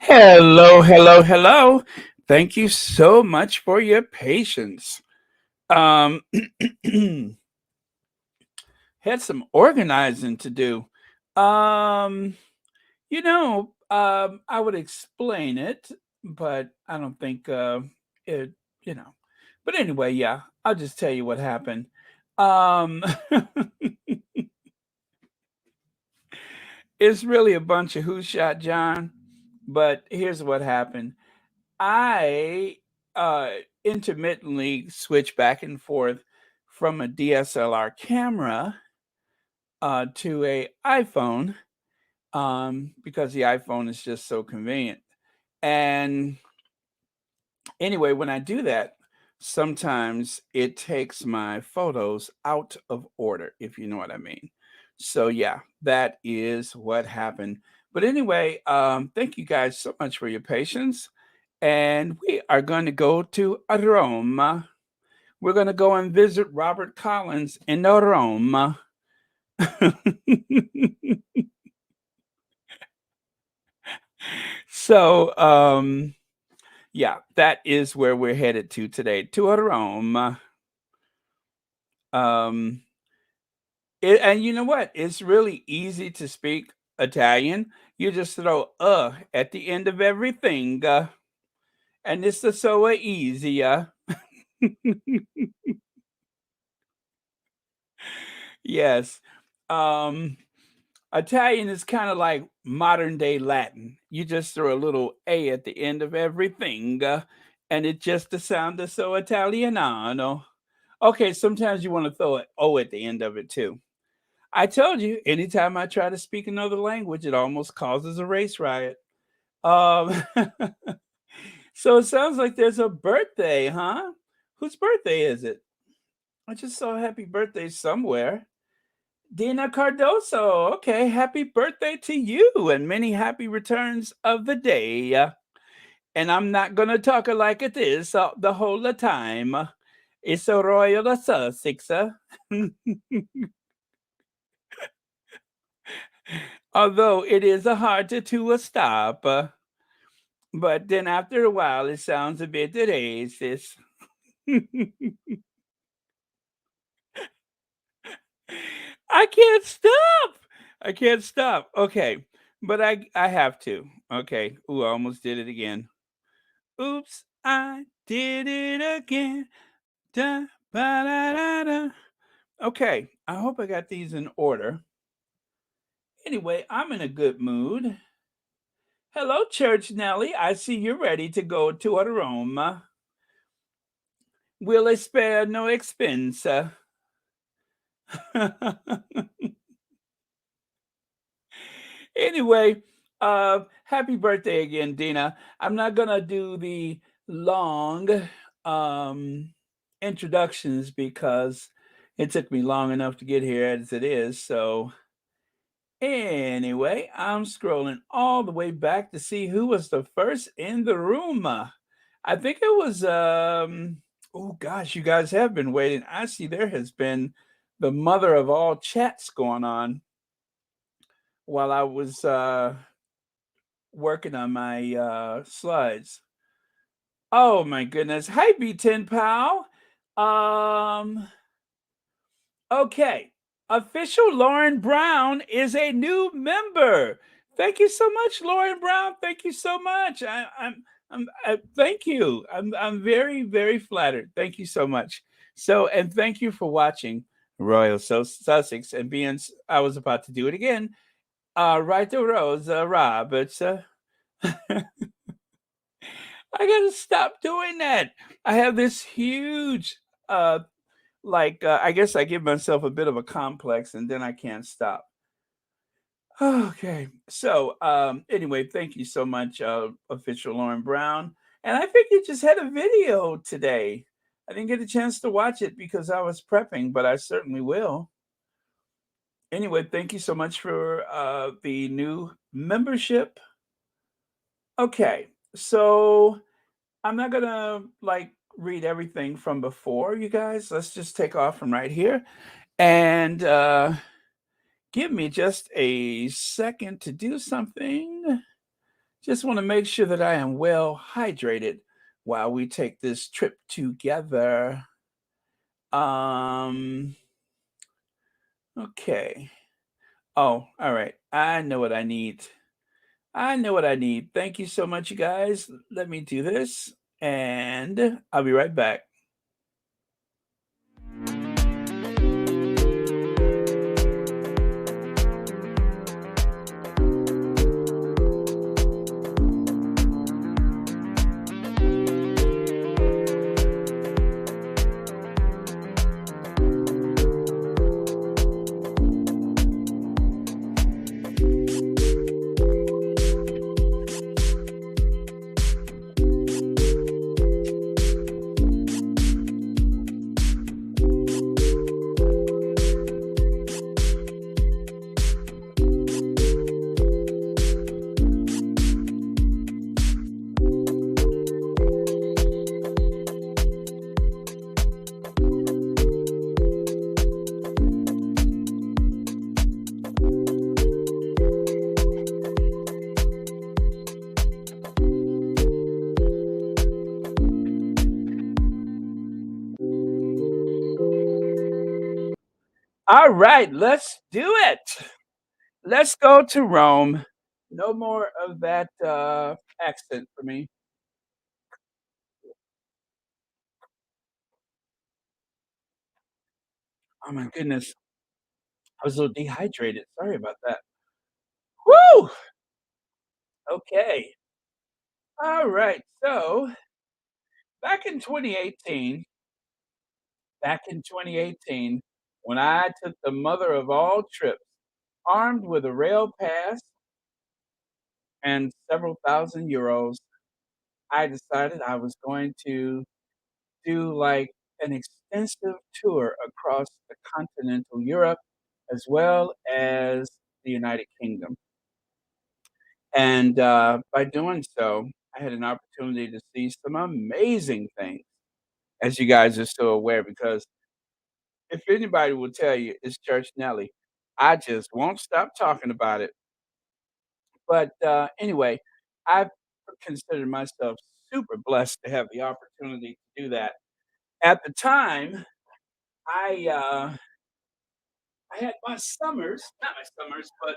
Hello, hello, hello. Thank you so much for your patience. Um, had some organizing to do. Um, I would explain it, but I don't think it, you know. But anyway, yeah, I'll just tell you what happened. Um, it's really a bunch of who shot John, but here's what happened. I uh, intermittently switch back and forth from a DSLR camera to a iPhone because the iPhone is just so convenient. And anyway, when I do that, sometimes it takes my photos out of order, if you know what I mean. So yeah, that is what happened. But anyway, thank you guys so much for your patience. And we are going to go to Rome. We're going to go and visit Robert Collins in Rome. so, yeah, that is where we're headed to today, to Rome. Um, and you know what? It's really easy to speak Italian. You just throw at the end of everything. And it's so easy. Yes. Um, Italian is kind of like modern day Latin. You just throw a little A at the end of everything, and it just the sound is so Italiano. Okay, sometimes you want to throw an O at the end of it too. I told you, anytime I try to speak another language, it almost causes a race riot. Um, so it sounds like there's a birthday, huh? Whose birthday is it? I just saw happy birthday somewhere. Dina Cardoso. Okay, happy birthday to you and many happy returns of the day. And I'm not going to talk like it is the whole time. It's a royal Sussex. Although it is a hard to a stop. But then after a while, it sounds a bit racist. I can't stop. I can't stop. Okay, but I have to. Okay. Ooh, I almost did it again. Oops, I did it again. Da, ba, da, da, da. Okay, I hope I got these in order. Anyway, I'm in a good mood. Hello, Church Nelly. I see you're ready to go to Rome. Will I spare no expense? Anyway, happy birthday again, Dina. I'm not gonna do the long um introductions because it took me long enough to get here as it is. So anyway, I'm scrolling all the way back to see who was the first in the room. I think it was oh gosh, you guys have been waiting. I see there has been the mother of all chats going on while I was working on my slides. Oh my goodness. Hi B10 pal. Um okay. Official Lauren Brown is a new member. Thank you so much, Lauren Brown. Thank you so much. Thank you. I'm very, very flattered. Thank you so much. So, and thank you for watching Royal Sussex and being, I was about to do it again. Right to Rose, Roberts. I gotta stop doing that. I have this huge, I guess I give myself a bit of a complex, and then I can't stop. Okay, so anyway, thank you so much, official Lauren Brown. And I think you just had a video today. I didn't get a chance to watch it because I was prepping, but I certainly will. Anyway, thank you so much for the new membership. Okay, so I'm not gonna read everything from before, you guys. Let's just take off from right here and give me just a second to do something. Just want to make sure that I am well hydrated while we take this trip together. Um, okay. Oh, all right. I know what I need. I know what I need. Thank you so much, you guys. Let me do this, and I'll be right back. All right, let's do it. Let's go to Rome. No more of that accent for me. Oh my goodness. I was a little dehydrated. Sorry about that. Woo! Okay. All right. So back in 2018, back in 2018, when I took the mother of all trips, armed with a rail pass and several thousand euros, I decided I was going to do like an extensive tour across the continental Europe as well as the United Kingdom. And by doing so, I had an opportunity to see some amazing things, as you guys are so aware, because if anybody will tell you it's Church Nelly, I just won't stop talking about it. But anyway, I've considered myself super blessed to have the opportunity to do that. At the time, I I had my summers, not my summers, but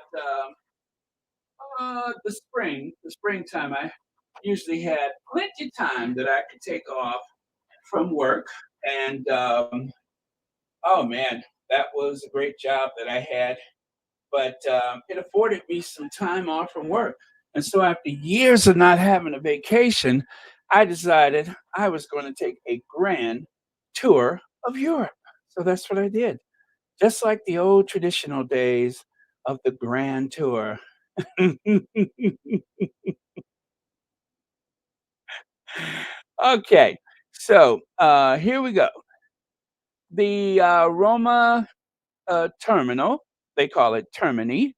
the springtime. I usually had plenty time that I could take off from work, and oh man, that was a great job that I had. But it afforded me some time off from work, and so after years of not having a vacation, I decided I was going to take a grand tour of Europe. So that's what I did, just like the old traditional days of the grand tour. Okay, so here we go. The Roma terminal, they call it Termini.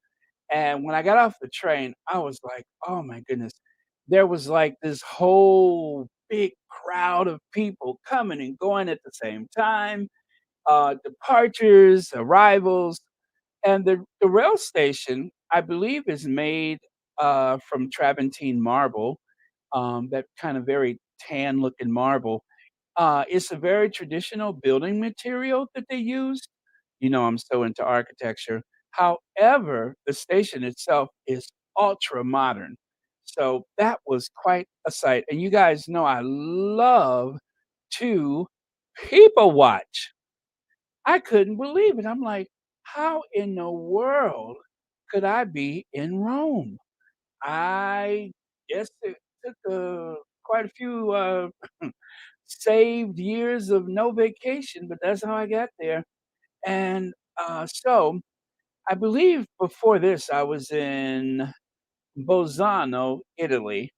And when I got off the train, I was like, oh my goodness, there was like this whole big crowd of people coming and going at the same time, departures, arrivals. And the rail station, I believe, is made from Travertine marble, that kind of very tan looking marble. It's a very traditional building material that they use. You know, I'm so into architecture. However, the station itself is ultra modern. So that was quite a sight. And you guys know I love to people watch. I couldn't believe it. I'm like, how in the world could I be in Rome? I guess it took quite a few saved years of no vacation, but that's how I got there. And so I believe before this, I was in Bolzano, Italy.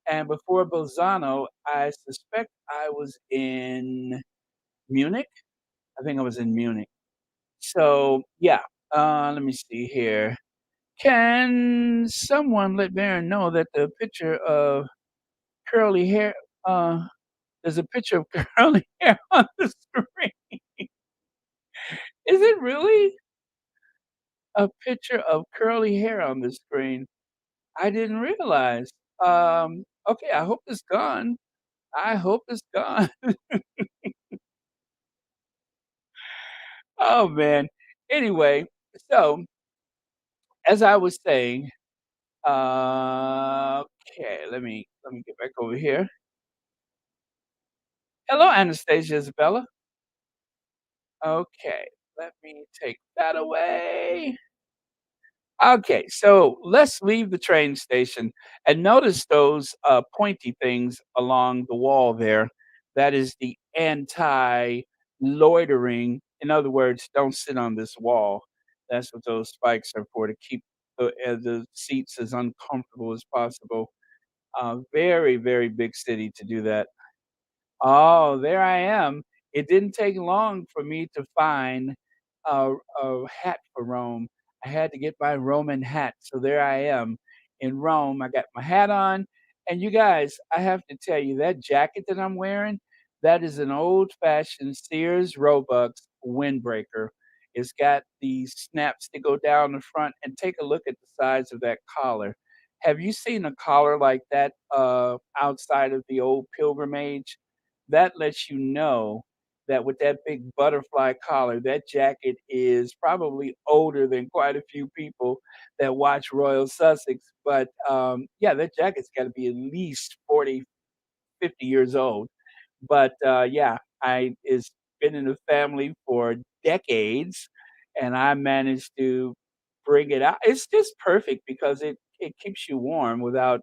And before Bolzano, I suspect I was in Munich. I think I was in Munich. So, yeah, let me see here. Can someone let Baron know that the picture of curly hair, uh, there's a picture of curly hair on the screen? Is it really a picture of curly hair on the screen? I didn't realize. Okay, I hope it's gone. I hope it's gone. Oh, man. Anyway, so as I was saying, okay, let me get back over here. Hello, Anastasia Isabella. Okay, let me take that away. Okay, so let's leave the train station and notice those pointy things along the wall there. That is the anti loitering. In other words, don't sit on this wall. That's what those spikes are for, to keep the seats as uncomfortable as possible. Very, very big city to do that. Oh, there I am. It didn't take long for me to find a hat for Rome. I had to get my Roman hat, so there I am in Rome. I got my hat on, and you guys, I have to tell you, that jacket that I'm wearing, that is an old-fashioned Sears Roebuck windbreaker. It's got these snaps that go down the front, and take a look at the size of that collar. Have you seen a collar like that outside of the old pilgrimage? That lets you know that with that big butterfly collar, that jacket is probably older than quite a few people that watch Royal Sussex. But yeah, that jacket's got to be at least 40, 50 years old. But yeah, it's been in the family for decades, and I managed to bring it out. It's just perfect because it keeps you warm without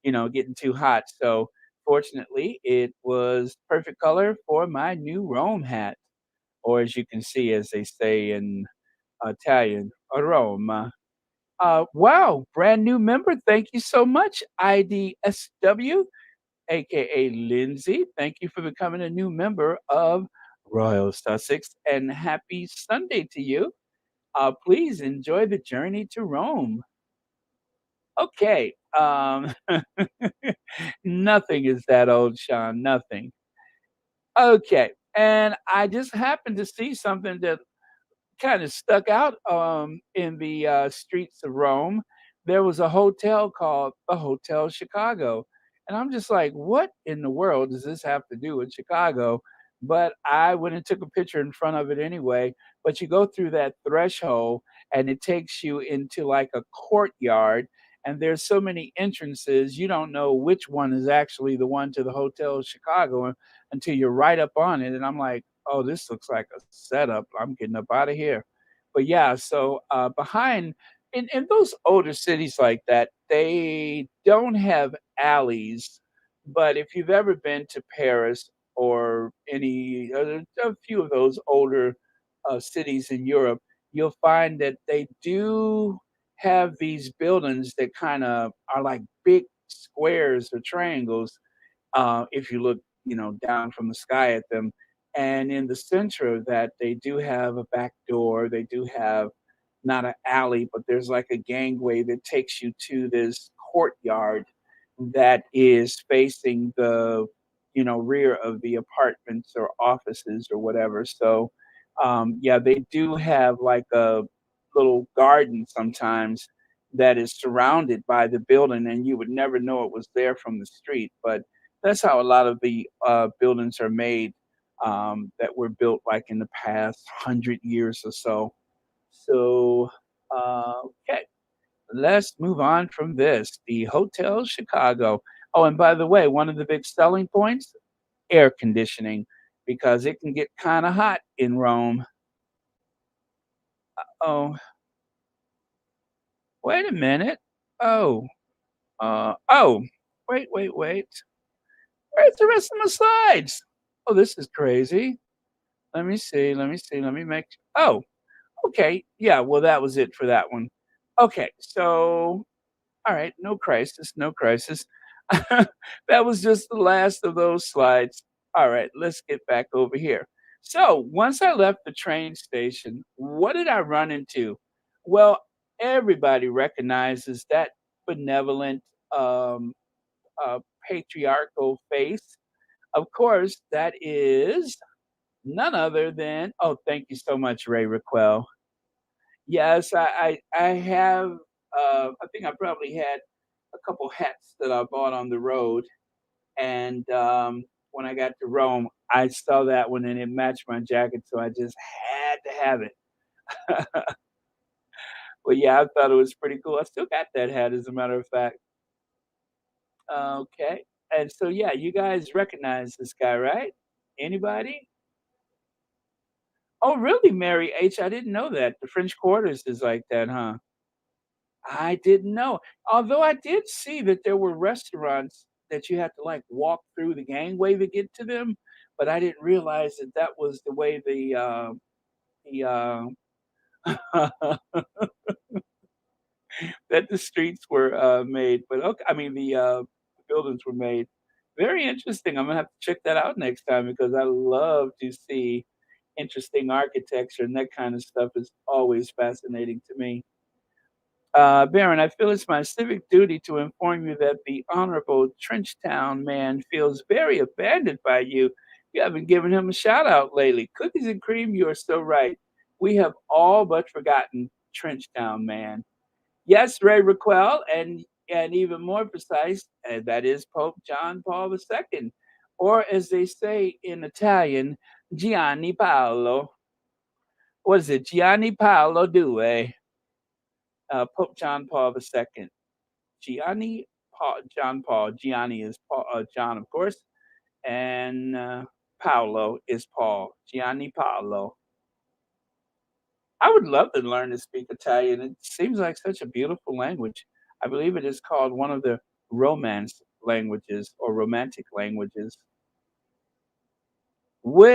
getting too hot. So fortunately, it was perfect color for my new Rome hat, or as you can see, as they say in Italian, a Roma. Wow, brand new member. Thank you so much, IDSW, aka Lindsay. Thank you for becoming a new member of Royal Sussex, and happy Sunday to you. Please enjoy the journey to Rome. Okay. Nothing is that old, Sean. Nothing. Okay. And I just happened to see something that kind of stuck out in the streets of Rome. There was a hotel called the Hotel Chicago. And I'm just like, what in the world does this have to do with Chicago? But I went and took a picture in front of it anyway. But you go through that threshold and it takes you into like a courtyard. And there's so many entrances, you don't know which one is actually the one to the Hotel Chicago until you're right up on it. And I'm like, "Oh, this looks like a setup. I'm getting up out of here." But yeah, so, behind in those older cities like that, they don't have alleys, but if you've ever been to Paris or any a few of those older, cities in Europe, you'll find that they do have these buildings that kinda are like big squares or triangles, if you look, down from the sky at them. And in the center of that, they do have a back door. They do have not an alley, but there's like a gangway that takes you to this courtyard that is facing the rear of the apartments or offices or whatever. So yeah, they do have like a little garden sometimes that is surrounded by the building, and you would never know it was there from the street. But that's how a lot of the buildings are made, that were built like in the past 100 years or so. So, okay, let's move on from this. The Hotel Chicago. Oh, and by the way, one of the big selling points, air conditioning, because it can get kind of hot in Rome. Oh, wait a minute. Oh, oh, wait. Where's the rest of my slides? Oh, this is crazy. Let me make. Oh, okay. Yeah, well, that was it for that one. Okay, so all right, no crisis, no crisis. That was just the last of those slides. All right, let's get back over here. So, once I left the train station, what did I run into? Well, everybody recognizes that benevolent, um, patriarchal face. Of course, that is none other than, oh, thank you so much, Ray Raquel. Yes, I have, I think I probably had a couple hats that I bought on the road, and when I got to Rome, I saw that one and it matched my jacket, so I just had to have it. But yeah, I thought it was pretty cool. I still got that hat, as a matter of fact. Okay, and so yeah, you guys recognize this guy, right? Anybody? Oh, really, Mary H? I didn't know that. The French Quarters is like that, huh? I didn't know. Although I did see that there were restaurants that you had to, like, walk through the gangway to get to them, but I didn't realize that that was the way the, that the streets were, made, but okay, I mean, the buildings were made. Very interesting. I'm gonna have to check that out next time because I love to see interesting architecture, and that kind of stuff is always fascinating to me. Baron, I feel it's my civic duty to inform you that the Honorable Trenchtown man feels very abandoned by you. You haven't given him a shout out lately. Cookies and cream, you are so right. We have all but forgotten Trenchtown man. Yes, Ray Raquel, and even more precise, that is Pope John Paul II, or as they say in Italian, Gianni Paolo. What is it? Gianni Paolo Due, Pope John Paul II. Gianni Paul, John Paul. Gianni is Paul, John, of course, and Paolo is Paul. Gianni Paolo. I would love to learn to speak Italian. It seems like such a beautiful language. I believe it is called one of the Romance languages or romantic languages. When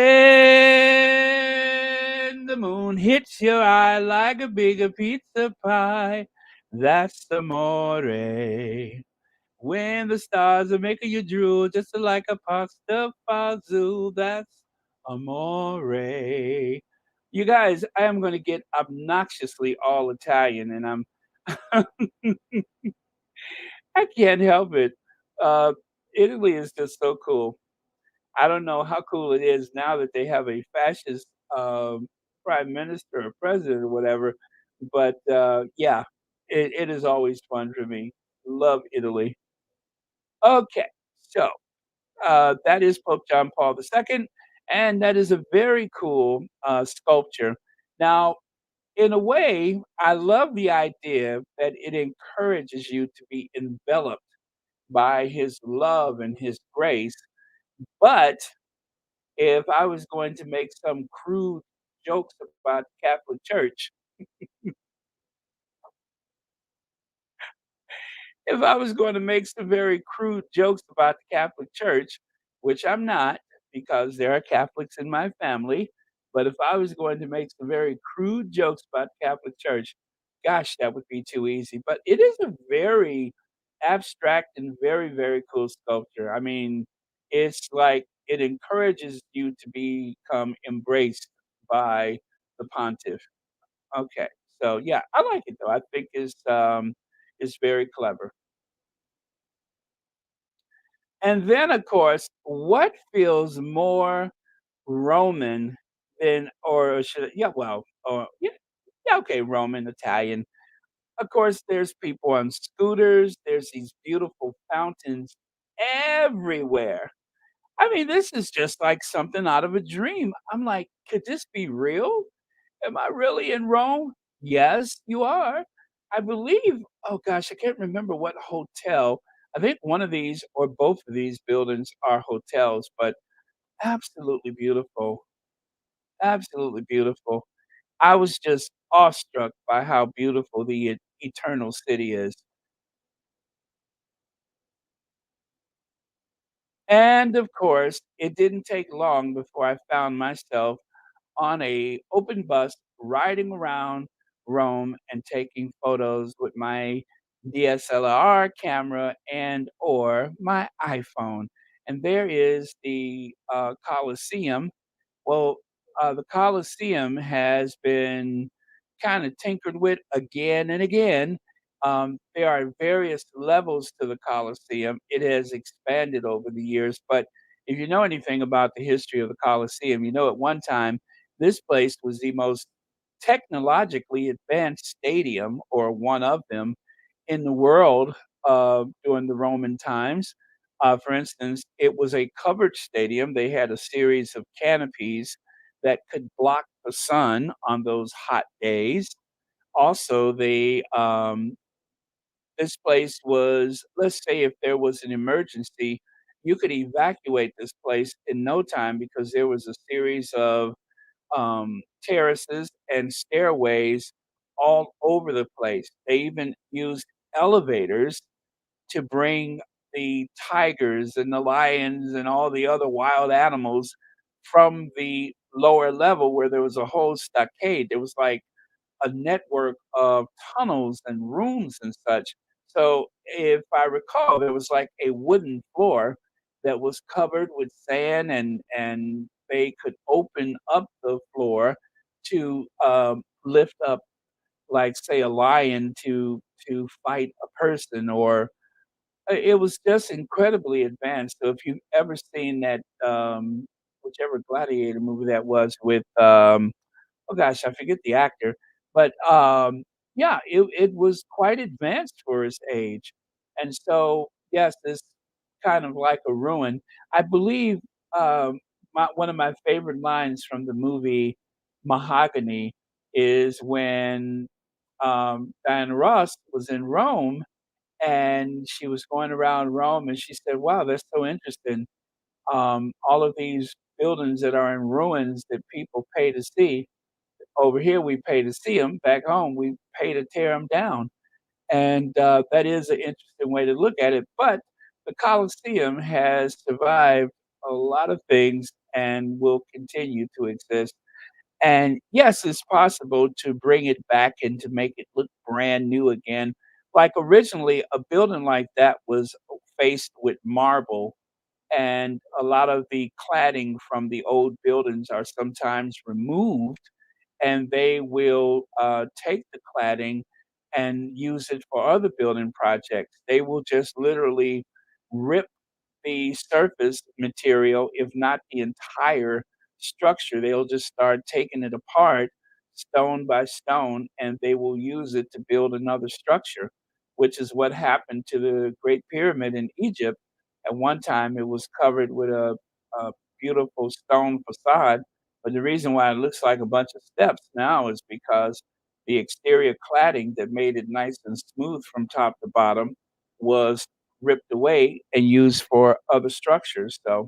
the moon hits your eye like a bigger pizza pie, that's amore. When the stars are making you drool just like a pasta fazool, that's amore. You guys, I am gonna get obnoxiously all Italian, and I can't help it. Uh, Italy is just so cool. I don't know how cool it is now that they have a fascist, prime minister or president or whatever, but, yeah, it is always fun for me. Love Italy. Okay, so that is Pope John Paul II, and that is a very cool sculpture. Now, in a way, I love the idea that it encourages you to be enveloped by his love and his grace. But if I was going to make some crude jokes about the Catholic Church, if I was going to make some very crude jokes about the Catholic Church, which I'm not because there are Catholics in my family, but if I was going to make some very crude jokes about the Catholic Church, gosh, that would be too easy. But it is a very abstract and very, very cool sculpture. I mean, it's like it encourages you to become embraced by the pontiff. Okay. So yeah, I like it though. I think it's very clever. And then, of course, what feels more Roman than or should yeah, well, or yeah, okay, Roman, Italian. Of course, there's people on scooters, there's these beautiful fountains everywhere. I mean, this is just like something out of a dream. I'm like, could this be real? Am I really in Rome? Yes, you are. I believe, oh gosh, I can't remember what hotel. I think one of these or both of these buildings are hotels, but absolutely beautiful. Absolutely beautiful. I was just awestruck by how beautiful the eternal city is. And of course, it didn't take long before I found myself on a open bus riding around Rome and taking photos with my DSLR camera and or my iPhone. And there is the Colosseum. Well, the Colosseum has been kind of tinkered with again and again. There are various levels to the Colosseum. It has expanded over the years, but if you know anything about the history of the Colosseum, you know at one time this place was the most technologically advanced stadium, or one of them, in the world. during the Roman times. For instance, it was a covered stadium. They had a series of canopies that could block the sun on those hot days. Also, this place was, let's say, if there was an emergency, you could evacuate this place in no time because there was a series of terraces and stairways all over the place. They even used elevators to bring the tigers and the lions and all the other wild animals from the lower level where there was a whole stockade. There was like a network of tunnels and rooms and such. So if I recall, there was like a wooden floor that was covered with sand, and they could open up the floor to lift up, like say, a lion to fight a person, or it was just incredibly advanced. So if you've ever seen that, whichever gladiator movie that was with, oh gosh, I forget the actor, but, yeah, it was quite advanced for his age, and so, yes, it's kind of like a ruin. I believe, one of my favorite lines from the movie Mahogany is when, Diana Ross was in Rome, and she was going around Rome, and she said, "Wow, that's so interesting. All of these buildings that are in ruins that people pay to see, over here, we pay to see them. Back home, we pay to tear them down." And, that is an interesting way to look at it, but the Colosseum has survived a lot of things and will continue to exist. And, yes, it's possible to bring it back and to make it look brand new again. Like, originally, a building like that was faced with marble, and a lot of the cladding from the old buildings are sometimes removed, and they will take the cladding and use it for other building projects. They will just literally rip the surface material, if not the entire structure. They'll just start taking it apart stone by stone, and they will use it to build another structure, which is what happened to the Great Pyramid in Egypt. At one time, it was covered with a beautiful stone facade, but the reason why it looks like a bunch of steps now is because the exterior cladding that made it nice and smooth from top to bottom was ripped away and used for other structures. So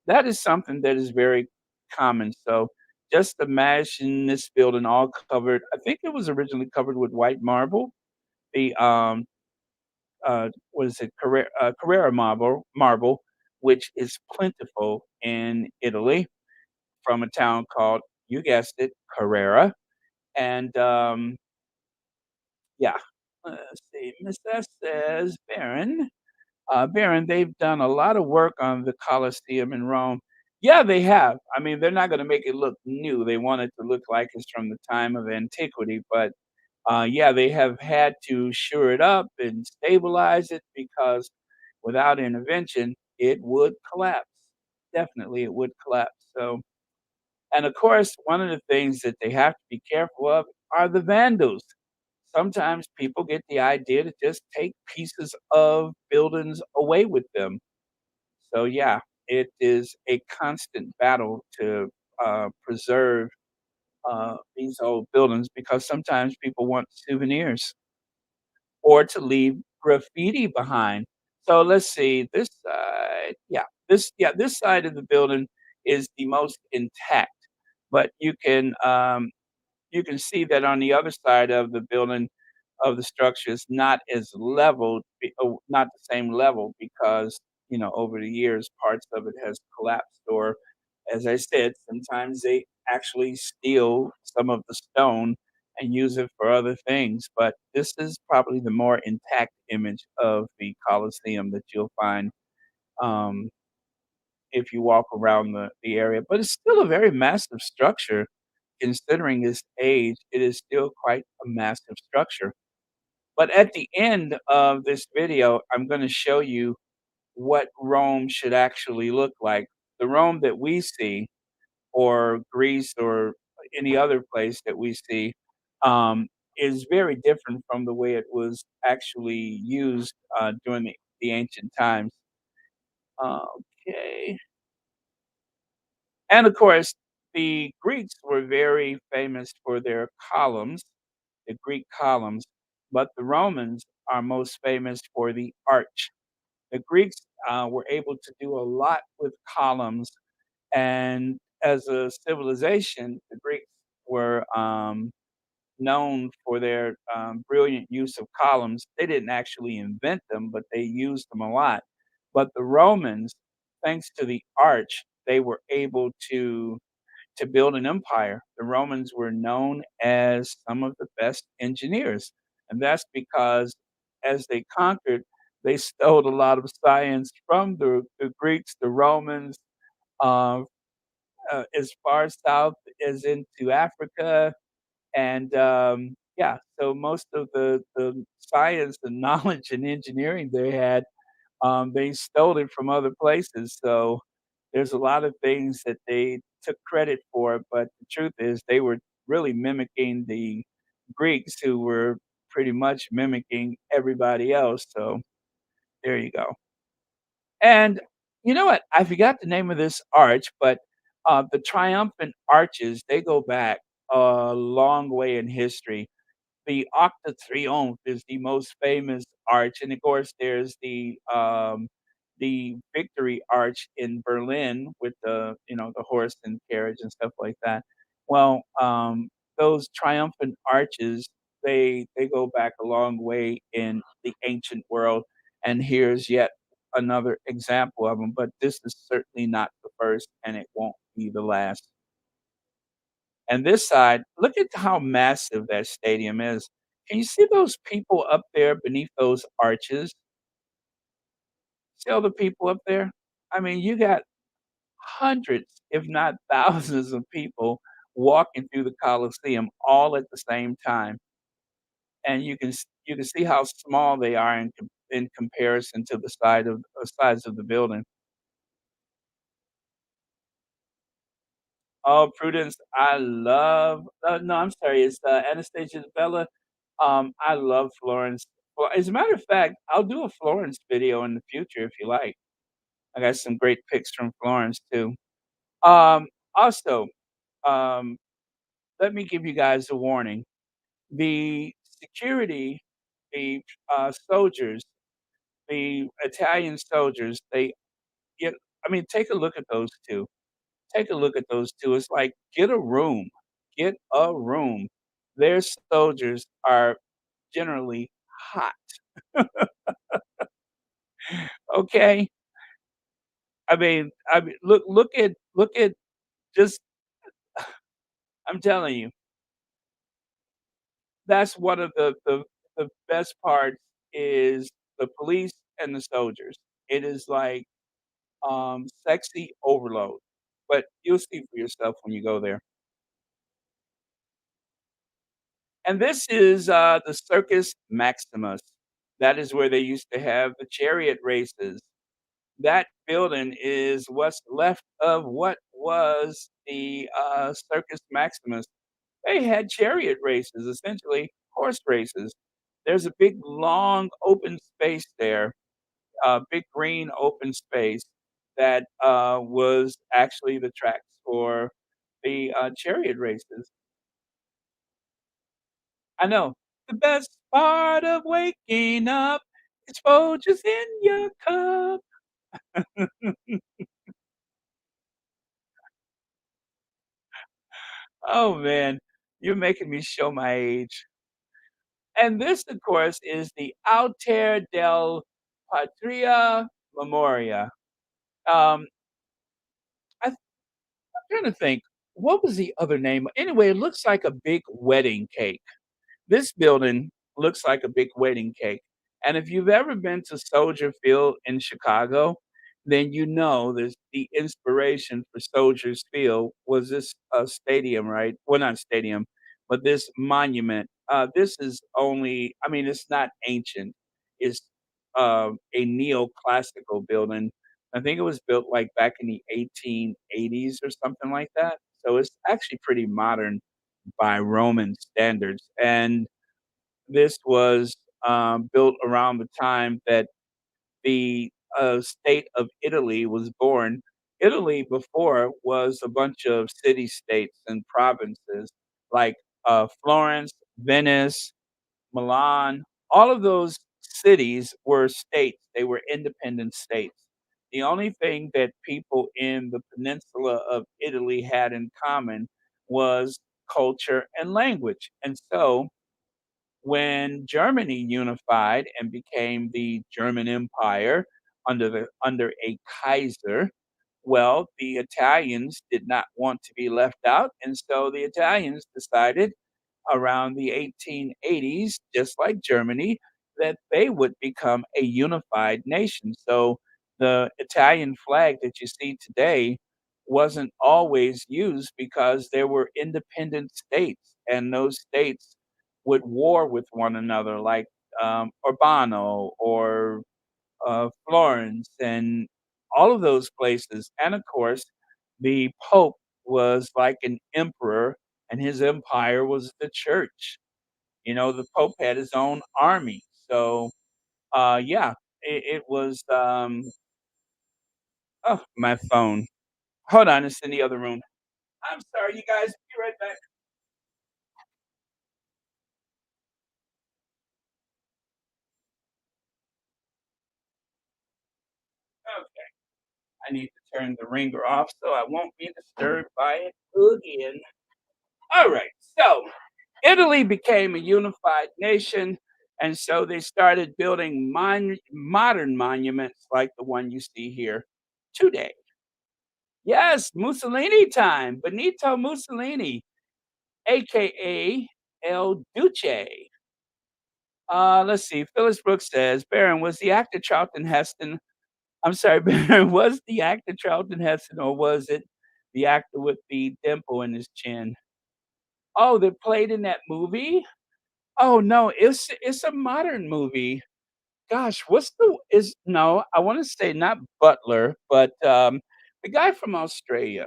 that is something that is very common. So just imagine this building all covered. I think it was originally covered with white marble. The what is it? Carrera marble, which is plentiful in Italy, from a town called, you guessed it, Carrera. And yeah, let's see. Miss S says, Baron, they've done a lot of work on the Colosseum in Rome. Yeah, they have. I mean, they're not going to make it look new. They want it to look like it's from the time of antiquity, but yeah, they have had to shore it up and stabilize it because without intervention, it would collapse. Definitely, it would collapse. So, and of course, one of the things that they have to be careful of are the vandals. Sometimes people get the idea to just take pieces of buildings away with them. So, yeah, it is a constant battle to preserve these old buildings because sometimes people want souvenirs or to leave graffiti behind. So let's see this side. This side of the building is the most intact, but you can see that on the other side of the building, of the structure, is not as leveled, not the same level because, over the years, parts of it has collapsed, or, as I said, sometimes they actually steal some of the stone and use it for other things. But this is probably the more intact image of the Colosseum that you'll find, um, if you walk around the area. But it's still a very massive structure. Considering its age, it is still quite a massive structure. But at the end of this video, I'm going to show you what Rome should actually look like. The Rome that we see, or Greece, or any other place that we see, um, is very different from the way it was actually used, during the ancient times. Okay. And of course, the Greeks were very famous for their columns, the Greek columns, but the Romans are most famous for the arch. The Greeks were able to do a lot with columns, and as a civilization, the Greeks were known for their brilliant use of columns. They didn't actually invent them, but they used them a lot. But the Romans, thanks to the arch, they were able to build an empire. The Romans were known as some of the best engineers, and that's because as they conquered, they stole a lot of science from the Greeks, the Romans, uh, as far south as into Africa, and yeah, so most of the science and knowledge and engineering they had, they stole it from other places. So there's a lot of things that they took credit for, but the truth is they were really mimicking the Greeks who were pretty much mimicking everybody else. So there you go. And you know what? I forgot the name of this arch, but the triumphant arches, they go back a long way in history. The Arc de Triomphe is the most famous arch, and of course, there's the Victory Arch in Berlin with the horse and carriage and stuff like that. Well, those triumphant arches, they go back a long way in the ancient world, and here's yet another example of them. But this is certainly not the first, and it won't be the last. And this side, look at how massive that stadium is. Can you see those people up there beneath those arches? See all the people up there? I mean, you got hundreds, if not thousands of people walking through the Colosseum all at the same time, and you can see how small they are in comparison to the size of the building. Oh, Prudence, I love no, I'm sorry, it's, Anastasia Bella. I love Florence. Well, as a matter of fact, I'll do a Florence video in the future if you like. I got some great pics from Florence too. Um, also, um, let me give you guys a warning. The security, the, soldiers, the Italian soldiers, they get I mean, take a look at those 2. Take a look at those 2. It's like, get a room. Get a room. Their soldiers are generally hot, okay? I mean, look at just I'm telling you, that's one of the best parts is the police and the soldiers. It is like, sexy overload, but you'll see for yourself when you go there. And this is, the Circus Maximus. That is where they used to have the chariot races. That building is what's left of what was the, Circus Maximus. They had chariot races, essentially horse races. There's a big, long, open space there, a big green open space that, was actually the tracks for the, chariot races. I know. The best part of waking up is Folgers in your cup. Oh, man, you're making me show my age. And this, of course, is the Altar del Patria Memoria. Um, I'm trying to think, what was the other name? Anyway, it looks like a big wedding cake. This building looks like a big wedding cake, and if you've ever been to Soldier Field in Chicago, then you know this the inspiration for Soldiers Field was this, stadium, right? Well, not stadium, but this monument. This is only I mean, it's not ancient. It's, a neoclassical building. I think it was built, like, back in the 1880s or something like that, so it's actually pretty modern by Roman standards, and This was, built around the time that the, state of Italy was born. Italy before was a bunch of city-states and provinces like, Florence, Venice, Milan, all of those cities were states. They were independent states. The only thing that people in the peninsula of Italy had in common was culture and language. And so when Germany unified and became the German Empire under a Kaiser, well, the Italians did not want to be left out, and so the Italians decided around the 1880s, just like Germany, that they would become a unified nation. So the Italian flag that you see today wasn't always used because there were independent states, and those states would war with one another, like Urbano or Florence, and all of those places. And of course, the Pope was like an emperor, and his empire was the church. You know, the Pope had his own army. So, yeah, it was. Oh, my phone. Hold on, it's in the other room. I'm sorry, you guys. Be right back. Okay, I need to turn the ringer off so I won't be disturbed by it again. All right, so Italy became a unified nation, and so they started building modern monuments like the one you see here today. Yes, Mussolini time. Benito Mussolini, aka El Duce. Let's see. Phyllis Brooks says, Baron, was the actor Charlton Heston? I'm sorry, Baron, was the actor Charlton Heston, or was it the actor with the dimple in his chin? Oh, that played in that movie? Oh no, it's a modern movie. Gosh, what's the is no, I wanna say not Butler, but, the guy from Australia.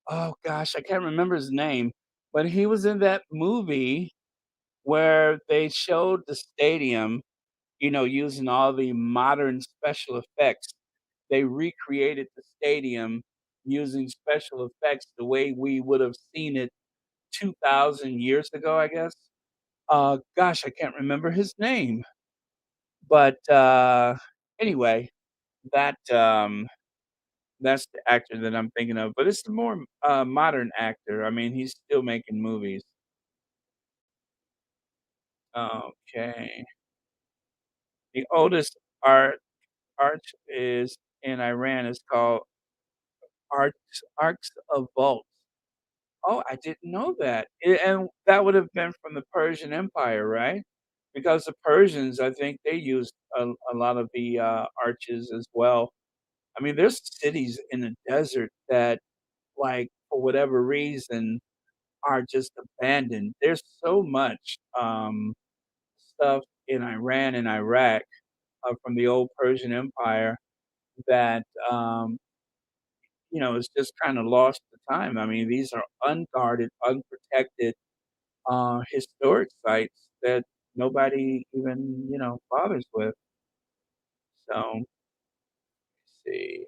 Oh gosh, I can't remember his name, but he was in that movie where they showed the stadium, you know, using all the modern special effects. They recreated the stadium using special effects the way we would have seen it 2,000 years ago, I guess. Gosh, I can't remember his name, but, anyway, that, that's the actor that I'm thinking of, but it's the more, modern actor. I mean, he's still making movies. Okay. The oldest arch is in Iran is called Arcs of Volts. Oh, I didn't know that, and that would have been from the Persian Empire, right? Because the Persians, I think they used a lot of the, arches as well. I mean, there's cities in the desert that, like, for whatever reason, are just abandoned. There's so much, stuff in Iran and Iraq, from the old Persian Empire that, you know, it's just kinda lost to time. I mean, these are unguarded, unprotected, historic sites that nobody even, you know, bothers with. So, let's see.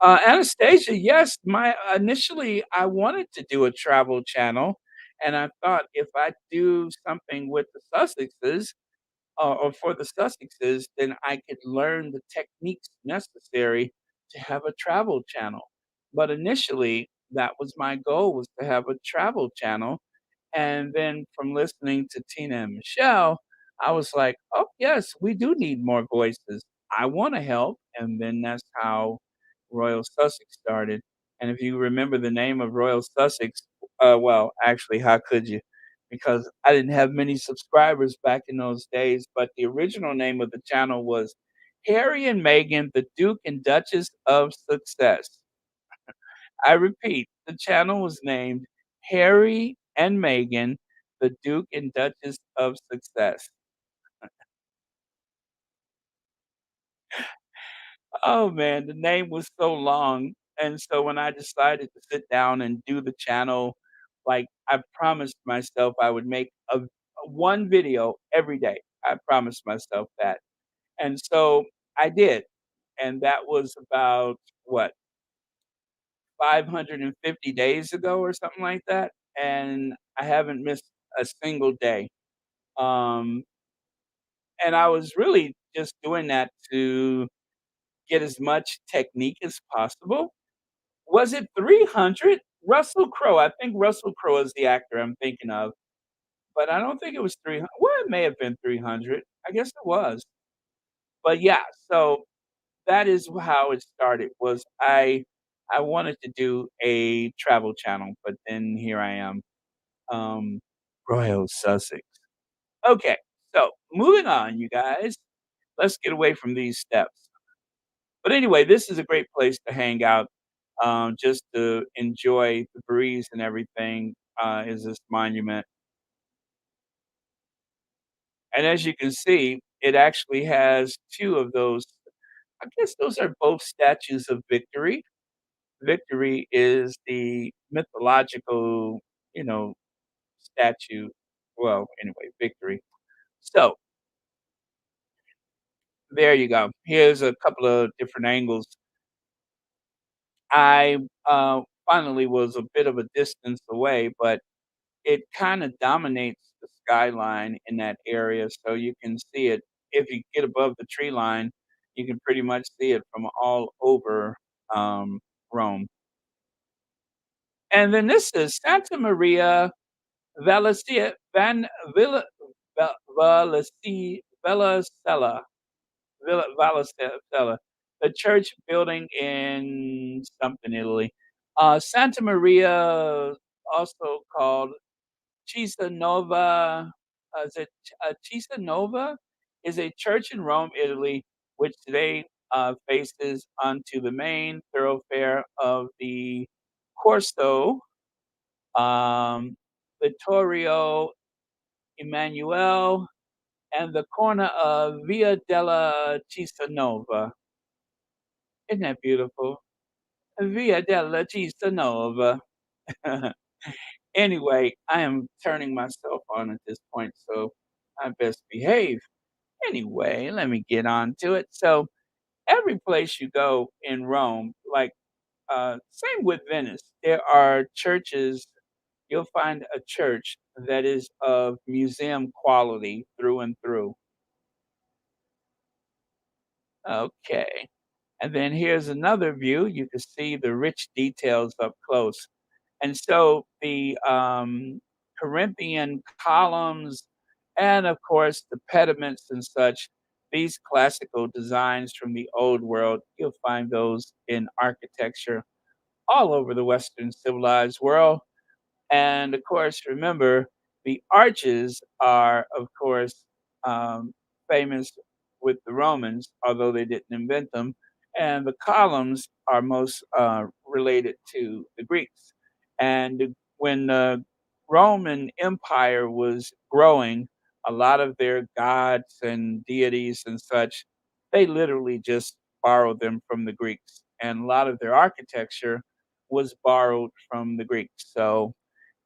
Anastasia, yes, my initially, I wanted to do a travel channel, and I thought if I do something with the Sussexes, or for the Sussexes, then I could learn the techniques necessary to have a travel channel. But initially, that was my goal, was to have a travel channel, and then from listening to Tina and Michelle, I was like, "Oh, yes, we do need more voices. I wanna help," and then that's how Royal Sussex started. And if you remember the name of Royal Sussex, well, actually, how could you? Because I didn't have many subscribers back in those days, but the original name of the channel was Harry and Meghan, the Duke and Duchess of Success. I repeat, the channel was named Harry and Meghan, the Duke and Duchess of Success. Oh, man, the name was so long, and so when I decided to sit down and do the channel, Like, I promised myself I would make one video every day. I promised myself that. And so I did. And that was about what, 550 days ago or something like that. And I haven't missed a single day. Um, and I was really just doing that to get as much technique as possible. Was it 300? Russell Crowe, I think Russell Crowe is the actor I'm thinking of, but I don't think it was 300. Well, it may have been 300. I guess it was. But yeah, so that is how it started, was I wanted to do a travel channel, but then here I am, um, Royal Sussex. Okay, so moving on, you guys. Let's get away from these steps. But anyway, this is a great place to hang out, just to enjoy the breeze and everything, is this monument. And as you can see, it actually has 2 of those. I guess those are both statues of Victory. Victory is the mythological, you know, statue. Well, anyway, Victory. So, there you go. Here's a couple of different angles. I, finally was a bit of a distance away, but it kinda dominates the skyline in that area, so you can see it. If you get above the tree line, you can pretty much see it from all over, Rome. And then this is Santa Maria Valencia Van Villa Va Valesi Vallicella Vallicella, the church building in something, Italy. Santa Maria, also called Chiesa is it Chiesa Nova? Is a church in Rome, Italy, which today, faces onto the main thoroughfare of the Corso, um, Vittorio Emanuele, and the corner of Via della Chiesa. Isn't that beautiful? Via della Chiesa. Anyway, I am turning myself on at this point, so I best behave. Anyway, let me get on to it. So, every place you go in Rome, like, same with Venice, there are churches. You'll find a church that is of museum quality through and through. Okay. And then here's another view. You can see the rich details up close. And so the Corinthian columns and, of course, the pediments and such, these classical designs from the old world, you'll find those in architecture all over the Western civilized world. And of course, remember, the arches are, of course, um, famous with the Romans, although they didn't invent them. And the columns are most related to the Greeks. And when the Roman Empire was growing, a lot of their gods and deities and such, they literally just borrowed them from the Greeks. And a lot of their architecture was borrowed from the Greeks. So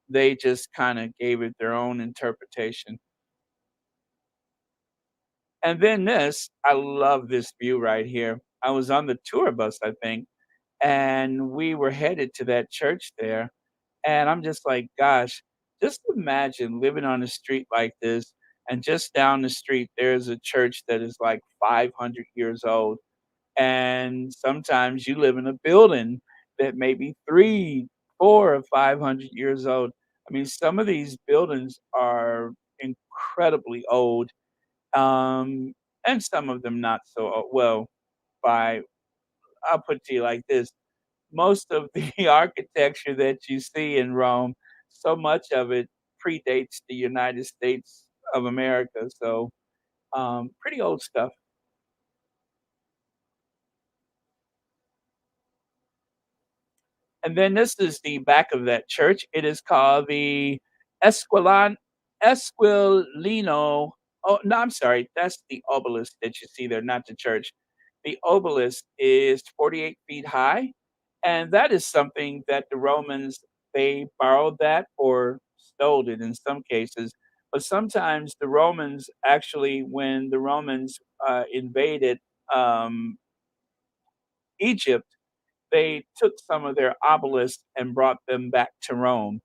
they just kinda gave it their own interpretation. And then this, I love this view right here. I was on the tour bus, I think, and we were headed to that church there, and I'm just like, "Gosh, just imagine living on a street like this, and just down the street, there's a church that is, like, 500 years old." And sometimes you live in a building that may be 3, 4, or 500 years old. I mean, some of these buildings are incredibly old, um, and some of them not so well, by I'll put it to you like this, most of the architecture that you see in Rome, so much of it predates the United States of America, so, pretty old stuff. And then this is the back of that church. It is called the Esquilan Esquilino. Oh, no, I'm sorry. That's the obelisk that you see there, not the church. The obelisk is 48 feet high, and that is something that the Romans they borrowed that or stole it in some cases. But sometimes the Romans actually, when the Romans invaded um, Egypt, they took some of their obelisks and brought them back to Rome.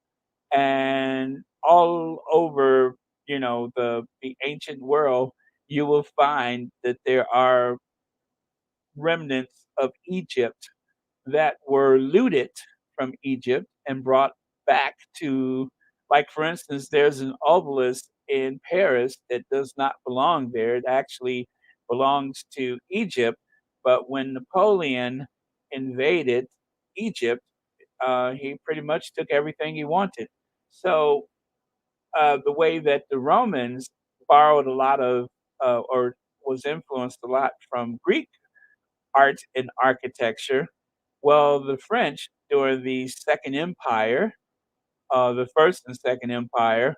And all over, the ancient world, you will find that there are remnants of Egypt that were looted from Egypt and brought back to, like, for instance, there's an obelisk in Paris that does not belong there. It actually belongs to Egypt. But when Napoleon invaded Egypt, he pretty much took everything he wanted. So the way that the Romans borrowed a lot of, or was influenced a lot from Greek art and architecture. Well, the French during the Second Empire, the First and Second Empire,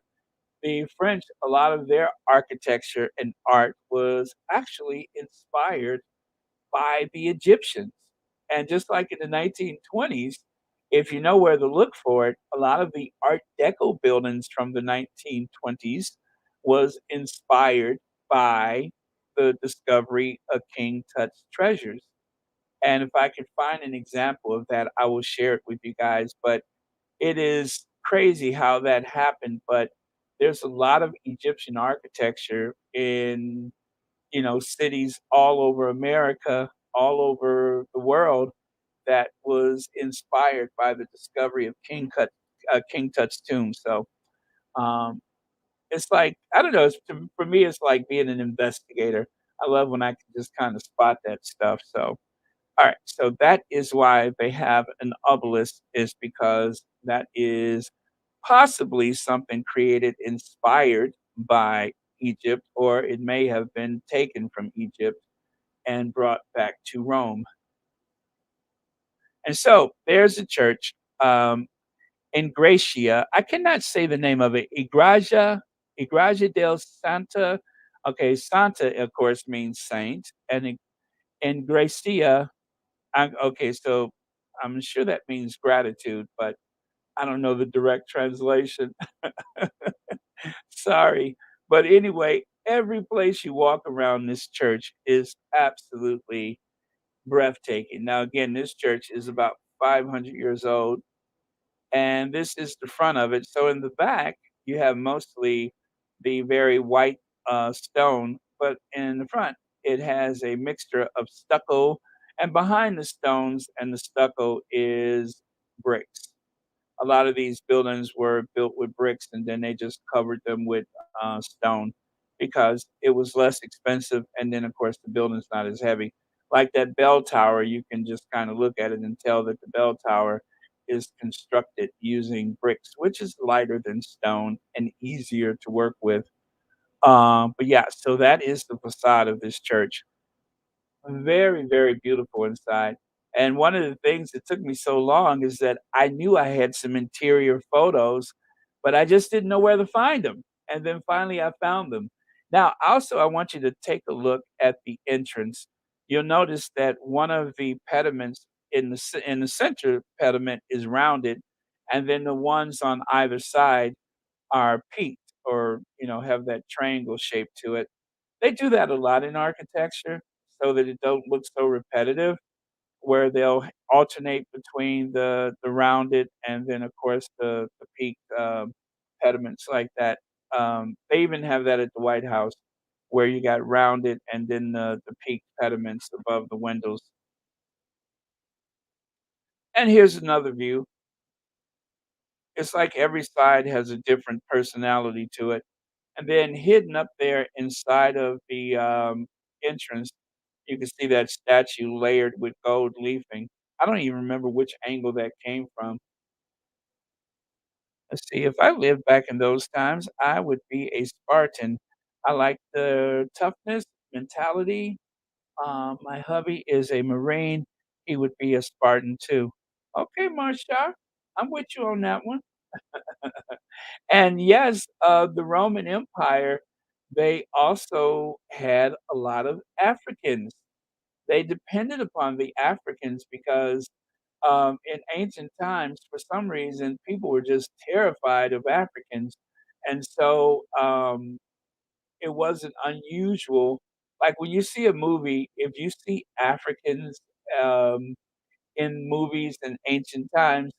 the French, a lot of their architecture and art was actually inspired by the Egyptians. And just like in the 1920s, if you know where to look for it, a lot of the Art Deco buildings from the 1920s was inspired by the discovery of King Tut's treasures. And if I could find an example of that, I will share it with you guys. But it is crazy how that happened. But there's a lot of Egyptian architecture in, cities all over America, all over the world that was inspired by the discovery of King Tut's tomb. So um, it's like, I don't know. For me, it's like being an investigator. I love when I can just kind of spot that stuff. So alright, so that is why they have an obelisk, is because that is possibly something created inspired by Egypt, or it may have been taken from Egypt and brought back to Rome. And so there's a church, in Gracia. I cannot say the name of it. Igreja del Santa. Okay, Santa, of course, means saint, and in Gracia, okay, so I'm sure that means gratitude, but I don't know the direct translation. Sorry. But anyway, every place you walk around this church is absolutely breathtaking. Now, again, this church is about 500 years old, and this is the front of it. So in the back, you have mostly the very white stone, but in the front, it has a mixture of stucco, and behind the stones and the stucco is bricks. A lot of these buildings were built with bricks, and then they just covered them with stone because it was less expensive. And then, of course, the building's not as heavy. Like that bell tower, you can just kind of look at it and tell that the bell tower is constructed using bricks, which is lighter than stone and easier to work with. But yeah, so that is the facade of this church. Very, very beautiful inside. And one of the things that took me so long is that I knew I had some interior photos, but I just didn't know where to find them. And then finally I found them. Now, also, I want you to take a look at the entrance. You'll notice that one of the pediments in the center pediment is rounded, and then the ones on either side are peaked, or have that triangle shape to it. They do that a lot in architecture so that it don't look so repetitive, where they'll alternate between the rounded and then, of course, the peaked, pediments like that. They even have that at the White House, where you got rounded and then the peaked pediments above the windows. And here's another view. It's like every side has a different personality to it. And then hidden up there inside of the, entrance, you can see that statue layered with gold leafing. I don't even remember which angle that came from. Let's see, if I lived back in those times, I would be a Spartan. I like the toughness, mentality. My hubby is a Marine. He would be a Spartan too. Okay, Marsha, I'm with you on that one. And yes, the Roman Empire, they also had a lot of Africans. They depended upon the Africans because In ancient times, for some reason, people were just terrified of Africans, and so, it wasn't unusual. Like, when you see a movie, if you see Africans, um, in movies in ancient times,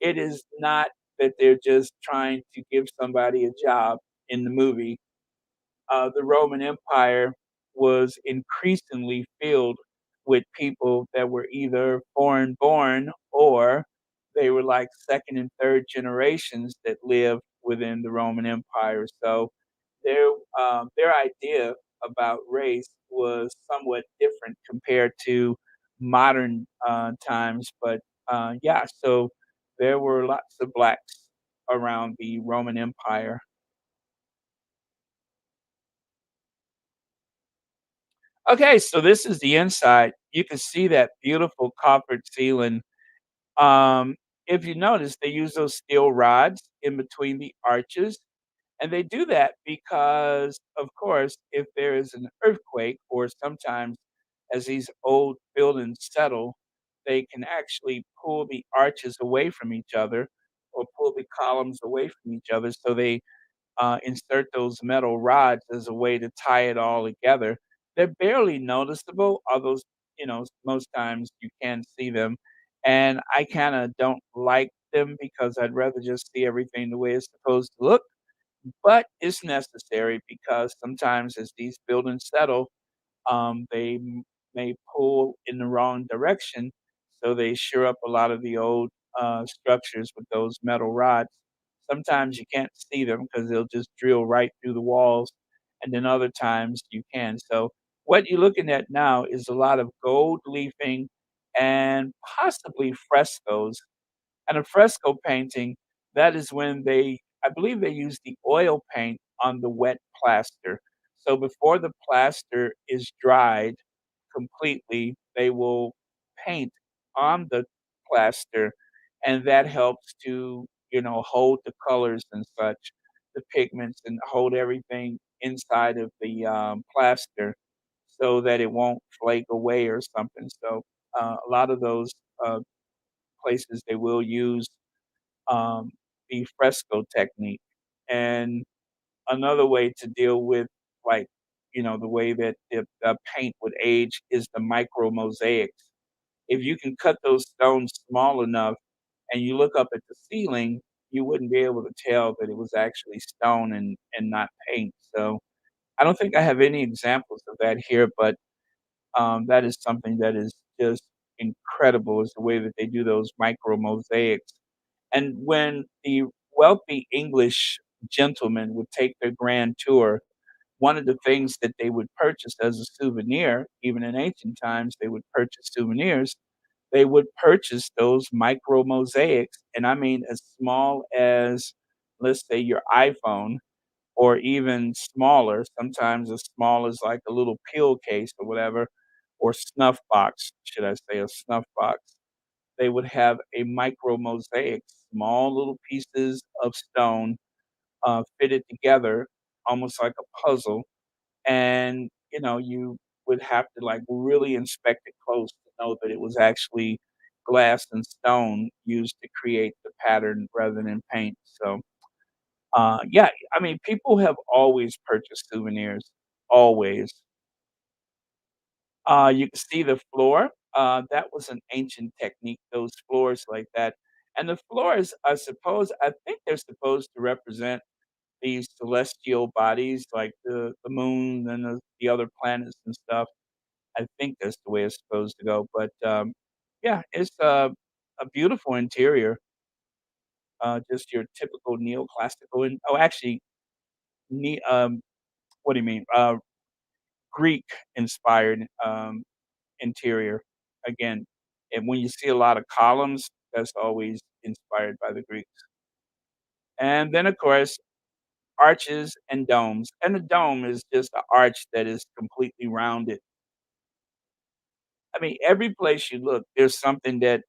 it is not that they're just trying to give somebody a job in the movie. The Roman Empire was increasingly filled with people that were either foreign born or they were like second and third generations that lived within the Roman Empire. So their their idea about race was somewhat different compared to modern times. But yeah, so there were lots of blacks around the Roman Empire. Okay, so this is the inside. You can see that beautiful coppered ceiling. Um, if you notice, they use those steel rods in between the arches, and they do that because, of course, if there is an earthquake, or sometimes as these old buildings settle, they can actually pull the arches away from each other or pull the columns away from each other. So they insert those metal rods as a way to tie it all together. They're barely noticeable, although most times you can see them, and I kind of don't like them because I'd rather just see everything the way it's supposed to look. But it's necessary because sometimes as these buildings settle, may pull in the wrong direction, so they sure up a lot of the old structures with those metal rods. Sometimes you can't see them because they'll just drill right through the walls, and then other times you can. So what you're looking at now is a lot of gold leafing and possibly frescoes, and a fresco painting, that is when I believe they use the oil paint on the wet plaster. So before the plaster is dried completely, they will paint on the plaster, and that helps to, hold the colors and such, the pigments, and hold everything inside of the, plaster so that it won't flake away or something. So, a lot of those, uh, places, they will use um, the fresco technique. And another way to deal with, like, the way that the paint would age is the micro mosaics. If you can cut those stones small enough and you look up at the ceiling, you wouldn't be able to tell that it was actually stone and not paint. So I don't think I have any examples of that here, but that is something that is just incredible, is the way that they do those micro mosaics. And when the wealthy English gentlemen would take their grand tour, one of the things that they would purchase as a souvenir, even in ancient times, they would purchase souvenirs. They would purchase those micro mosaics, and I mean as small as, let's say, your iPhone, or even smaller, sometimes as small as like a little pill case or whatever, or snuff box, should I say, a snuff box. They would have a micro mosaic, small little pieces of stone, fitted together almost like a puzzle, and, you would have to, like, really inspect it close to know that it was actually glass and stone used to create the pattern rather than paint. So, yeah, I mean, people have always purchased souvenirs, always. You can see the floor, that was an ancient technique, those floors like that, and the floors, I think they're supposed to represent these celestial bodies like the moon and the other planets and stuff. I think that's the way it's supposed to go, but, yeah, it's a beautiful interior, just your typical neoclassical, and actually, ne what do you mean? Greek inspired, interior. Again, and when you see a lot of columns, that's always inspired by the Greeks. And then, of course, arches and domes, and the dome is just an arch that is completely rounded. I mean, every place you look, there's something that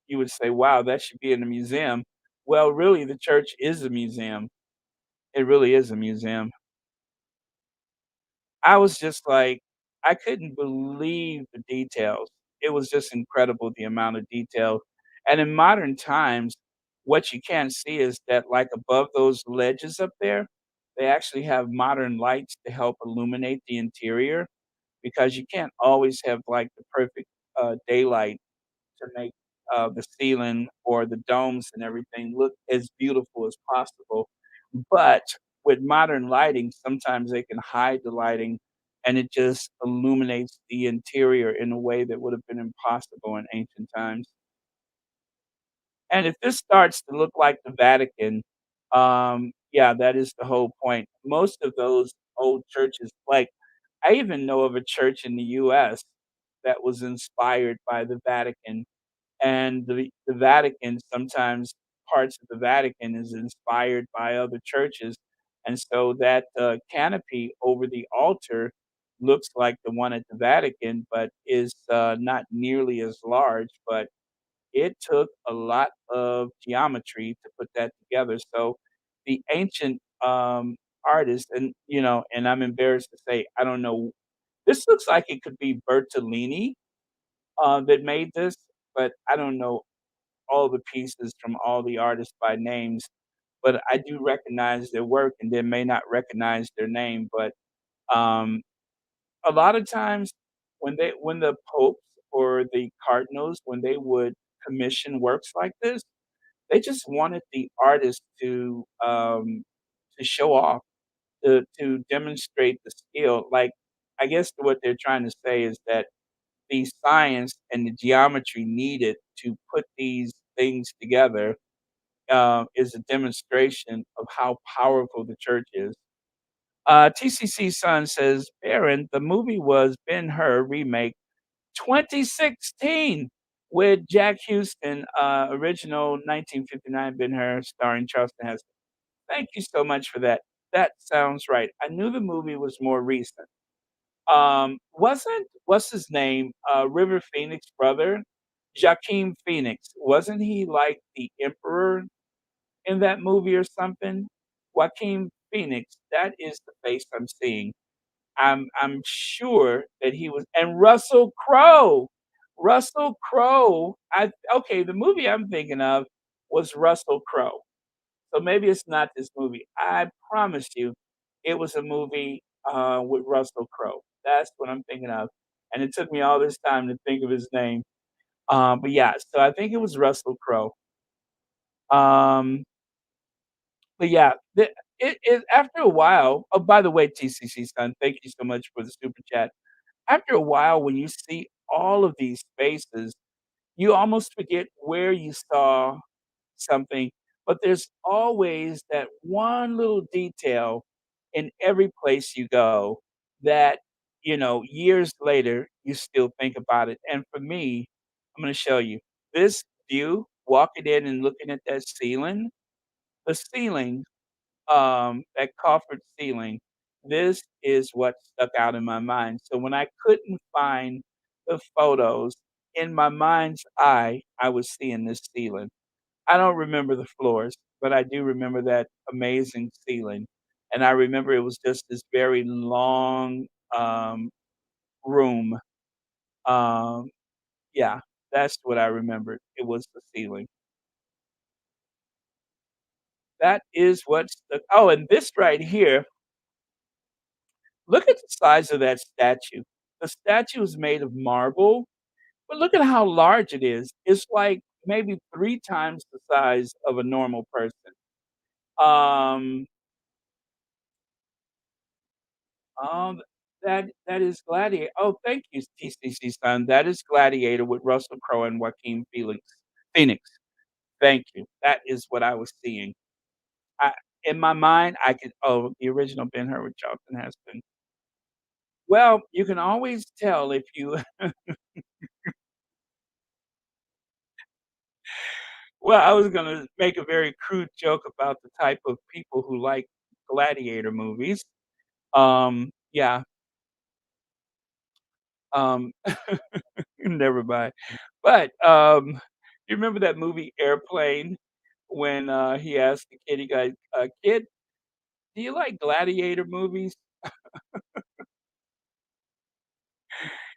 you would say, "Wow, that should be in a museum." Well, really, the church is a museum. It really is a museum. I was just like, I couldn't believe the details. It was just incredible, the amount of detail. And in modern times, what you can't see is that, like, above those ledges up there, they actually have modern lights to help illuminate the interior because you can't always have, like, the perfect, daylight to make, the ceiling or the domes and everything look as beautiful as possible. But with modern lighting, sometimes they can hide the lighting, and it just illuminates the interior in a way that would have been impossible in ancient times. And if this starts to look like the Vatican, yeah, that is the whole point. Most of those old churches, like, I even know of a church in the US that was inspired by the Vatican, and the Vatican sometimes parts of the Vatican is inspired by other churches, and so that, canopy over the altar looks like the one at the Vatican, but is, not nearly as large, but it took a lot of geometry to put that together, so the ancient, artists and I'm embarrassed to say, I don't know, this looks like it could be Bertolini, that made this, but I don't know all the pieces from all the artists by names, but I do recognize their work and then may not recognize their name, but, um, a lot of times when the popes or the cardinals, when they would commission works like this, they just wanted the artist to show off, to demonstrate the skill, like, I guess what they're trying to say is that the science and the geometry needed to put these things together, is a demonstration of how powerful the church is. TCC Son says, "Baron, the movie was Ben-Hur remake 2016 with Jack Houston, original 1959 Ben-Hur starring Charleston Heston." Thank you so much for that. That sounds right. I knew the movie was more recent. Wasn't what's his name, River Phoenix brother, Joaquin Phoenix, wasn't he like the emperor in that movie or something? Joaquin Phoenix, that is the face I'm seeing. I'm sure that he was, and Russell Crowe. Russell Crowe, I okay, the movie I'm thinking of was Russell Crowe. So maybe it's not this movie. I promise you it was a movie, with Russell Crowe. That's what I'm thinking of, and it took me all this time to think of his name. But yeah, so I think it was Russell Crowe. Um, but yeah, it after a while, oh, by the way, TCC son, thank you so much for the super chat. After a while, when you see all of these spaces, you almost forget where you saw something, but there's always that one little detail in every place you go that, years later, you still think about it. And for me, I'm gonna show you. This view, walking in and looking at that ceiling, the ceiling, that coffered ceiling, this is what stuck out in my mind. So when I couldn't find the photos, in my mind's eye, I was seeing this ceiling. I don't remember the floors, but I do remember that amazing ceiling, and I remember it was just this very long, room. Um, yeah, that's what I remembered. It was the ceiling. That is what's the oh, and this right here, look at the size of that statue. The statue is made of marble, but look at how large it is. It's like maybe 3 times the size of a normal person. Um that is Gladiator. Oh, thank you, TCC son. That is Gladiator with Russell Crowe and Joaquin Phoenix. Thank you. That is what I was seeing. I in my mind, I could the original Ben-Hur with Charlton Heston. Well, you can always tell if you well, I was gonna make a very crude joke about the type of people who like Gladiator movies. Yeah, um, never mind. But, you remember that movie Airplane when, he asked the kid, he goes, "Kid, do you like gladiator movies?"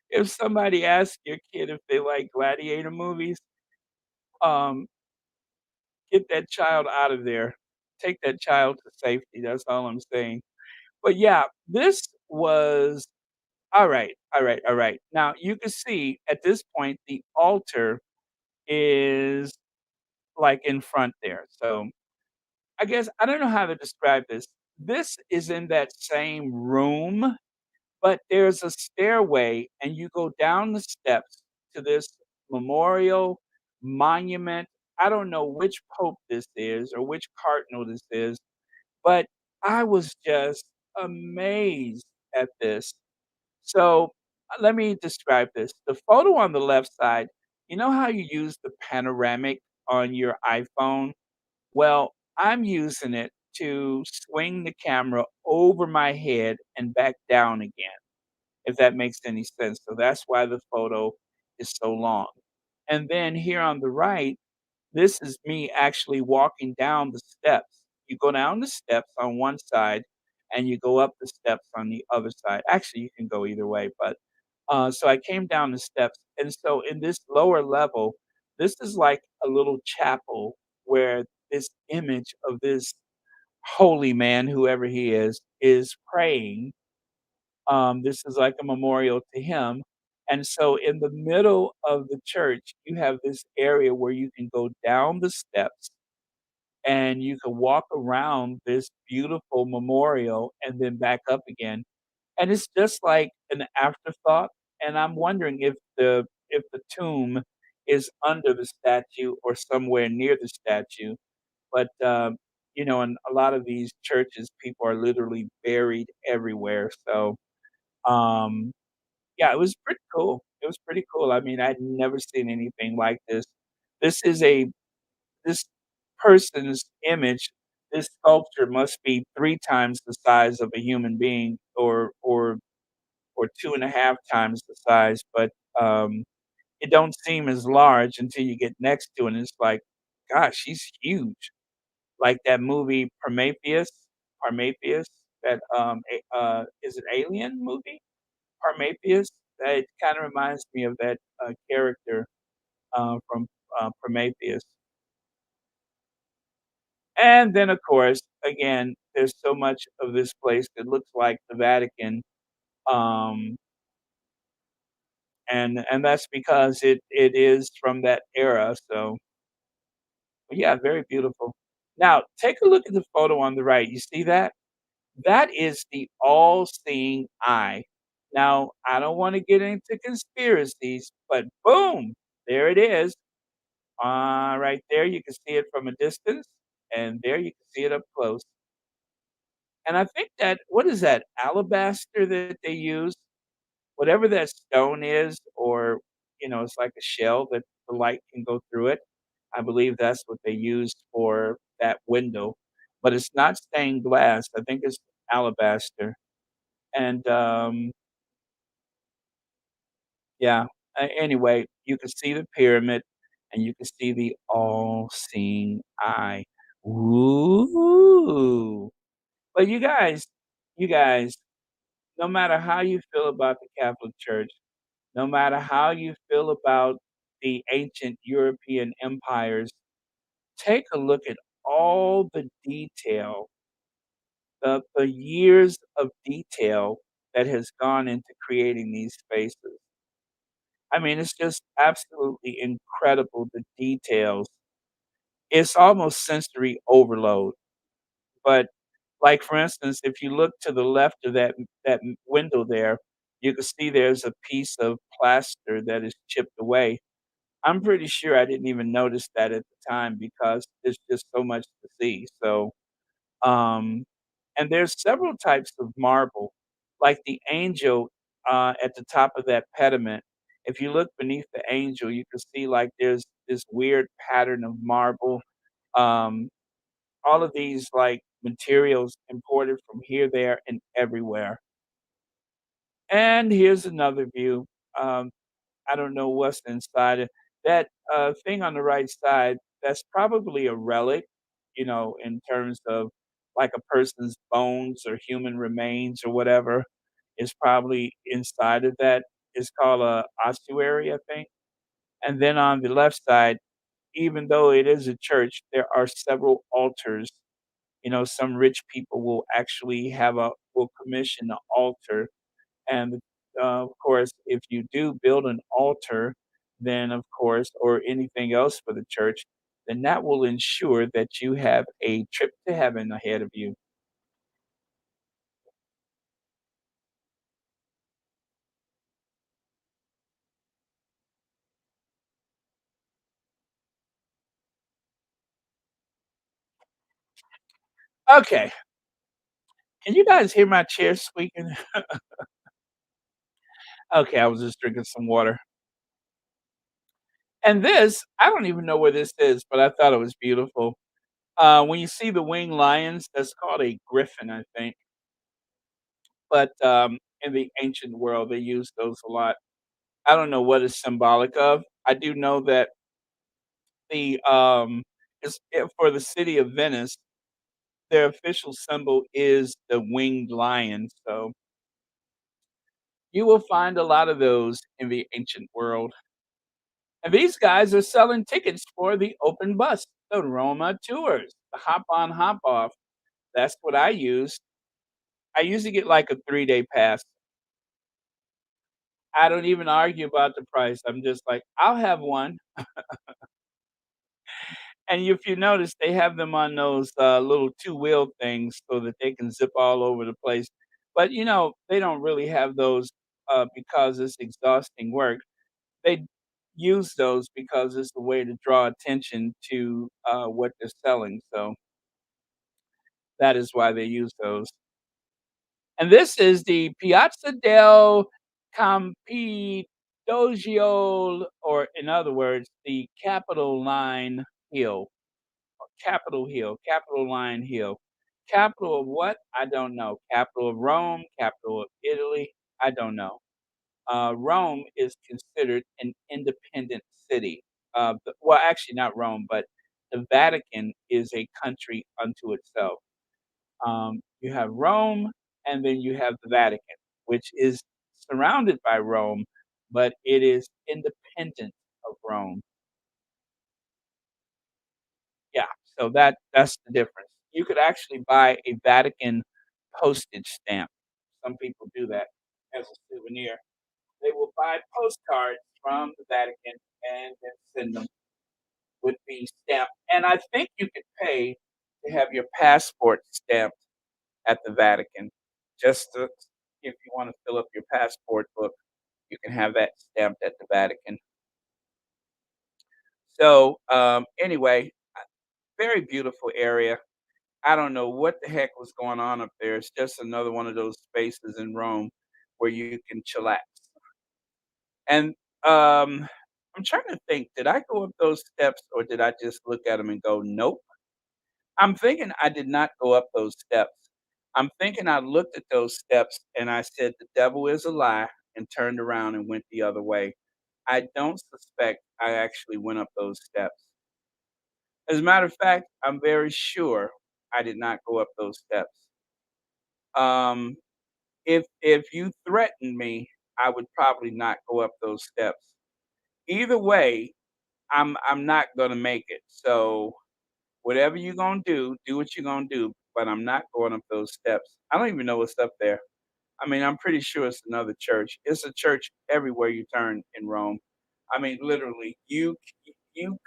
If somebody asks your kid if they like gladiator movies, Um, get that child out of there. Take that child to safety, that's all I'm saying. But yeah, this was alright, alright, alright. Now you can see at this point the altar is, like, in front there, so I guess I don't know how to describe this. This is in that same room, but there's a stairway, and you go down the steps to this memorial monument. I don't know which pope this is or which cardinal this is, but I was just amazed at this. So, let me describe this. The photo on the left side, you know how you use the panoramic on your iPhone? Well, I'm using it to swing the camera over my head and back down again, if that makes any sense. So that's why the photo is so long. And then here on the right, this is me actually walking down the steps. You go down the steps on one side and you go up the steps on the other side. Actually, you can go either way, but so I came down the steps. And so in this lower level, this is like a little chapel where this image of this holy man, whoever he is praying. This is like a memorial to him. And so in the middle of the church, you have this area where you can go down the steps and you can walk around this beautiful memorial and then back up again. And it's just like an afterthought. And I'm wondering if the tomb is under the statue or somewhere near the statue. But you know, in a lot of these churches, people are literally buried everywhere. So um, yeah, it was pretty cool. It was pretty cool. I mean, I'd never seen anything like this. This is a this person's image, this sculpture must be 3 times the size of a human being or 2.5 times the size, but, it don't seem as large until you get next to it, and it's like, gosh, she's huge. Like that movie Prometheus, that, is it Alien movie? Prometheus? That kinda reminds me of that, character, from, Prometheus. And then, of course, again, there's so much of this place that looks like the Vatican, um, and that's because it is from that era, so yeah, very beautiful. Now, take a look at the photo on the right, you see that? That is the all-seeing eye. Now, I don't wanna get into conspiracies, but boom, there it is. Right there, you can see it from a distance, and there you can see it up close. And I think that what is that, alabaster that they use? Whatever that stone is, or, you know, it's like a shell that the light can go through it. I believe that's what they used for that window, but it's not stained glass. I think it's alabaster. And, yeah, anyway, you can see the pyramid and you can see the all-seeing eye. Ooh. But you guys, no matter how you feel about the Catholic Church, no matter how you feel about the ancient European empires, take a look at all the detail, the years of detail that has gone into creating these spaces. I mean, it's just absolutely incredible, the details. It's almost sensory overload. But, like, for instance, if you look to the left of that window there, you can see there's a piece of plaster that is chipped away. I'm pretty sure I didn't even notice that at the time because there's just so much to see, so, um and there's several types of marble, like the angel, at the top of that pediment. If you look beneath the angel, you can see, like, there's this weird pattern of marble, um all of these, like, materials imported from here, there, and everywhere. And here's another view. Um, I don't know what's inside it. That, thing on the right side, that's probably a relic, you know, in terms of, like, a person's bones or human remains or whatever is probably inside of that. It's called a ossuary, I think. And then on the left side, even though it is a church, there are several altars. You know, some rich people will actually will commission an altar, and of course, if you do build an altar, then of course, or anything else for the church, then that will ensure that you have a trip to heaven ahead of you. Okay, can you guys hear my chair squeaking? Okay, I was just drinking some water. And this, I don't even know where this is, but I thought it was beautiful. When you see the winged lions, that's called a griffin, I think. But in the ancient world, they used those a lot. I don't know what it's symbolic of. I do know that for the city of Venice, their official symbol is the winged lion. So you will find a lot of those in the ancient world. And these guys are selling tickets for the open bus, the Roma tours, the hop on, hop off. That's what I use. I usually get like a 3-day pass. I don't even argue about the price. I'm just like, I'll have one. And if you notice, they have them on those little two-wheel things so that they can zip all over the place. But you know, they don't really have those because it's exhausting work. They use those because it's a way to draw attention to what they're selling. So that is why they use those. And this is the Piazza del Campidoglio, or in other words, the Capitol Line Hill. Capitol Hill, Capitol Line Hill. Capital of what? I don't know. Capital of Rome, capital of Italy? I don't know. Rome is considered an independent city. Well, actually, not Rome, but the Vatican is a country unto itself. You have Rome, and then you have the Vatican, which is surrounded by Rome, but it is independent of Rome. Yeah, so that's the difference. You could actually buy a Vatican postage stamp. Some people do that as a souvenir. They will buy postcards from the Vatican and then send them with the stamp. And I think you could pay to have your passport stamped at the Vatican. Just to, if you want to fill up your passport book, you can have that stamped at the Vatican. So anyway, very beautiful area. I don't know what the heck was going on up there. It's just another one of those spaces in Rome where you can chillax. And I'm trying to think, did I go up those steps or did I just look at them and go, nope? I'm thinking I did not go up those steps. I'm thinking I looked at those steps and I said, the devil is a lie, and turned around and went the other way. I don't suspect I actually went up those steps. As a matter of fact, I'm very sure I did not go up those steps. Um, if you threatened me, I would probably not go up those steps. Either way, I'm not gonna make it. So whatever you're gonna do what you're gonna do. But I'm not going up those steps. I don't even know what's up there. I mean, I'm pretty sure it's another church. It's a church everywhere you turn in Rome. I mean, literally, you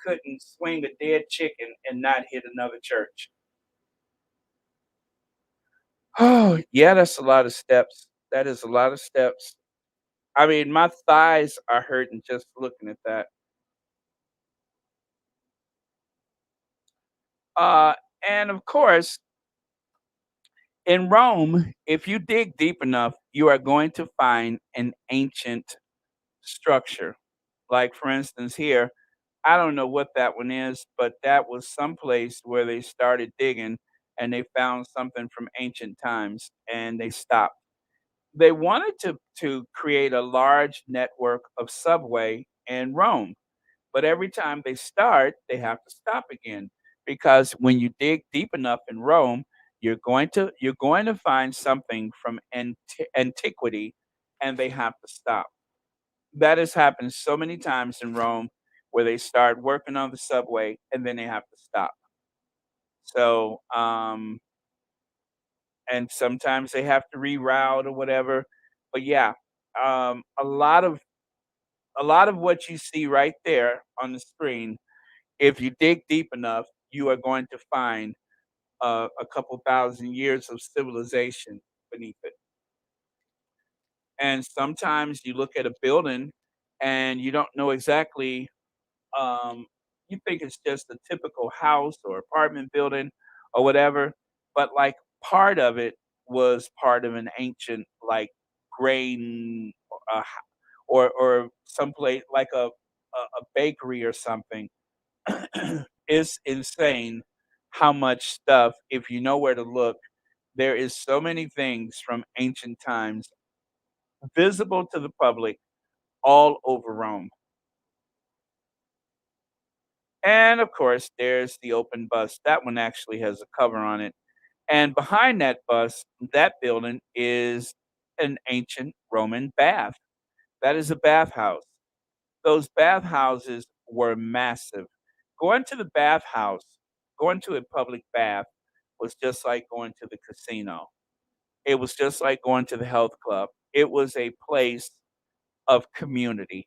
couldn't swing a dead chicken and not hit another church. Oh, yeah, that's a lot of steps. That is a lot of steps. I mean, my thighs are hurting just looking at that. Uh, and of course, in Rome, if you dig deep enough, you are going to find an ancient structure. Like, for instance, here, I don't know what that one is, but that was some place where they started digging and they found something from ancient times and they stopped. They wanted to create a large network of subway in Rome, but every time they start, they have to stop again because when you dig deep enough in Rome, you're going to find something from antiquity, and they have to stop. That has happened so many times in Rome. where they start working on the subway and then they have to stop. So, and sometimes they have to reroute or whatever. But yeah, um, a lot of a lot of what you see right there on the screen, if you dig deep enough, you are going to find a couple thousand years of civilization beneath it. And sometimes you look at a building and you don't know exactly, um, you think it's just a typical house or apartment building or whatever, but like part of it was part of an ancient like grain or someplace like a bakery or something. It's insane how much stuff, if you know where to look, there is so many things from ancient times visible to the public all over Rome. And of course, there's the open bus. That one actually has a cover on it. And behind that bus, that building is an ancient Roman bath. That is a bathhouse. Those bathhouses were massive. Going to the bathhouse, going to a public bath was just like going to the casino. It was just like going to the health club. It was a place of community.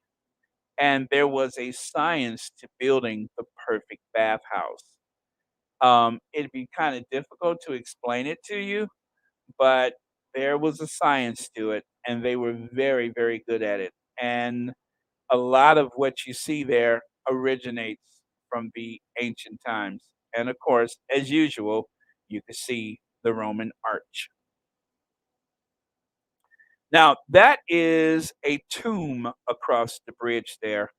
And there was a science to building the perfect bathhouse. It'd be kind of difficult to explain it to you, but there was a science to it, and they were very, very good at it. And a lot of what you see there originates from the ancient times. And of course, as usual, you can see the Roman arch. Now, that is a tomb across the bridge there.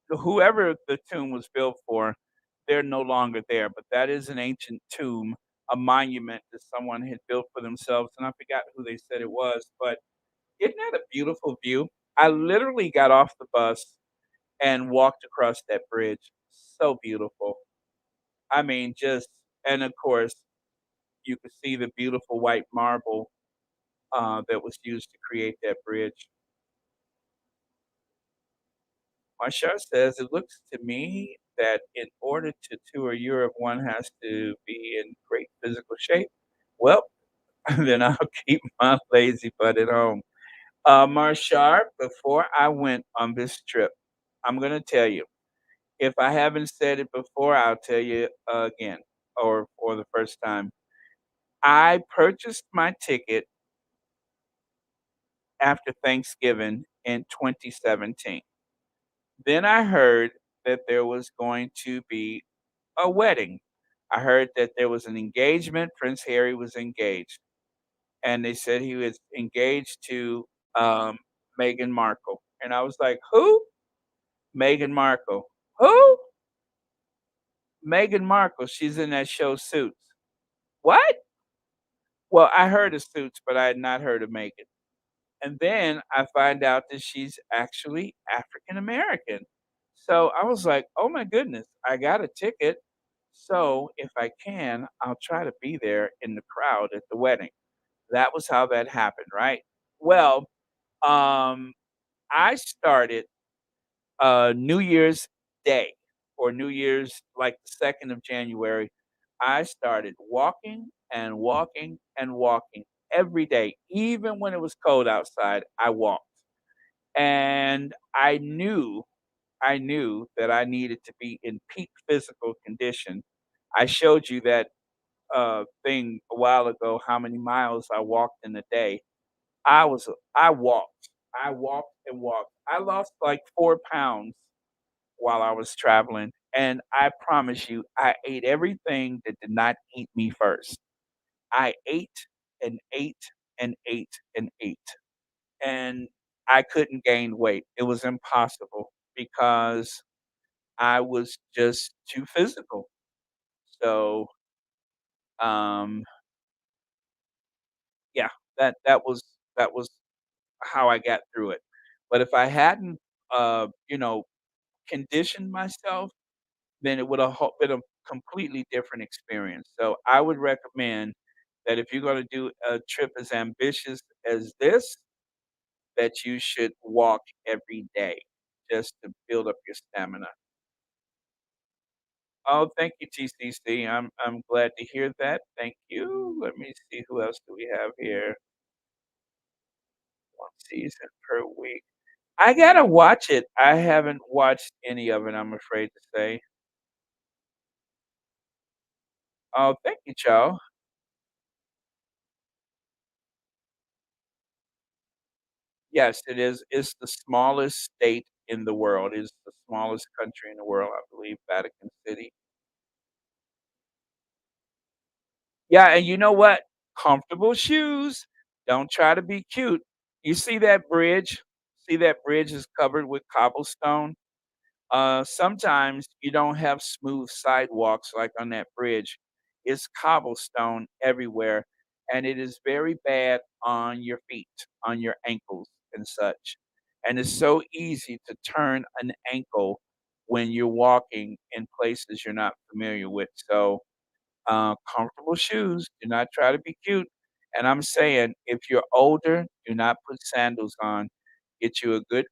Whoever the tomb was built for, they're no longer there, but that is an ancient tomb, a monument that someone had built for themselves, and I forgot who they said it was, but isn't that a beautiful view? I literally got off the bus and walked across that bridge. So beautiful. I mean, just and of course, you could see the beautiful white marble, that was used to create that bridge. Marshall says, "It looks to me that in order to tour Europe, one has to be in great physical shape." Well, then I'll keep my lazy butt at home. Marshall, before I went on this trip, I'm gonna tell you, if I haven't said it before, I'll tell you again or for the first time. I purchased my ticket after Thanksgiving in 2017. Then I heard that there was going to be a wedding. I heard that there was an engagement. Prince Harry was engaged, and they said he was engaged to Meghan Markle. And I was like, "Who? Meghan Markle? Who? Meghan Markle? She's in that show Suits. What?" Well, I heard of Suits, but I had not heard of Meghan. And then I find out that she's actually African American. So I was like, "Oh my goodness, I got a ticket. So if I can, I'll try to be there in the crowd at the wedding." That was how that happened, right? Well, um, I started New Year's Day or New Year's like the 2nd of January. I started walking and walking and walking every day. Even when it was cold outside, I walked. And I knew that I needed to be in peak physical condition. I showed you that thing a while ago, how many miles I walked in a day. I walked. I walked and walked. I lost like 4 pounds while I was traveling, and I promise you, I ate everything that did not eat me first. I ate and ate and ate and ate, and I couldn't gain weight. It was impossible because I was just too physical. So, um, yeah, that was how I got through it. But if I hadn't, conditioned myself, then it would have been a completely different experience. So I would recommend that if you're going to do a trip as ambitious as this, that you should walk every day. just to build up your stamina. Oh, thank you, TCC. I'm glad to hear that. Thank you. Let me see who else do we have here. One season per week. I gotta watch it. I haven't watched any of it, I'm afraid to say. Oh, thank you, Joe. Yes, it is. It's the smallest state in the world. It's the smallest country in the world, I believe, Vatican City. Yeah, and you know what? Comfortable shoes. Don't try to be cute. You see that bridge? See that bridge is covered with cobblestone? Sometimes you don't have smooth sidewalks like on that bridge. It's cobblestone everywhere, and it is very bad on your feet, on your ankles and such. And it's so easy to turn an ankle when you're walking in places you're not familiar with. So, comfortable shoes. Do not try to be cute. And I'm saying, if you're older, do not put sandals on. Get you a good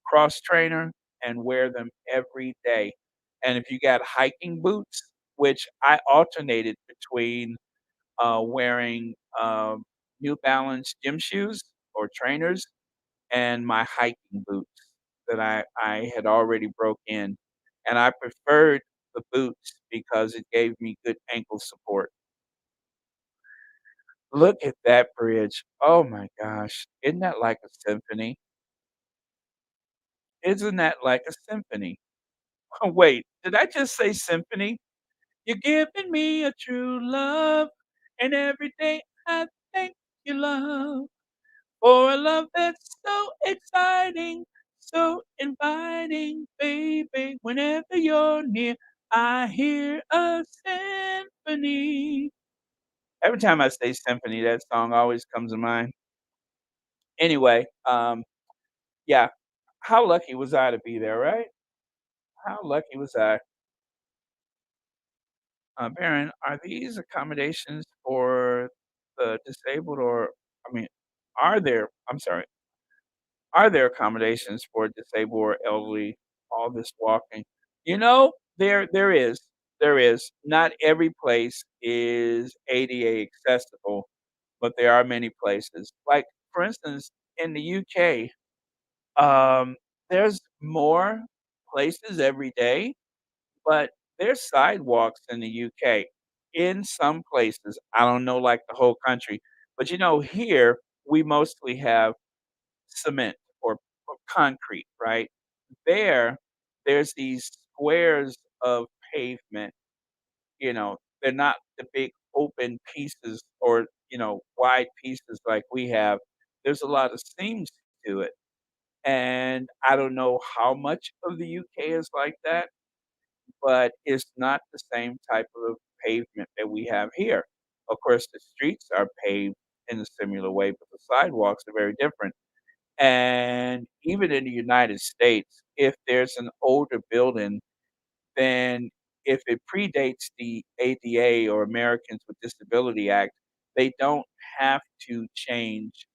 cross trainer and wear them every day. And if you got hiking boots, which I alternated between wearing New Balance gym shoes or trainers and my hiking boots that I had already broke in, and I preferred the boots because it gave me good ankle support. Look at that bridge. Oh my gosh. Isn't that like a symphony? Isn't that like a symphony? Oh, wait, did I just say symphony? You're giving me a true love, and every day I thank you, love. For a love that's so exciting, so inviting, baby. Whenever you're near, I hear a symphony. Every time I say symphony, that song always comes to mind. Anyway, yeah, how lucky was I to be there, right? How lucky was I? Baron, are these accommodations for the disabled or, I mean, I'm sorry, are there accommodations for disabled or elderly, all this walking? You know, there is. There is. Not every place is ADA accessible, but there are many places. Like, for instance, in the UK, there's more places every day, but there's sidewalks in the UK. In some places, I don't know, like the whole country, but here we mostly have cement or concrete, right? There, there's these squares of pavement, they're not the big open pieces or, wide pieces like we have. There's a lot of seams to it. And I don't know how much of the UK is like that, but it's not the same type of pavement that we have here. Of course, the streets are paved in a similar way, but the sidewalks are very different. And even in the United States, if there's an older building, then if it predates the ADA or Americans with Disability Act, they don't have to change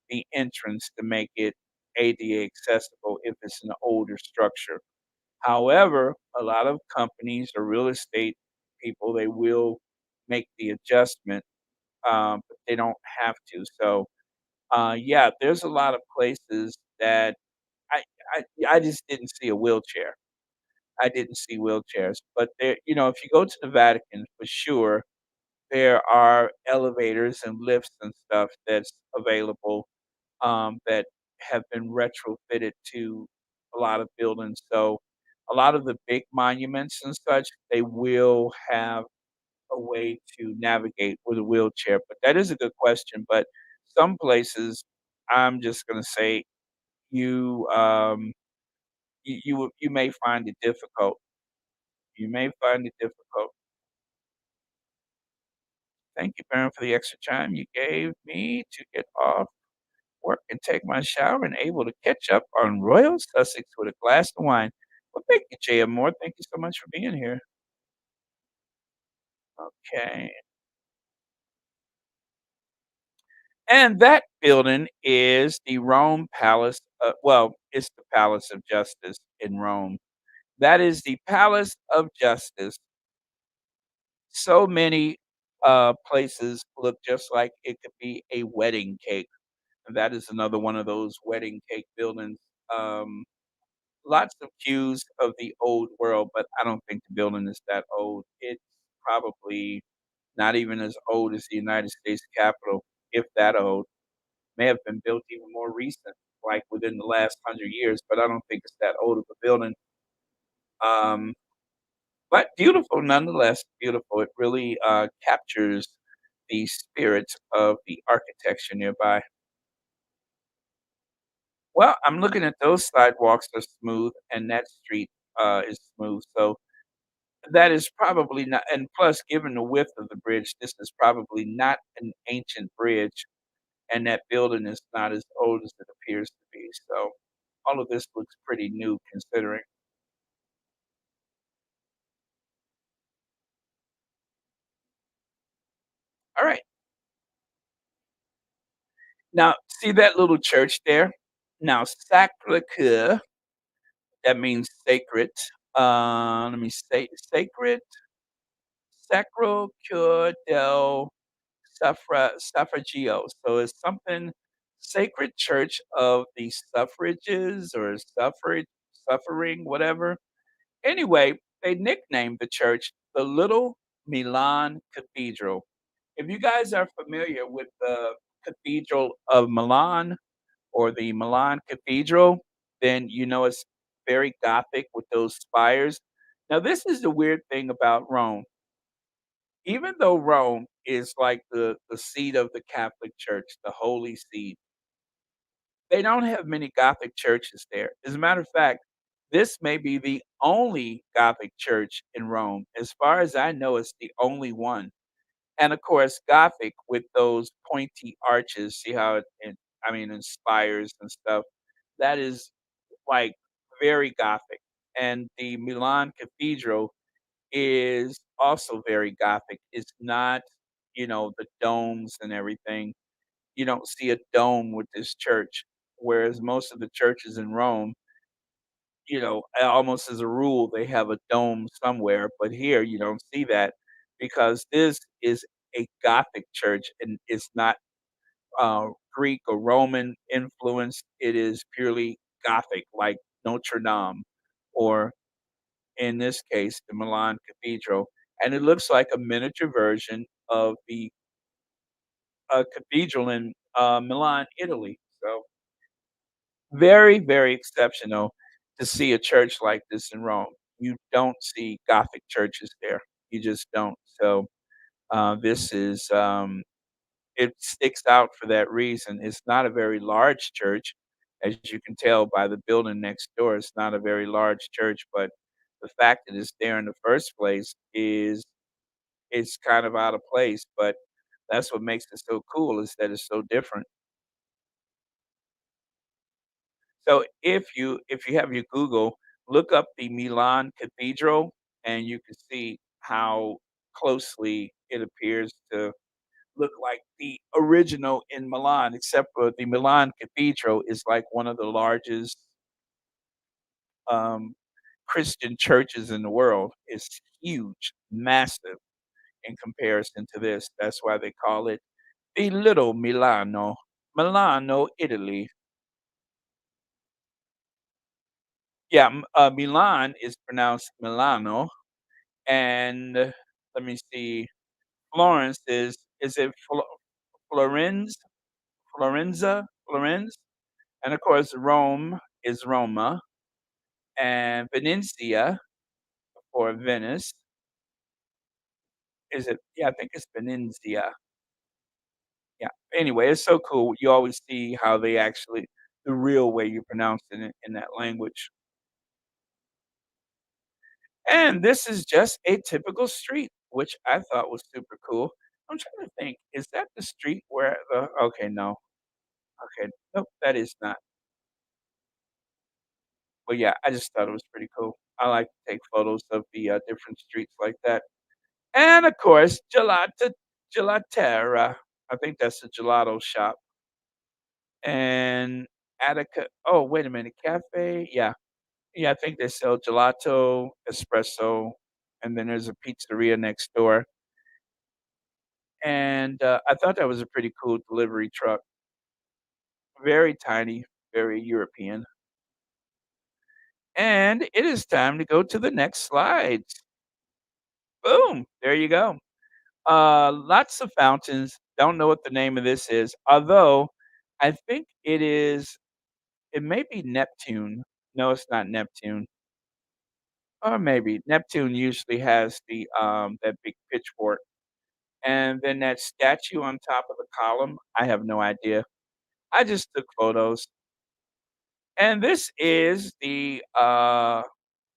the entrance to make it ADA accessible if it's an older structure. However, a lot of companies or real estate people, they will make the adjustment, but they don't have to. So, yeah, there's a lot of places that I I just didn't see a wheelchair. I didn't see wheelchairs, but if you go to the Vatican, for sure, there are elevators and lifts and stuff that's available, that have been retrofitted to a lot of buildings. So, a lot of the big monuments and such, they will have a way to navigate with a wheelchair. But that is a good question. But some places, I'm just gonna say you, you may find it difficult. You may find it difficult. Thank you, Baron, for the extra time you gave me to get off work and take my shower and able to catch up on Royal Sussex with a glass of wine. Well, thank you, J.M. Moore. Thank you so much for being here. Okay. And that building is the Rome Palace. Well, It's the Palace of Justice in Rome. That is the Palace of Justice. So many, places look just like it could be a wedding cake, and that is another one of those wedding cake buildings. Um, Lots of cues of the old world, but I don't think the building is that old. It's probably not even as old as the United States Capitol, if that old. May have been built even more recent, like within the last 100 years, but I don't think it's that old of a building. Um, but beautiful nonetheless, beautiful. It really, captures the spirit of the architecture nearby. Well, I'm looking at those sidewalks are smooth and that street, is smooth, so that is probably not, and plus, given the width of the bridge, this is probably not an ancient bridge, and that building is not as old as it appears to be, so all of this looks pretty new considering. Alright, now, see that little church there? Now, Sacré-Cœur, that means sacred, let me say sacred Sacro Cœur del Suffragio, so it's something Sacred Church of the Suffrages or suffering, whatever. Anyway, they nicknamed the church the Little Milan Cathedral. If you guys are familiar with the Cathedral of Milan or the Milan Cathedral, then you know it's very Gothic with those spires. Now, this is the weird thing about Rome. Even though Rome is like the seat of the Catholic Church, the Holy See, they don't have many Gothic churches there. As a matter of fact, this may be the only Gothic church in Rome. As far as I know, it's the only one. And of course, Gothic with those pointy arches, see how I mean, in spires and stuff. That is like very Gothic. And the Milan Cathedral is also very Gothic. It's not, the domes and everything. You don't see a dome with this church, whereas most of the churches in Rome, almost as a rule, they have a dome somewhere. But here, you don't see that because this is a Gothic church and it's not Greek or Roman influenced. It is purely Gothic, like Notre Dame or in this case, the Milan Cathedral, and it looks like a miniature version of the, cathedral in, Milan, Italy. So, very, very exceptional to see a church like this in Rome. You don't see Gothic churches there. You just don't. So, this is, it sticks out for that reason. It's not a very large church, as you can tell by the building next door. It's not a very large church, but the fact that it's there in the first place is it's kind of out of place, but that's what makes it so cool is that it's so different. So if you have your Google, look up the Milan Cathedral, and you can see how closely it appears to look like the original in Milan, except for the Milan Cathedral is like one of the largest, um, Christian churches in the world. It's huge, massive in comparison to this. That's why they call it the Little Milano. Milano, Italy. Yeah, Milan is pronounced Milano, and let me see, Florence is it Florenz? Florenza? Florence? And of course, Rome is Roma, and Venezia or Venice is it? Yeah, I think it's Venezia. Yeah. Anyway, it's so cool. You always see how they actually the real way you pronounce it in that language. And this is just a typical street, which I thought was super cool. I'm trying to think, is that the street where the okay, no. Okay, nope, that is not. But yeah, I just thought it was pretty cool. I like to take photos of the different streets like that. And of course, Gelatera. I think that's a gelato shop. And Attica oh, wait a minute, cafe? Yeah. Yeah, I think they sell gelato, espresso, and then there's a pizzeria next door, and, I thought that was a pretty cool delivery truck. Very tiny, very European. And it is time to go to the next slides. Boom, there you go. Lots of fountains. Don't know what the name of this is, although I think it may be Neptune. No, it's not Neptune. Or maybe. Neptune usually has that big pitchfork. And then that statue on top of the column, I have no idea. I just took photos. And this is the,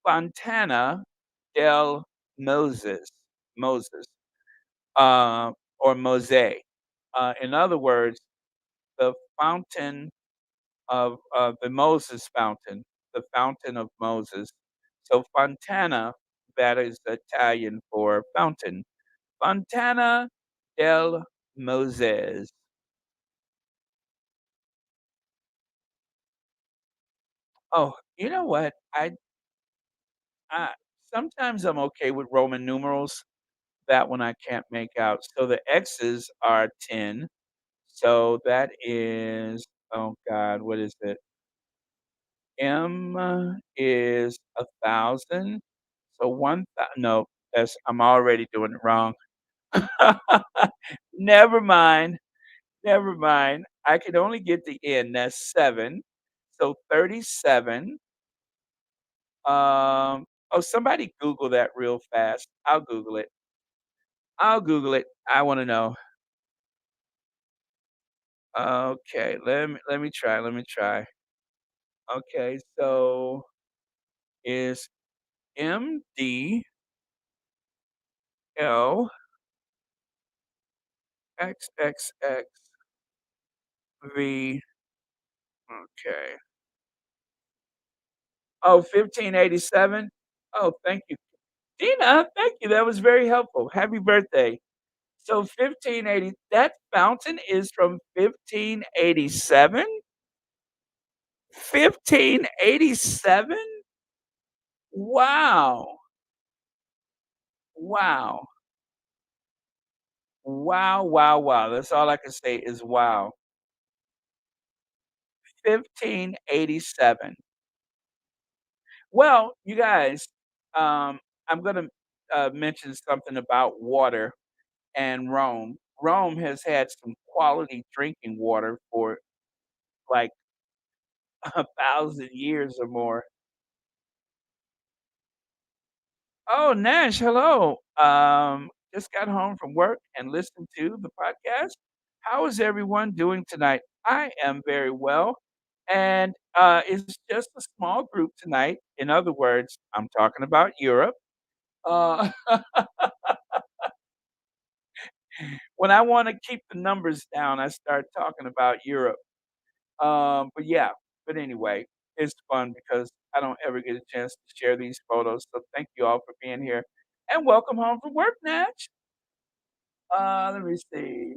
Fontana del Moses, uh, or Mose. In other words, the fountain of the Moses fountain, the fountain of Moses. So Fontana, that is Italian for fountain. Fontana del Moses. Oh, you know what? I sometimes I'm okay with Roman numerals. That one I can't make out. So the X's are 10. So that is, oh God, what is it? M is 1,000. So no, that's I'm already doing it wrong. Never mind, never mind. I can only get the N, that's 7. So 37. Oh, somebody Google that real fast. I'll Google it. I'll Google it. I wanna know. Okay, let me try, let me try. Okay, so is MDLXXXV. Okay. Oh, 1587. Oh, thank you. Dina, thank you, that was very helpful. Happy birthday. So 1580 that fountain is from 1587? 1587? Wow. Wow. Wow, wow, wow. That's all I can say is wow. 1587. Well, you guys, I'm gonna, mention something about water and Rome. Rome has had some quality drinking water for, like, 1,000 years or more. Oh, Nash, hello. Just got home from work and listened to the podcast. How is everyone doing tonight? I am very well. And it's just a small group tonight. In other words, I'm talking about Europe. Uh, when I want to keep the numbers down, I start talking about Europe. But yeah, but anyway, it's fun because I don't ever get a chance to share these photos. So thank you all for being here. And welcome home from work, Natch. Let me see.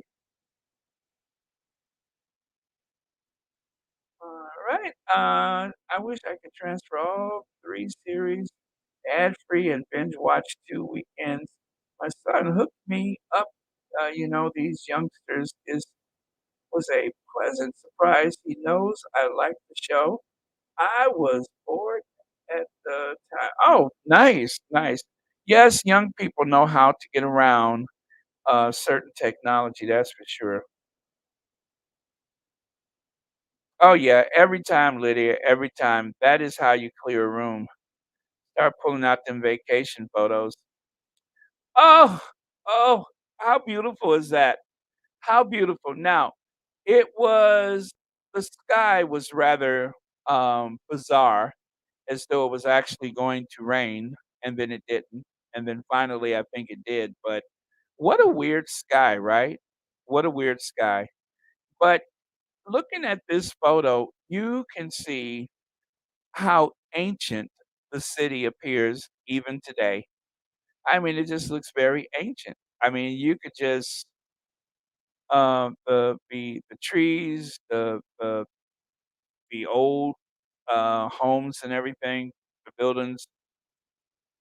Alright, I wish I could transfer all 3 series ad-free and binge watch 2 weekends. My son hooked me up, these youngsters is was a pleasant surprise. He knows I like the show. I was bored at the time. Oh, nice, nice. Yes, young people know how to get around, certain technology, that's for sure. Oh, yeah, every time, Lydia, every time. That is how you clear a room. Start pulling out them vacation photos. Oh, oh, how beautiful is that? How beautiful. Now, it was the sky was rather, bizarre, as though it was actually going to rain, and then it didn't, and then finally, I think it did, but what a weird sky, right? What a weird sky. But looking at this photo, you can see how ancient the city appears even today. I mean, it just looks very ancient. I mean, you could just the trees, the the old, homes and everything, the buildings.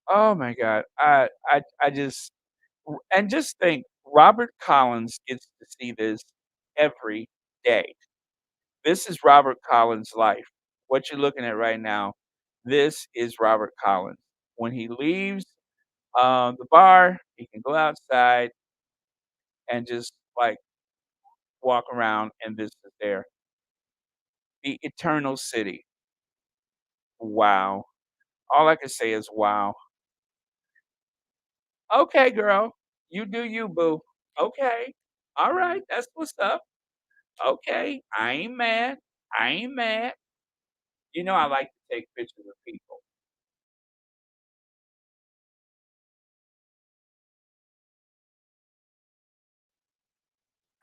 Oh my god. I just and just think, Robert Collins gets to see this every day. This is Robert Collins' life. What you're looking at right now, this is Robert Collins. When he leaves, the bar, he can go outside and just, like, walk around, and this is there. The Eternal City. Wow. All I can say is wow. Okay, girl. You do you, boo. Okay. Alright, that's what's up. Okay. I ain't mad. I ain't mad. You know I like to take pictures of people.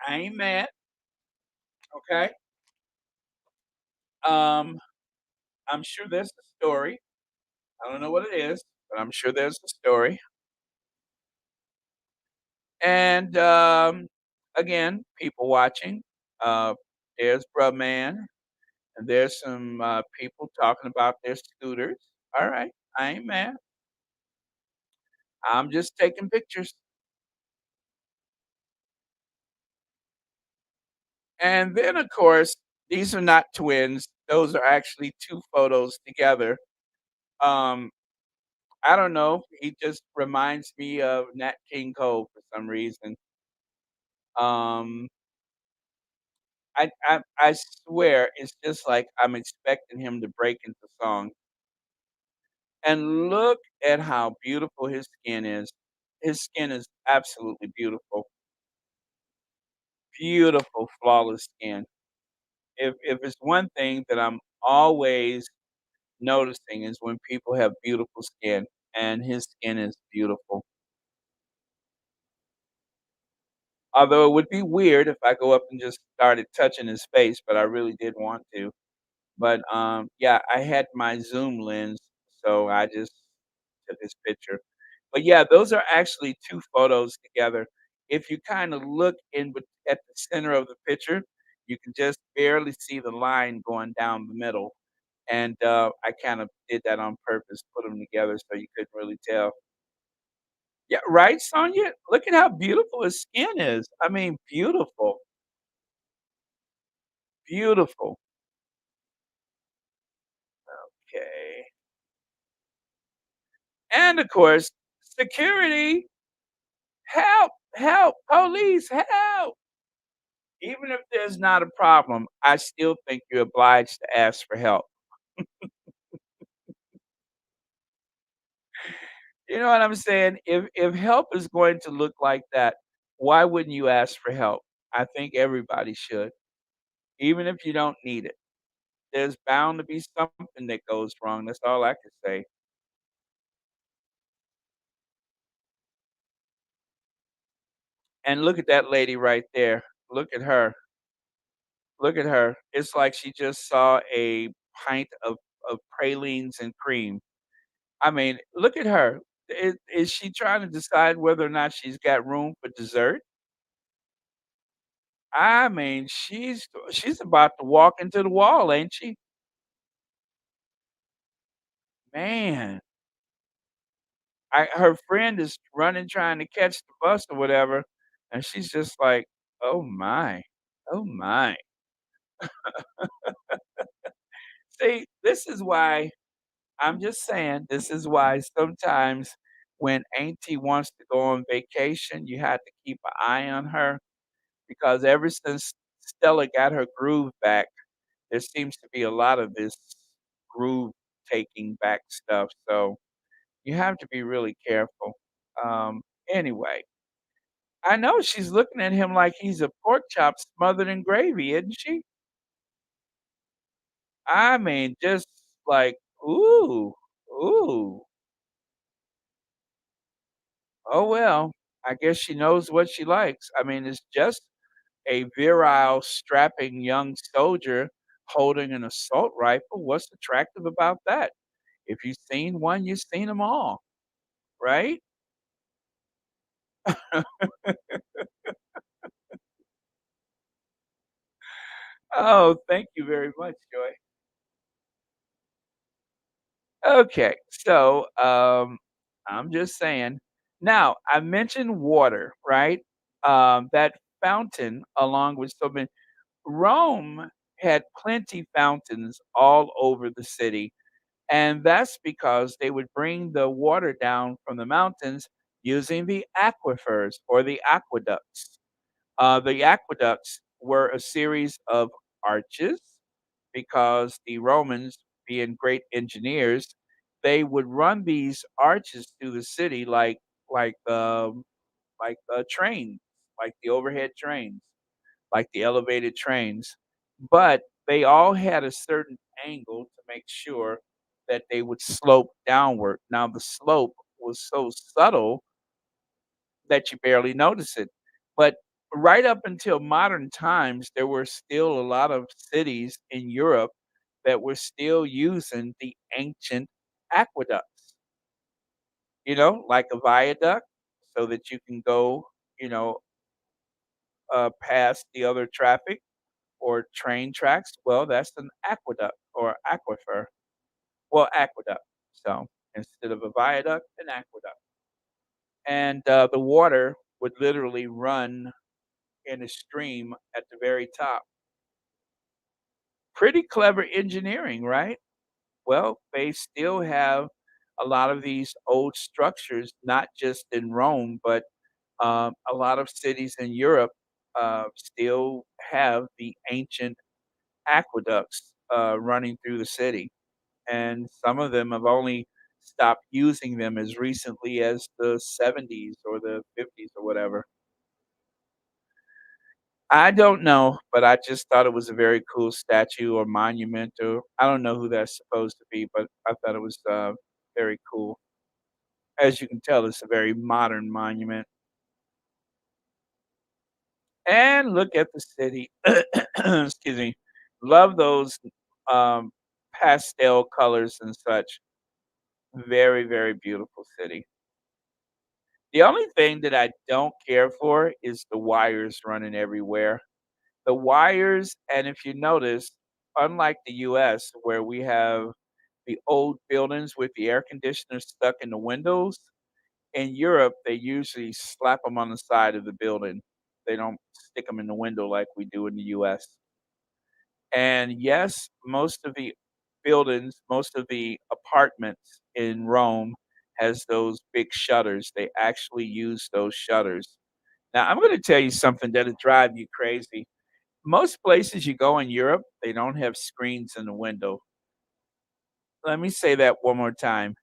I ain't mad, okay? Um, I'm sure there's a story. I don't know what it is, but I'm sure there's a story. And, again, people watching. Uh, there's Bruh Man, and there's some, people talking about their scooters. Alright, I ain't mad. I'm just taking pictures. And then, of course, these are not twins. Those are actually 2 photos together. Um, I don't know, he just reminds me of Nat King Cole for some reason. Um, I swear it's just like I'm expecting him to break into song. And look at how beautiful his skin is. His skin is absolutely beautiful. Beautiful, flawless skin. If it's one thing that I'm always noticing is when people have beautiful skin, and his skin is beautiful. Although it would be weird if I go up and just started touching his face, but I really did want to. But, yeah, I had my zoom lens, so I just took his picture. But, yeah, those are actually 2 photos together. If you kinda look in bet at the center of the picture, you can just barely see the line going down the middle, and, I kind of did that on purpose, put them together so you couldn't really tell. Yeah, right, Sonya? Look at how beautiful his skin is. I mean, beautiful, beautiful. Okay. And, of course, security, "Help, help, police, help." Even if there's not a problem, I still think you're obliged to ask for help. You know what I'm saying? If help is going to look like that, why wouldn't you ask for help? I think everybody should, even if you don't need it. There's bound to be something that goes wrong, that's all I can say. And look at that lady right there. Look at her. Look at her. It's like she just saw a pint of pralines and cream. I mean, look at her. Is she trying to decide whether or not she's got room for dessert? I mean, she's about to walk into the wall, ain't she? Man, her friend is running trying to catch the bus or whatever, and she's just like, "Oh my. Oh my." See, this is why I'm just saying, this is why sometimes when Auntie wants to go on vacation, you have to keep an eye on her because ever since Stella got her groove back, there seems to be a lot of this groove taking back stuff. So you have to be really careful. Anyway, I know she's looking at him like he's a pork chop smothered in gravy, isn't she? I mean, just like, ooh, ooh. Oh, well, I guess she knows what she likes. I mean, it's just a virile, strapping young soldier holding an assault rifle. What's attractive about that? If you've seen one, you've seen them all, right? Oh, thank you very much, Joy. Okay, so, I'm just saying. Now, I mentioned water, right? That fountain along with so many Rome had plenty fountains all over the city, and that's because they would bring the water down from the mountains using the aquifers or the aqueducts. The aqueducts were a series of arches because the Romans, being great engineers, they would run these arches through the city like trains, like the overhead trains, like the elevated trains. But they all had a certain angle to make sure that they would slope downward. Now the slope was so subtle that you barely notice it. But right up until modern times, there were still a lot of cities in Europe that were still using the ancient aqueducts, like a viaduct so that you can go, you know, past the other traffic or train tracks. Well, that's an aqueduct or aquifer. Well, aqueduct. So instead of a viaduct, an aqueduct. And the water would literally run in a stream at the very top. Pretty clever engineering, right? Well, they still have a lot of these old structures, not just in Rome, but a lot of cities in Europe still have the ancient aqueducts running through the city. And some of them have only stopped using them as recently as the 70s or the 50s or whatever. I don't know, but I just thought it was a very cool statue or monument, or I don't know who that's supposed to be, but I thought it was very cool. As you can tell, it's a very modern monument. And look at the city. Excuse me. Love those um, pastel colors and such. Very, very beautiful city. The only thing that I don't care for is the wires running everywhere. The wires, and if you notice, unlike the US where we have the old buildings with the air conditioners stuck in the windows, in Europe, they usually slap them on the side of the building. They don't stick them in the window like we do in the US. And yes, most of the buildings, most of the apartments in Rome has those big shutters. They actually use those shutters. Now, I'm going to tell you something that'll drive you crazy. Most places you go in Europe, they don't have screens in the window. Let me say that one more time.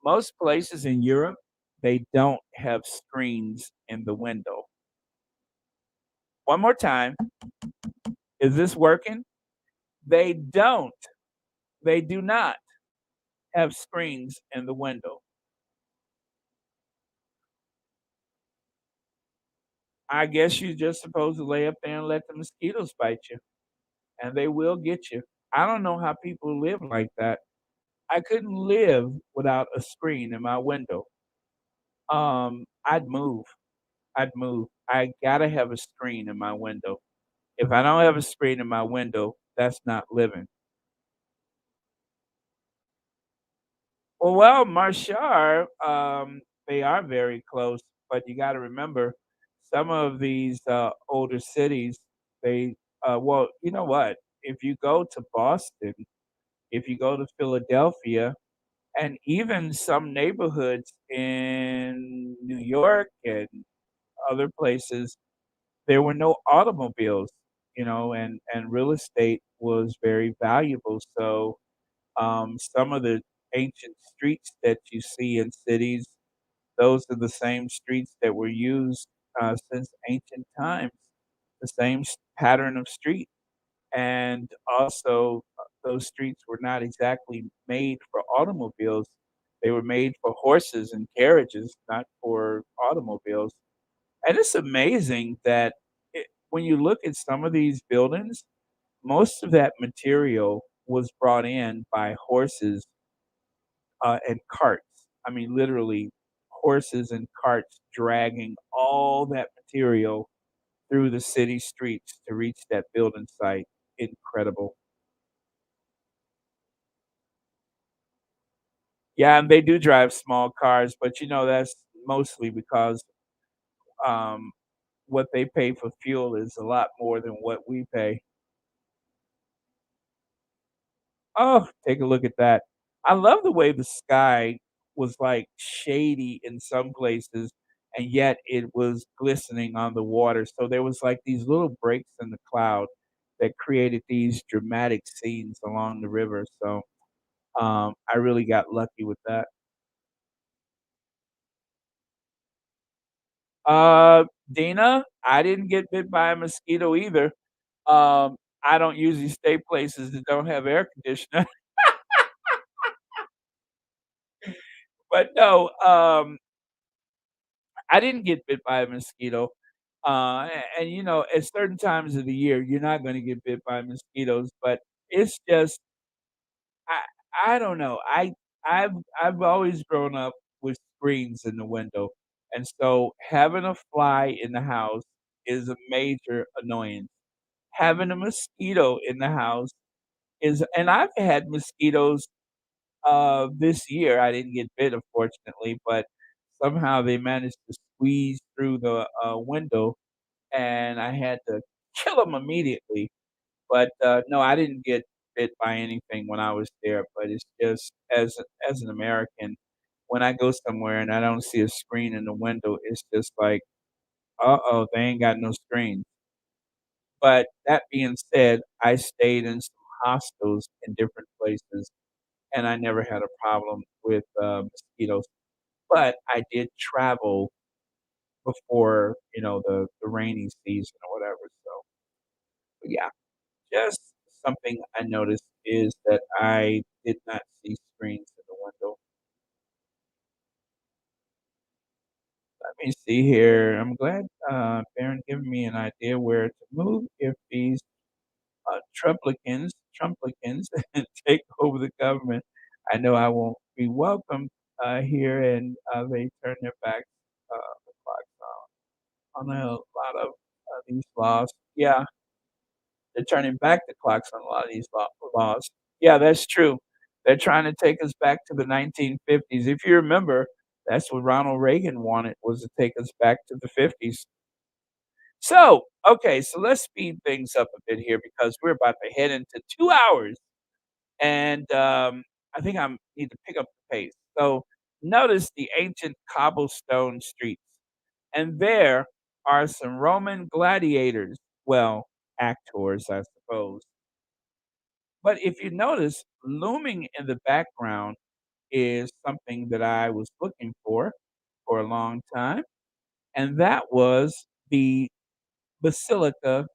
Most places in Europe, they don't have screens in the window. One more time. Is this working? They don't. They do not have screens in the window. I guess you're just supposed to lay up there and let the mosquitoes bite you, and they will get you. I don't know how people live like that. I couldn't live without a screen in my window. I'd move. I'd move. I gotta have a screen in my window. If I don't have a screen in my window, that's not living. Well, Marshall, they are very close, but you got to remember, some of these older cities, well, you know what? If you go to Boston, if you go to Philadelphia, and even some neighborhoods in New York and other places, there were no automobiles, and real estate was very valuable. So some of the ancient streets that you see in cities, those are the same streets that were used since ancient times, the same pattern of street. And also, those streets were not exactly made for automobiles. They were made for horses and carriages, not for automobiles. And it's amazing that when you look at some of these buildings, most of that material was brought in by horses and carts. I mean, literally, horses and carts dragging all that material through the city streets to reach that building site. Incredible. Yeah, and they do drive small cars, but, that's mostly because, um, what they pay for fuel is a lot more than what we pay. Oh, take a look at that. I love the way the sky was, like, shady in some places, and yet it was glistening on the water, so there was, like, these little breaks in the cloud that created these dramatic scenes along the river, so, I really got lucky with that. Dina, I didn't get bit by a mosquito either. I don't usually stay places that don't have air conditioner, but no, I didn't get bit by a mosquito. And at certain times of the year, you're not gonna get bit by mosquitoes, but it's just I don't know. I've always grown up with screens in the window, and so having a fly in the house is a major annoyance. Having a mosquito in the house is and I've had mosquitoes, this year. I didn't get bit, unfortunately, but somehow they managed to squeeze through the, window, and I had to kill them immediately. But, no, I didn't get bit by anything when I was there, but it's just as an American, when I go somewhere and I don't see a screen in the window, it's just like, "Uh-oh, they ain't got no screen." But that being said, I stayed in some hostels in different places, and I never had a problem with, mosquitoes. But I did travel before, the rainy season or whatever, so but yeah, just something I noticed is that I did not see screens in the window. Let me see here. I'm glad, Baron giving me an idea where to move if these, Trumplicans take over the government. I know I won't be welcome, here, and, they turn their backs, the clocks on a lot of, these laws. Yeah, they're turning back the clocks on a lot of these laws. Yeah, that's true. They're trying to take us back to the 1950s. If you remember, that's what Ronald Reagan wanted, was to take us back to the '50s. So, okay, so let's speed things up a bit here because we're about to head into 2 hours, and, I think I need to pick up the pace. So, notice the ancient cobblestone streets, and there are some Roman gladiators, well, actors, I suppose. But if you notice, looming in the background is something that I was looking for a long time, and that was the Basilica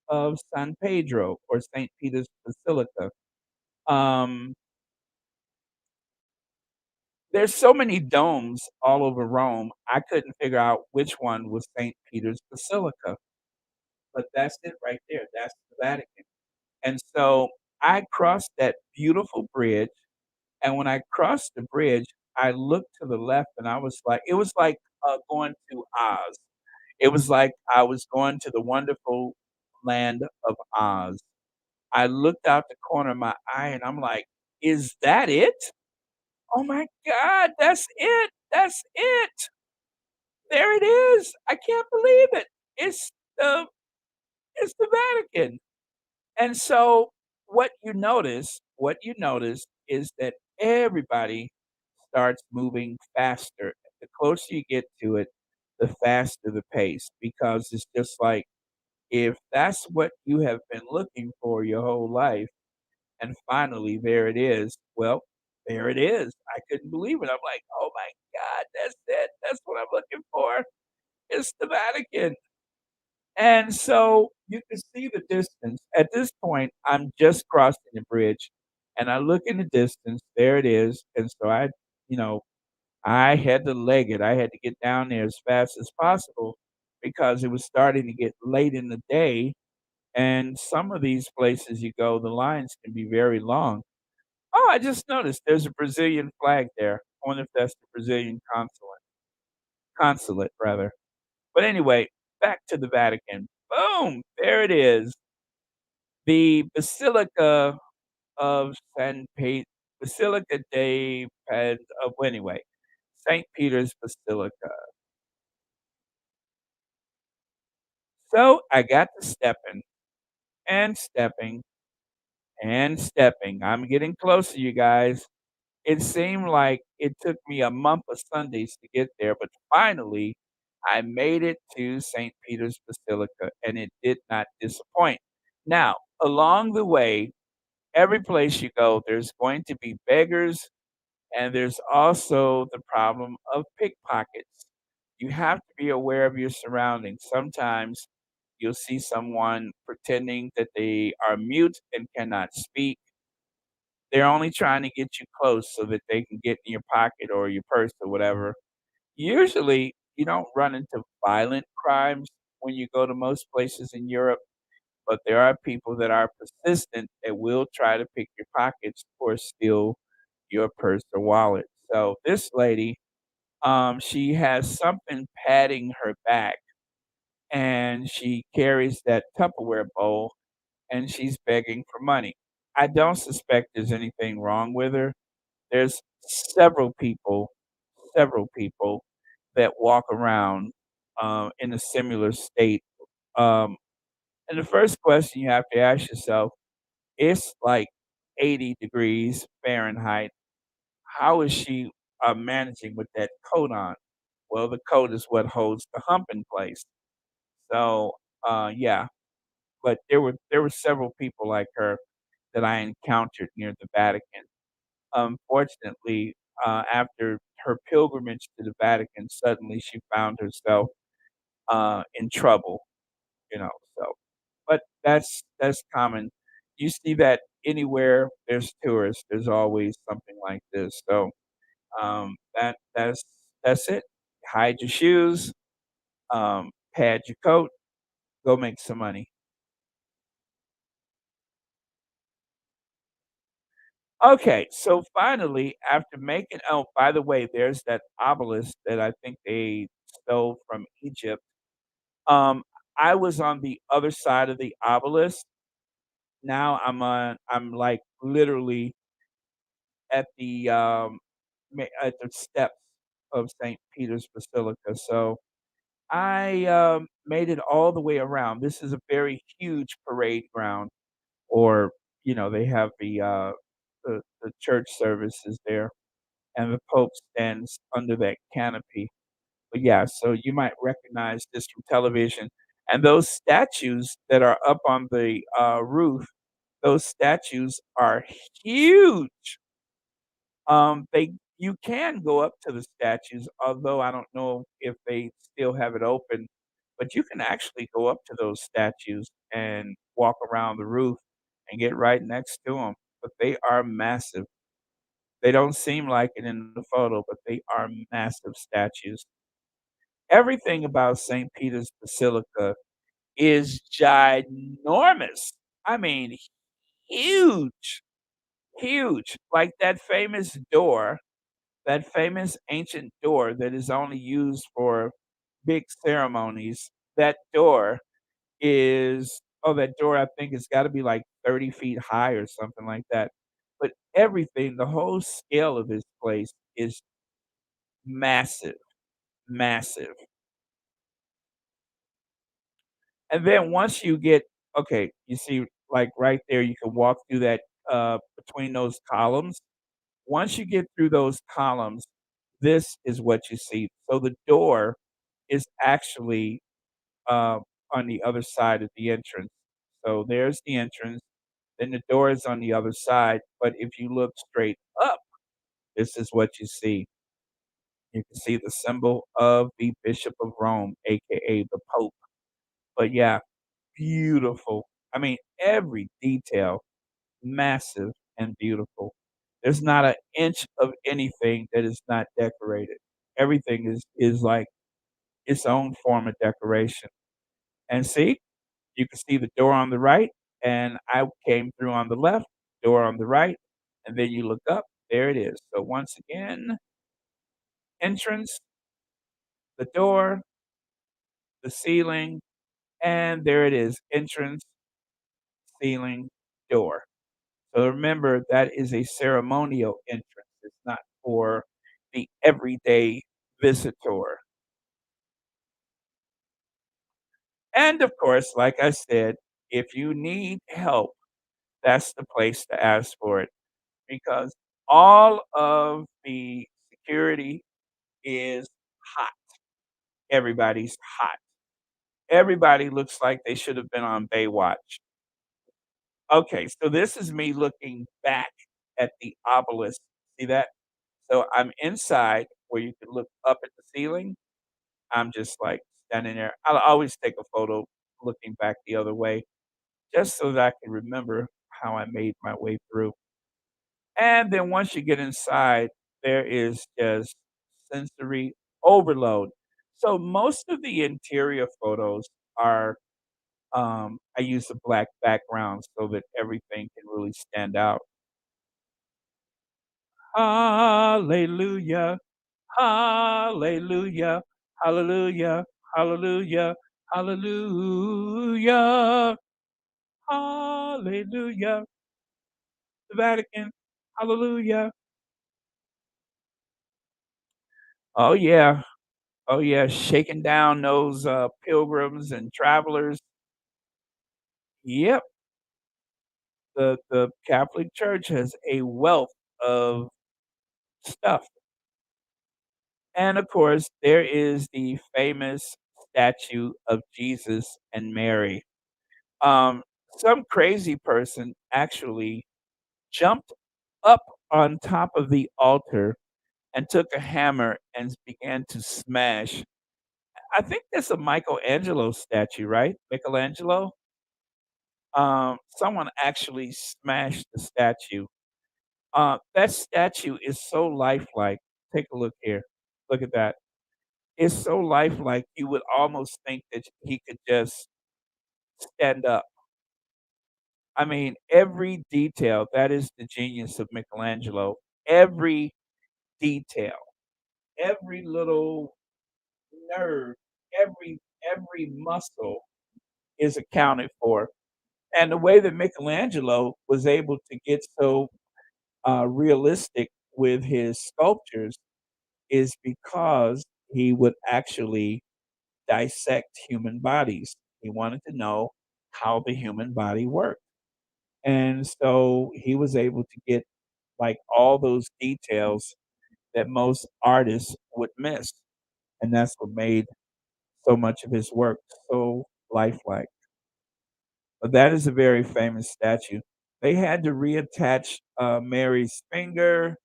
of San Pedro or St. Peter's Basilica. Um, there's so many domes all over Rome, I couldn't figure out which one was St. Peter's Basilica, but that's it right there. That's the Vatican. And so I crossed that beautiful bridge. And when I crossed the bridge, I looked to the left and I was like it was like, going to Oz. It was like I was going to the wonderful land of Oz. I looked out the corner of my eye and I'm like, "Is that it? Oh my god, that's it! That's it! There it is! I can't believe it! It's the it's the Vatican." And so what you notice is that everybody starts moving faster. The closer you get to it, the faster the pace because it's just like if that's what you have been looking for your whole life and finally there it is, well, there it is. I couldn't believe it. I'm like, "Oh my god, that's it. That's what I'm looking for. It's the Vatican." And so you can see the distance. At this point, I'm just crossing the bridge and I look in the distance, there it is. And so you know, I had to leg it. I had to get down there as fast as possible because it was starting to get late in the day. And some of these places you go, the lines can be very long. Oh, I just noticed there's a Brazilian flag there. I wonder if that's the Brazilian consulate rather. But anyway, back to the Vatican. Boom! There it is. The Basilica of Basilica well, anyway, St. Peter's Basilica. So I got to stepping and stepping and stepping. I'm getting closer, you guys. It seemed like it took me a month of Sundays to get there, but finally I made it to St. Peter's Basilica and it did not disappoint. Now, along the way, every place you go, there's going to be beggars and there's also the problem of pickpockets. You have to be aware of your surroundings. Sometimes you'll see someone pretending that they are mute and cannot speak. They're only trying to get you close so that they can get in your pocket or your purse or whatever. Usually, you don't run into violent crimes when you go to most places in Europe, but there are people that are persistent that will try to pick your pockets or steal your purse or wallet. So this lady, she has something padding her back, and she carries that Tupperware bowl, and she's begging for money. I don't suspect there's anything wrong with her. There's several people that walk around, in a similar state. Um, and the first question you have to ask yourself, it's like 80 degrees Fahrenheit. How is she, managing with that coat on? Well, the coat is what holds the hump in place. So, yeah, but there were several people like her that I encountered near the Vatican. Unfortunately, after her pilgrimage to the Vatican, suddenly she found herself, in trouble, you know, so but that's common. You see that anywhere there's tourists, there's always something like this, so, that's it. Hide your shoes, pad your coat, go make some money. Okay, so finally, after making oh, by the way, there's that obelisk that I think they stole from Egypt. Um, I was on the other side of the obelisk. Now I'm, like, literally at at the steps of St. Peter's Basilica, so I, made it all the way around. This is a very huge parade ground, or, they have the church services there, and the Pope stands under that canopy. But yeah, so you might recognize this from television. And those statues that are up on the roof, those statues are huge. They You can go up to the statues, although I don't know if they still have it open. But you can actually go up to those statues and walk around the roof and get right next to them. But they are massive. They don't seem like it in the photo, but they are massive statues. Everything about St. Peter's Basilica is ginormous. I mean, huge, huge. Like that famous ancient door that is only used for big ceremonies. That door that door I think has gotta be like 30 feet high or something like that. But everything, the whole scale of this place is massive, massive. And then once you get okay, you see, like, right there, you can walk through that, between those columns. Once you get through those columns, this is what you see. So the door is actually, uh, on the other side of the entrance. So there's the entrance, then the door is on the other side, but if you look straight up, this is what you see. You can see the symbol of the Bishop of Rome, AKA the Pope. But yeah, beautiful. I mean, every detail, massive and beautiful. There's not an inch of anything that is not decorated. Everything is like its own form of decoration. And see, you can see the door on the right, and I came through on the left, door on the right, and then you look up, there it is. So once again, entrance, the door, the ceiling, and there it is, entrance, ceiling, door. So remember, that is a ceremonial entrance. It's not for the everyday visitor. And of course, like I said, if you need help, that's the place to ask for it because all of the security is hot. Everybody's hot. Everybody looks like they should have been on Baywatch. Okay, so this is me looking back at the obelisk. See that? So I'm inside where you can look up at the ceiling. I'm just like standing there. I'll always take a photo looking back the other way just so that I can remember how I made my way through. And then once you get inside, there is just sensory overload. So most of the interior photos are I use a black background so that everything can really stand out. Hallelujah, hallelujah, hallelujah, hallelujah, hallelujah, hallelujah. The Vatican, hallelujah. Oh yeah, oh yeah, shaking down those pilgrims and travelers. Yep, the Catholic Church has a wealth of stuff. And of course, there is the famous statue of Jesus and Mary. Um, some crazy person actually jumped up on top of the altar and took a hammer and began to smash. I think that's a Michelangelo statue, right? Michelangelo. Someone actually smashed the statue. That statue is so lifelike. Take a look here. Look at that. It's so lifelike, you would almost think that he could just stand up. I mean, every detail, that is the genius of Michelangelo. Every detail, every little nerve, every muscle is accounted for. And the way that Michelangelo was able to get so, realistic with his sculptures is because he would actually dissect human bodies. He wanted to know how the human body worked. And so he was able to get like all those details that most artists would miss. And that's what made so much of his work so lifelike. But that is a very famous statue. They had to reattach Mary's finger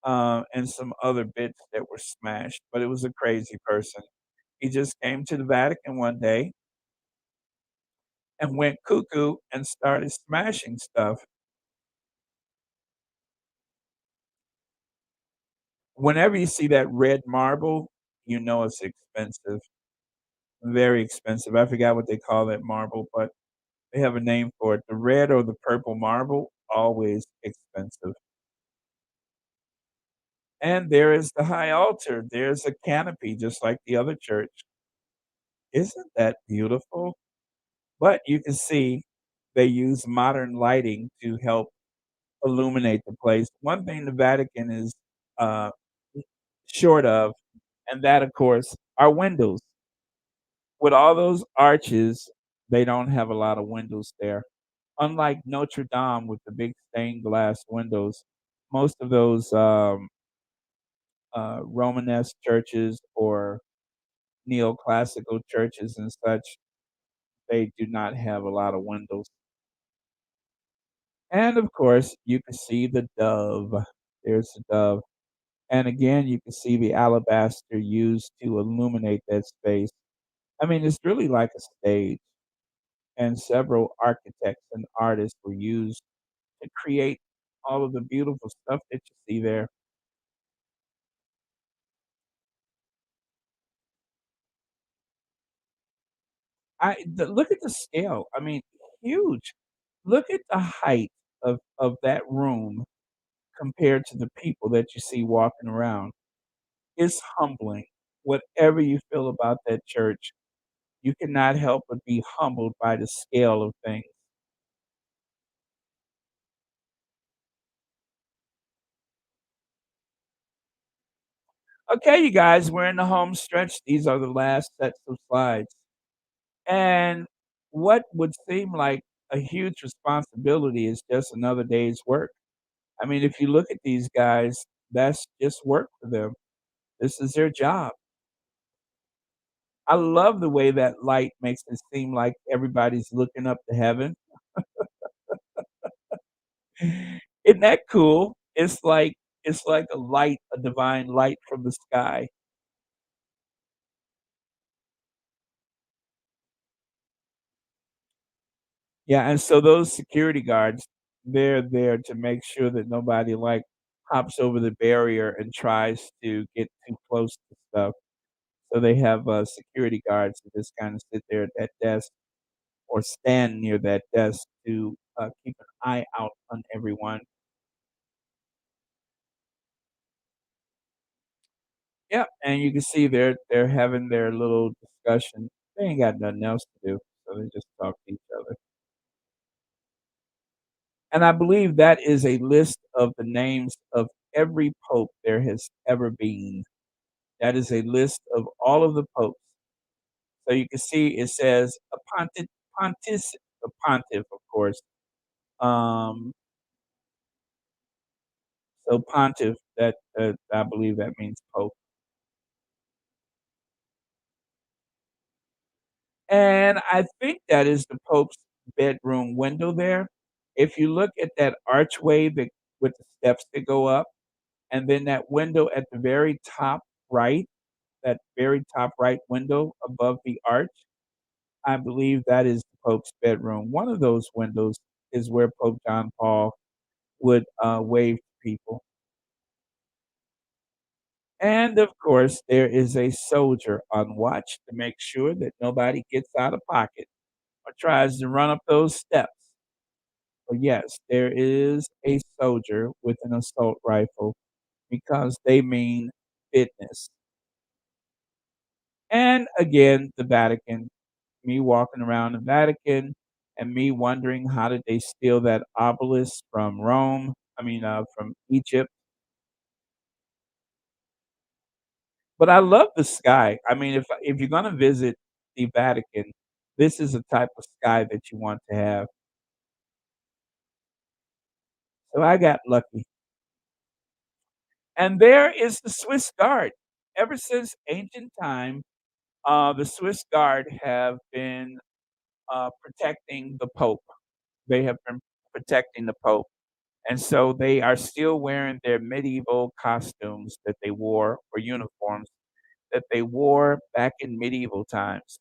and some other bits that were smashed, but it was a crazy person. He just came to the Vatican one day and went cuckoo and started smashing stuff. Whenever you see that red marble, you know it's expensive, very expensive. I forgot what they call that marble, but they have a name for it. The red or the purple marble, always expensive. And there is the high altar. There's a canopy just like the other church. Isn't that beautiful? But you can see they use modern lighting to help illuminate the place. One thing the Vatican is uh, short of, and that, of course, are windows. With all those arches, they don't have a lot of windows there. Unlike Notre Dame with the big stained glass windows, most of those Romanesque churches or neoclassical churches and such, they do not have a lot of windows. And of course, you can see the dove. There's the dove. And again, you can see the alabaster used to illuminate that space. I mean, it's really like a stage, and several architects and artists were used to create all of the beautiful stuff that you see there. Look at the scale. I mean, huge. Look at the height of that room compared to the people that you see walking around. It's humbling. Whatever you feel about that church, you cannot help but be humbled by the scale of things. Okay, you guys, we're in the home stretch. These are the last sets of slides. And what would seem like a huge responsibility is just another day's work. I mean, if you look at these guys, that's just work for them. This is their job. I love the way that light makes it seem like everybody's looking up to heaven. Isn't that cool? It's like a light, a divine light from the sky. Yeah, and so those security guards, they're there to make sure that nobody, like, hops over the barrier and tries to get too close to stuff. So they have, security guards that just kinda sit there at that desk or stand near that desk to, keep an eye out on everyone. Yeah, and you can see they're having their little discussion. They ain't got nothing else to do, so they just talk to each other. And I believe that is a list of the names of every pope there has ever been. That is a list of all of the popes. So you can see it says a a pontiff, of course. Um, so pontiff, that I believe that means pope. And I think that is the Pope's bedroom window there. If you look at that archway that with the steps that go up, and then that window at the very top right, that very top right window above the arch, I believe that is the Pope's bedroom. One of those windows is where Pope John Paul would, wave to people. And, of course, there is a soldier on watch to make sure that nobody gets out of pocket or tries to run up those steps. But yes, there is a soldier with an assault rifle because they mean fitness. And again, the Vatican, me walking around the Vatican and me wondering how did they steal that obelisk from Rome? From Egypt. But I love the sky. I mean, if you're gonna visit the Vatican, this is the type of sky that you want to have. So I got lucky. And there is the Swiss Guard. Ever since ancient time, the Swiss Guard have been protecting the Pope. They have been protecting the Pope. And so they are still wearing their medieval costumes that they wore, or uniforms that they wore back in medieval times.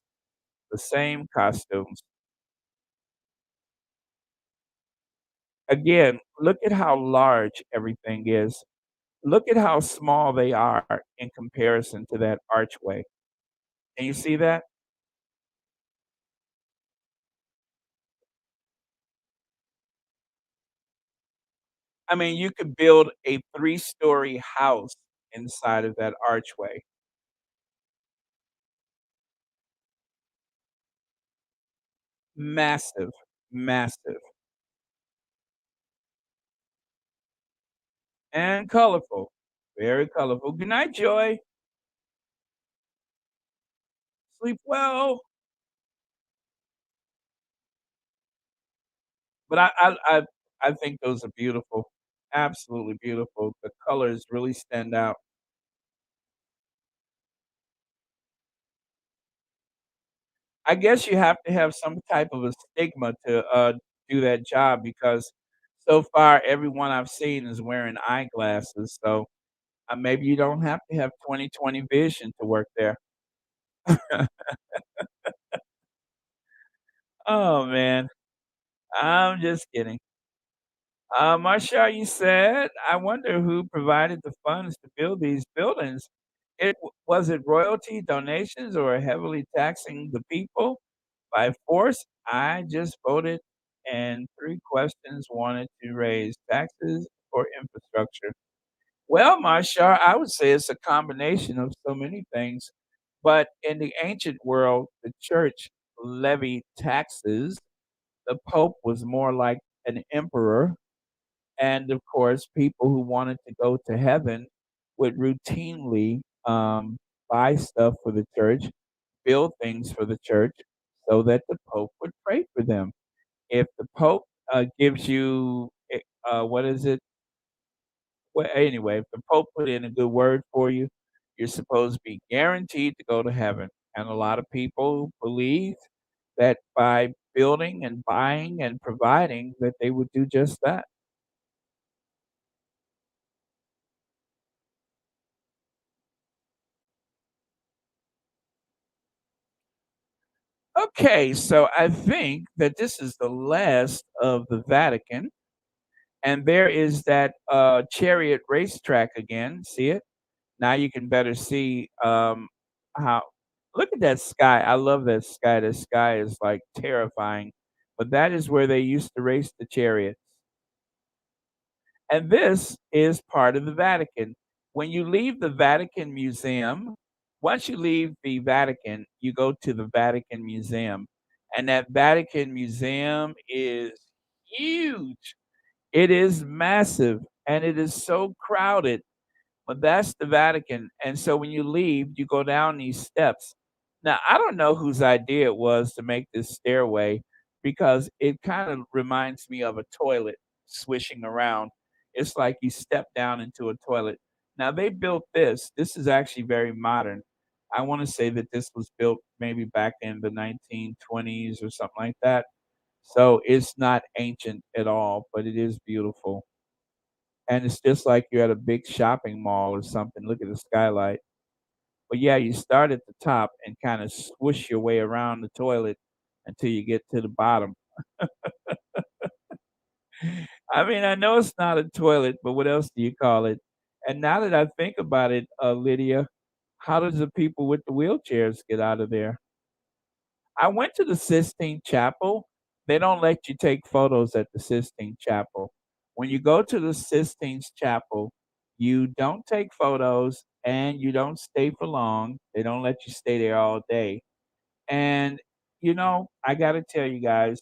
The same costumes. Again, look at how large everything is. Look at how small they are in comparison to that archway. Can you see that? I mean, you could build a three-story house inside of that archway. Massive, massive, and colorful. Very colorful. Good night, Joy. Sleep well. But I think those are beautiful. Absolutely beautiful. The colors really stand out. I guess you have to have some type of a stigma to, do that job because so far everyone I've seen is wearing eyeglasses, so, maybe you don't have to have 20/20 vision to work there. Oh, man. I'm just kidding. Marsha, you said, "I wonder who provided the funds to build these buildings. Was it royalty, donations, or heavily taxing the people by force? I just voted, and 3 questions wanted to raise taxes or infrastructure." Well, Marsha, I would say it's a combination of so many things, but in the ancient world, the church levied taxes. The pope was more like an emperor. And of course, people who wanted to go to heaven would routinely um, buy stuff for the church, build things for the church so that the Pope would pray for them. If the Pope gives you, what is it? Well, anyway, if the Pope put in a good word for you, you're supposed to be guaranteed to go to heaven. And a lot of people believe that by building and buying and providing that they would do just that. Okay, so I think that this is the last of the Vatican, and there is that chariot racetrack again. See it? Now you can better see how. Look at that sky. I love that sky. The sky is like terrifying, but that is where they used to race the chariots. And this is part of the Vatican. When you leave the Vatican Museum, once you leave the Vatican, you go to the Vatican Museum. And that Vatican Museum is huge. It is massive and it is so crowded, but that's the Vatican, and so when you leave, you go down these steps. Now, I don't know whose idea it was to make this stairway because it kind of reminds me of a toilet swishing around. It's like you step down into a toilet. Now, they built this. This is actually very modern. I want to say that this was built maybe back in the 1920s or something like that. So it's not ancient at all, but it is beautiful. And it's just like you're at a big shopping mall or something. Look at the skylight. But yeah, you start at the top and kind of swoosh your way around the toilet until you get to the bottom. I mean, I know it's not a toilet, but what else do you call it? And now that I think about it, Lydia, how does the people with the wheelchairs get out of there? I went to the Sistine Chapel. They don't let you take photos at the Sistine Chapel. When you go to the Sistine Chapel, you don't take photos and you don't stay for long. They don't let you stay there all day. And, I got to tell you guys,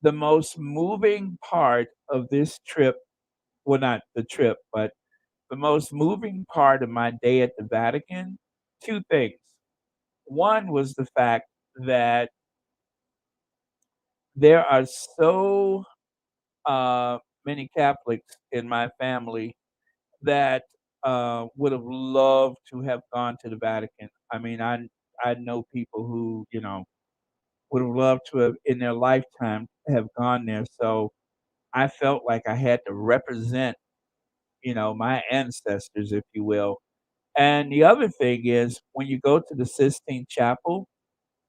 the most moving part of this trip, well, not the trip, but the most moving part of my day at the Vatican, two things. One was the fact that there are so, many Catholics in my family that, would have loved to have gone to the Vatican. I mean, I know people who, would have loved to have, in their lifetime, have gone there, so I felt like I had to represent, my ancestors, if you will. And the other thing is, when you go to the Sistine Chapel,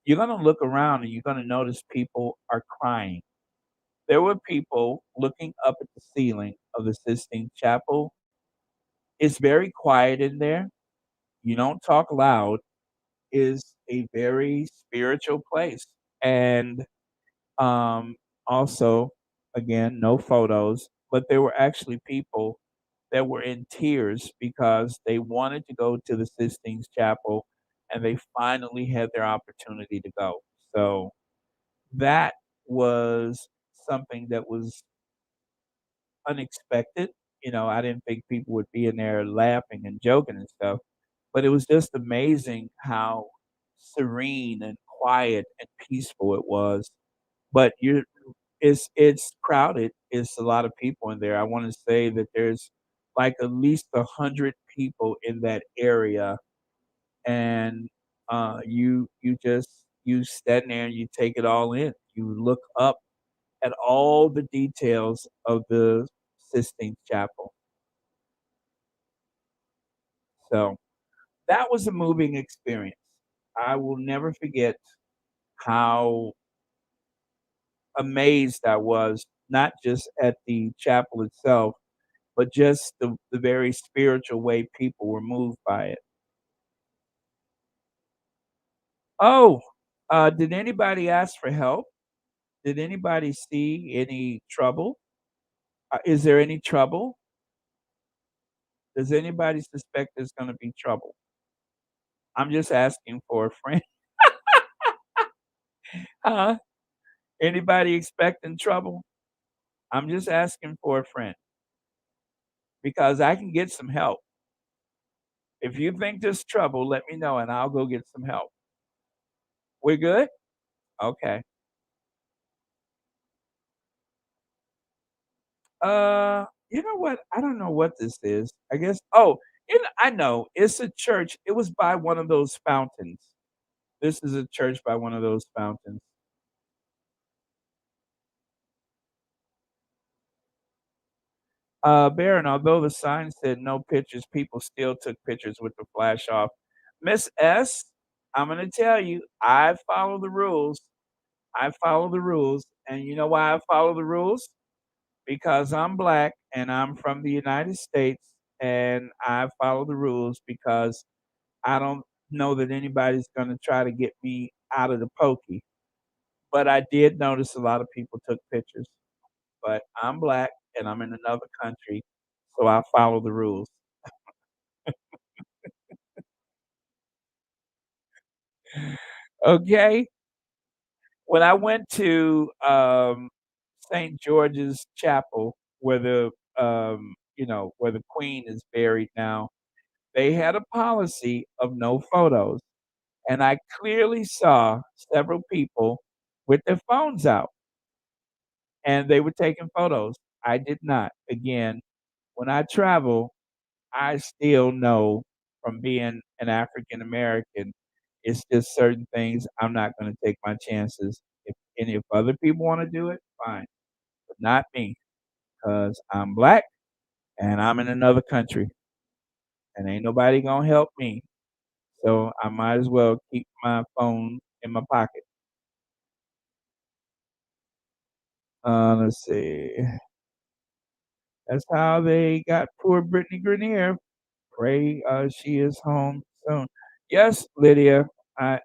you're gonna look around and you're gonna notice people are crying. There were people looking up at the ceiling of the Sistine Chapel. It's very quiet in there. You don't talk loud. Is a very spiritual place. And also, again, no photos, but there were actually people that were in tears because they wanted to go to the Sistine Chapel and they finally had their opportunity to go. So that was something that was unexpected. I didn't think people would be in there laughing and joking and stuff, but it was just amazing how serene and quiet and peaceful it was. But it's crowded. It's a lot of people in there. I want to say that there's like at least 100 people in that area, and you stand there and you take it all in. You look up at all the details of the Sistine Chapel. So that was a moving experience. I will never forget how amazed I was, not just at the chapel itself, but just the very spiritual way people were moved by it. Oh, did anybody ask for help? Did anybody see any trouble? Is there any trouble? Does anybody suspect there's gonna be trouble? I'm just asking for a friend. Huh? Anybody expecting trouble? I'm just asking for a friend. because I can get some help. If you think there's trouble, let me know and I'll go get some help. We good? Okay. You know what? I don't know what this is. I guess I know. It's a church. It was by one of those fountains. This is a church by one of those fountains. Baron, although the sign said no pictures, people still took pictures with the flash off. Miss S, I'm gonna tell you, I follow the rules. I follow the rules. And you know why I follow the rules? Because I'm black and I'm from the United States and I follow the rules because I don't know that anybody's gonna try to get me out of the pokey. But I did notice a lot of people took pictures. But I'm black and I'm in another country, so I follow the rules. Okay? When I went to, St. George's Chapel where where the Queen is buried now, they had a policy of no photos, and I clearly saw several people with their phones out, and they were taking photos. I did not. Again, when I travel, I still know from being an African American, it's just certain things I'm not gonna take my chances. If other people wanna do it, fine, but not me, 'cause I'm black and I'm in another country, and ain't nobody gonna help me. So I might as well keep my phone in my pocket. Let's see. That's how they got poor Brittany Grenier. Pray, she is home soon. Yes, Lydia, I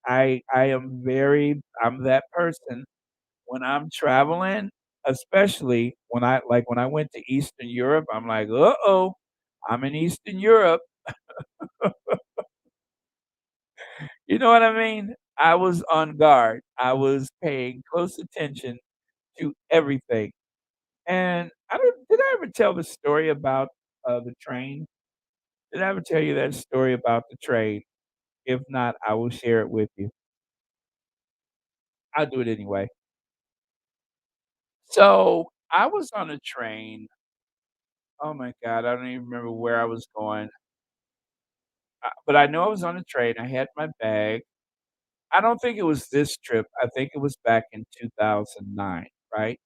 I I'm that person when I'm traveling, especially when I went to Eastern Europe, I'm like, "Uh-oh, I'm in Eastern Europe." You know what I mean? I was on guard. I was paying close attention to everything. And I don't did I ever tell the story about, the train? Did I ever tell you that story about the train? If not, I will share it with you. I'll do it anyway. So, I was on a train. Oh my god, I don't even remember where I was going, but I know I was on a train, I had my bag. I don't think it was this trip, I think it was back in 2009, right?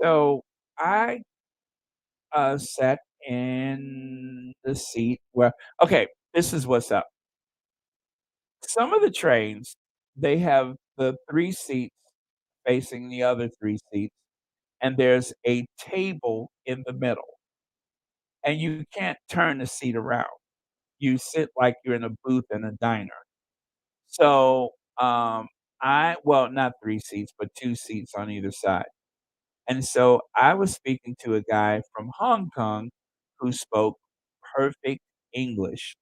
So, I, sat in the seat where okay, this is what's up. Some of the trains, they have the 3 seats facing the other 3 seats, and there's a table in the middle, and you can't turn the seat around. You sit like you're in a booth in a diner. So, not 3 seats, but 2 seats on either side. And so I was speaking to a guy from Hong Kong who spoke perfect English,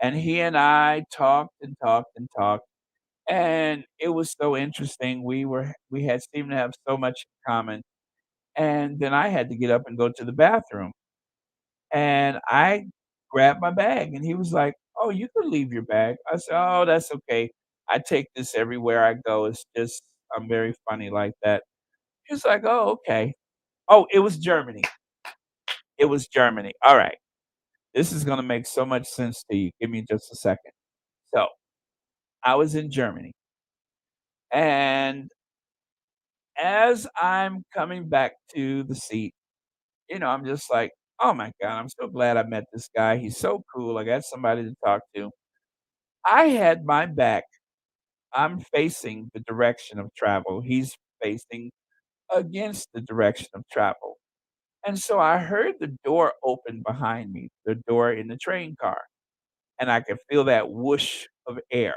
and he and I talked and talked and talked, and it was so interesting. We had seemed to have so much in common, and then I had to get up and go to the bathroom. And I grabbed my bag, and he was like, "Oh, you can leave your bag." I said, "Oh, that's okay. I take this everywhere I go. It's just I'm very funny like that." He was like, "Oh, okay." Oh, it was Germany. It was Germany. Alright. This is gonna make so much sense to you. Give me just a second. So, I was in Germany, and as I'm coming back to the seat, I'm just like, "Oh my god, I'm so glad I met this guy. He's so cool. I got somebody to talk to." I had my back I'm facing the direction of travel. He's facing against the direction of travel. And so I heard the door open behind me, the door in the train car, and I could feel that whoosh of air.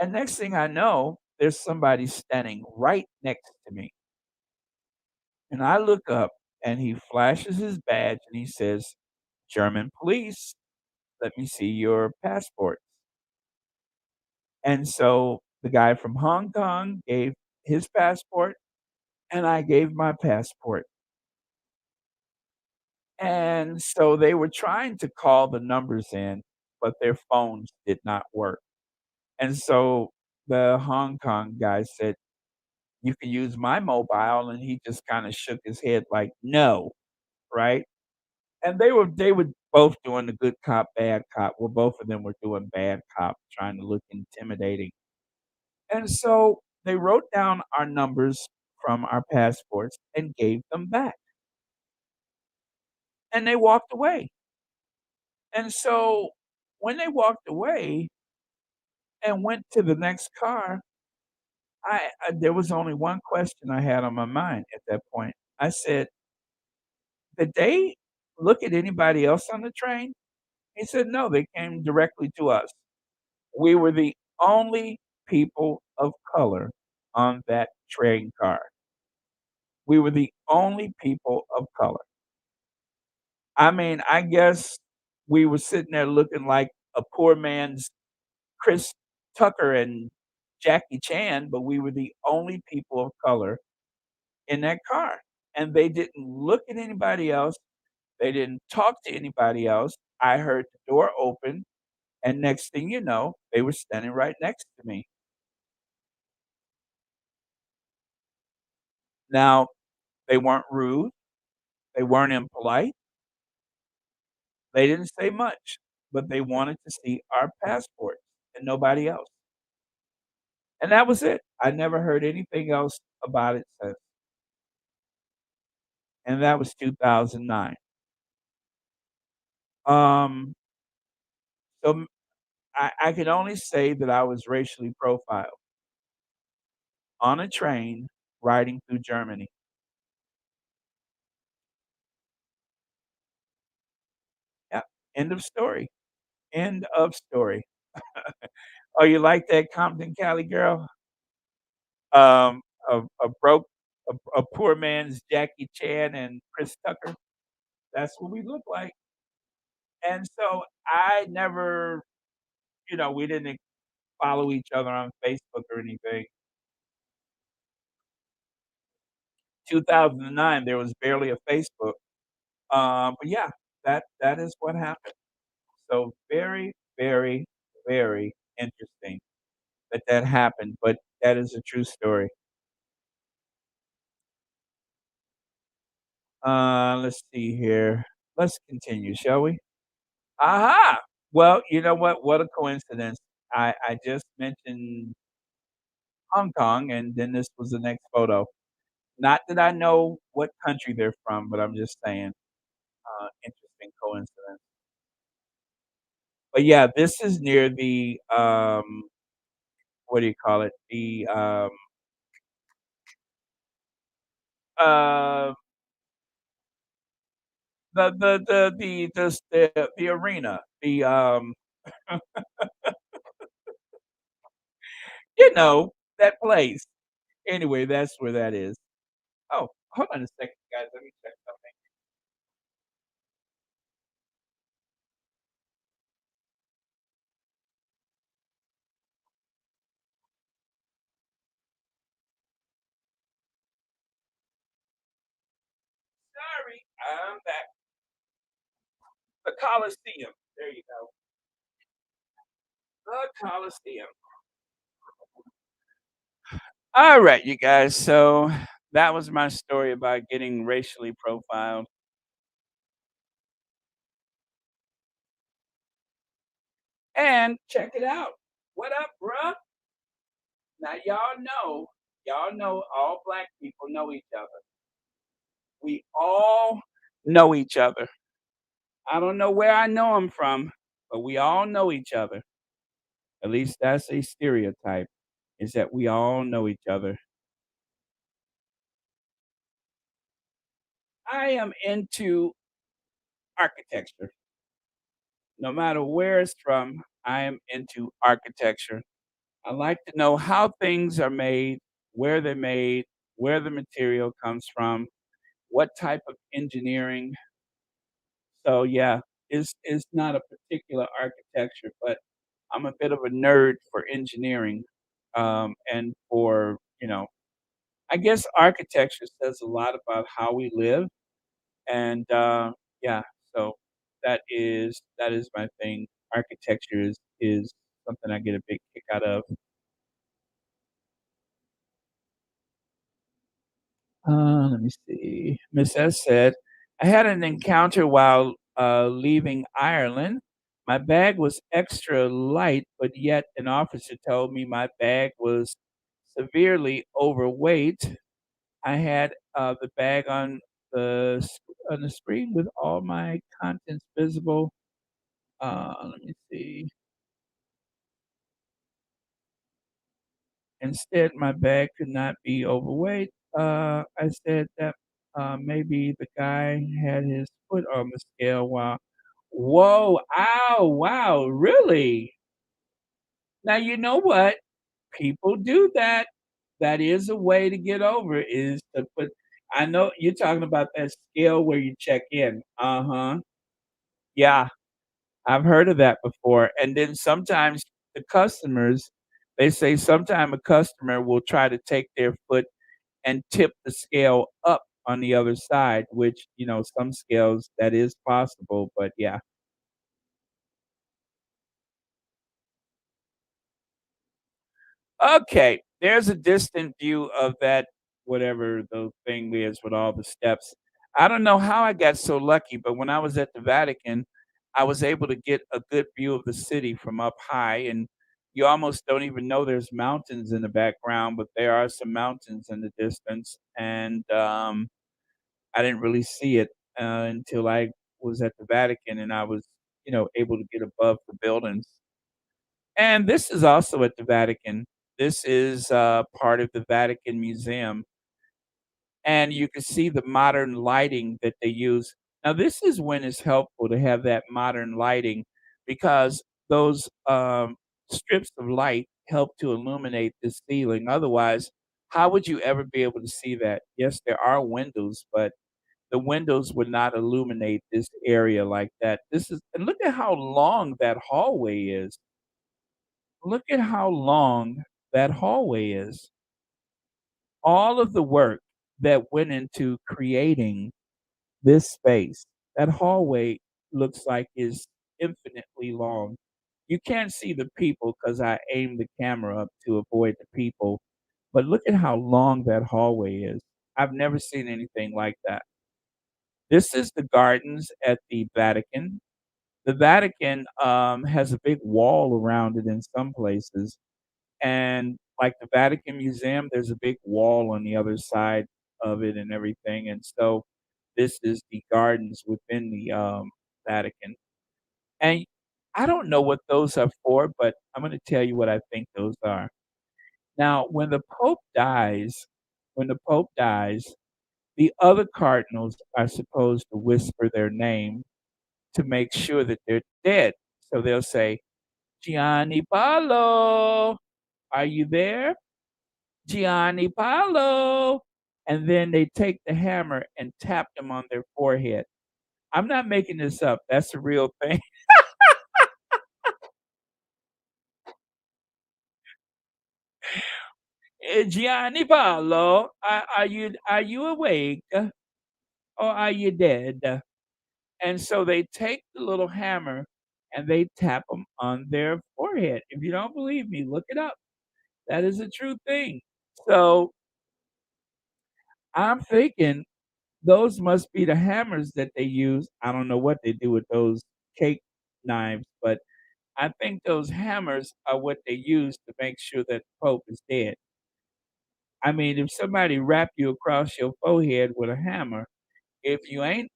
And next thing I know, there's somebody standing right next to me. And I look up and he flashes his badge and he says, "German police, let me see your passport." And so the guy from Hong Kong gave his passport and I gave my passport. And so they were trying to call the numbers in, but their phones did not work. And so the Hong Kong guy said, "You can use my mobile," and he just kinda shook his head like, "No," right? And they were both doing the good cop, bad cop. Well, both of them were doing bad cop, trying to look intimidating. And so they wrote down our numbers from our passports and gave them back, and they walked away. And so when they walked away and went to the next car, I there was only one question I had on my mind at that point. I said, "Did they look at anybody else on the train?" He said, "No, they came directly to us. We were the only people of color on that train car. We were the only people of color." I mean, I guess we were sitting there looking like a poor man's Chris Tucker and Jackie Chan, but we were the only people of color in that car, and they didn't look at anybody else, they didn't talk to anybody else. I heard the door open, and next thing you know, they were standing right next to me. Now, they weren't rude, they weren't impolite, they didn't say much, but they wanted to see our passports and nobody else, and that was it. I never heard anything else about it since, and that was 2009. Um, so I can only say that I was racially profiled on a train riding through Germany. Yeah, end of story. End of story. Oh, you like that Compton Cali girl? Um, a broke a poor man's Jackie Chan and Chris Tucker. That's what we look like. And so I never, we didn't follow each other on Facebook or anything. 2009, there was barely a Facebook. But yeah, that is what happened. So very, very, very interesting that that happened, but that is a true story. Let's see here. Let's continue, shall we? Aha! Well, you know what? What a coincidence. I just mentioned Hong Kong, and then this was the next photo. Not that I know what country they're from, but I'm just saying, interesting coincidence. But yeah, this is near the, what do you call it? Uh, the arena, that place. Anyway, that's where that is. Oh, hold on a second, guys. Let me check something. Sorry, I'm back. The Colosseum. There you go. The Colosseum. All right, you guys. So that was my story about getting racially profiled. And check it out. What up, bruh? Now y'all know all black people know each other. We all know each other. I don't know where I know them from, but we all know each other. At least that's a stereotype, is that we all know each other. I am into architecture. No matter where it's from, I am into architecture. I like to know how things are made, where they're made, where the material comes from, what type of engineering. So yeah, it's not a particular architecture, but I'm a bit of a nerd for engineering, and for I guess architecture says a lot about how we live, and Yeah, so that is my thing. Architecture is something I get a big kick out of. Let me see. Miss S said, I had an encounter while leaving Ireland. My bag was extra light, but yet an officer told me my bag was severely overweight. I had the bag on the screen with all my contents visible. Let me see. Instead, my bag could not be overweight. I said that maybe the guy had his foot on the scale while. Whoa! Ow! Wow! Really? Now you know what? People do that. That is a way to get over it, is to put. I know you're talking about that scale where you check in. Uh huh. Yeah, I've heard of that before. And then sometimes the customers, they say sometime a customer will try to take their foot and tip the scale up on the other side, which, some scales that is possible, but yeah. Okay, there's a distant view of that whatever the thing is with all the steps. I don't know how I got so lucky, but when I was at the Vatican, I was able to get a good view of the city from up high, and you almost don't even know there's mountains in the background, but there are some mountains in the distance, and I didn't really see it until I was at the Vatican, and I was, able to get above the buildings. And this is also at the Vatican. This is part of the Vatican Museum, and you can see the modern lighting that they use. Now, this is when it's helpful to have that modern lighting because those strips of light help to illuminate the ceiling. Otherwise, how would you ever be able to see that? Yes, there are windows, but the windows would not illuminate this area like that. This is, and look at how long that hallway is. Look at how long that hallway is. All of the work that went into creating this space, that hallway looks like is infinitely long. You can't see the people because I aimed the camera up to avoid the people, but look at how long that hallway is. I've never seen anything like that. This is the gardens at the Vatican. The Vatican has a big wall around it in some places, and like the Vatican Museum, there's a big wall on the other side of it and everything. And so this is the gardens within the Vatican. And I don't know what those are for, but I'm going to tell you what I think those are. Now, when the Pope dies, the other cardinals are supposed to whisper their name to make sure that they're dead. So they'll say, Gianni Paolo, are you there? Gianni Paolo. And then they take the hammer and tap them on their forehead. I'm not making this up. That's a real thing. Gianni Paolo, are you awake or are you dead? And so they take the little hammer and they tap them on their forehead. If you don't believe me, look it up. That is a true thing. So I'm thinking those must be the hammers that they use. I don't know what they do with those cake knives, but I think those hammers are what they use to make sure that the Pope is dead. I mean, if somebody wrap you across your forehead with a hammer, if you ain't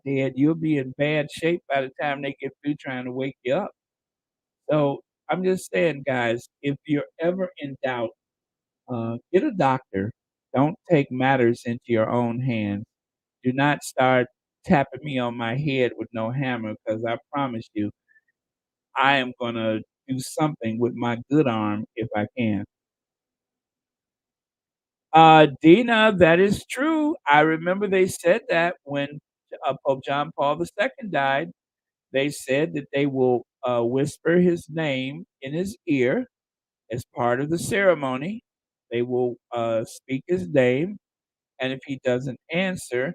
dead, you'll be in bad shape by the time they get through trying to wake you up. So I'm just saying, guys, if you're ever in doubt, get a doctor. Don't take matters into your own hands. Do not start tapping me on my head with no hammer, because I promise you, I am gonna do something with my good arm if I can. Dina, that is true. I remember they said that when Pope John Paul II died. They said that they will whisper his name in his ear as part of the ceremony. They will speak his name, and if he doesn't answer,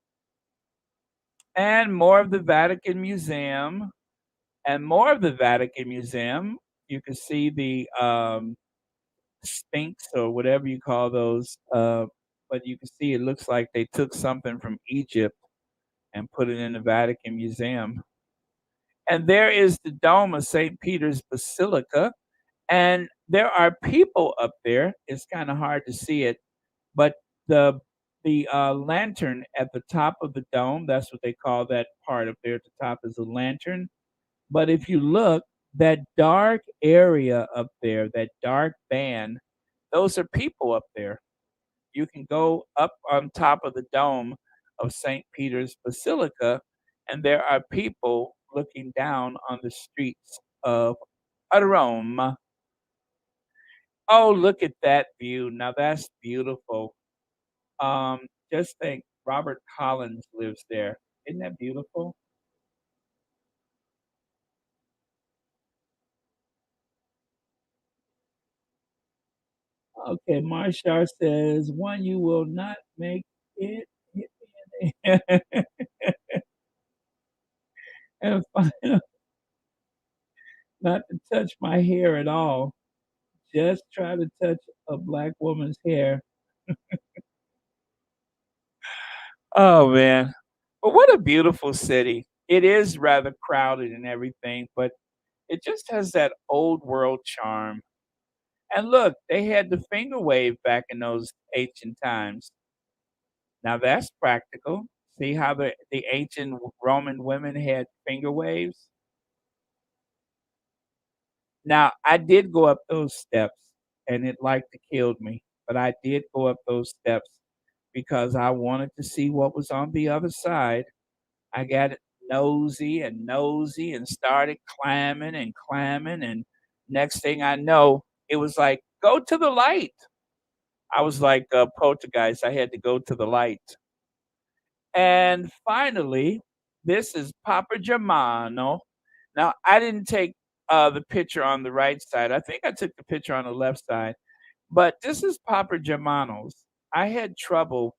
and more of the Vatican Museum, and more of the Vatican Museum. You can see the Sphinx or whatever you call those, but you can see it looks like they took something from Egypt and put it in the Vatican Museum. And there is the dome of St. Peter's Basilica, and there are people up there. It's kind of hard to see it, but the the lantern at the top of the dome, that's what they call that part up there at the top is a lantern. But if you look, that dark area up there, that dark band, those are people up there. You can go up on top of the dome of St. Peter's Basilica, and there are people looking down on the streets of Rome. Oh, look at that view. Now that's beautiful. Just think Robert Collins lives there. Isn't that beautiful? Okay, Marshall says, "One you will not make it hit me in the and final, not to touch my hair at all. Just try to touch a black woman's hair." Oh, man. But what a beautiful city. It is rather crowded and everything, but it just has that old world charm. And look, they had the finger wave back in those ancient times. Now that's practical. See how the ancient Roman women had finger waves? Now, I did go up those steps and it like to killed me, but I did go up those steps because I wanted to see what was on the other side. I got nosy and started climbing, and next thing I know, it was like, "Go to the light." I was like, Poltergeist, I had to go to the light. And finally, this is Papa Germano. Now, I didn't take, the picture on the right side. I think I took the picture on the left side, but this is Papa Germano's. I had trouble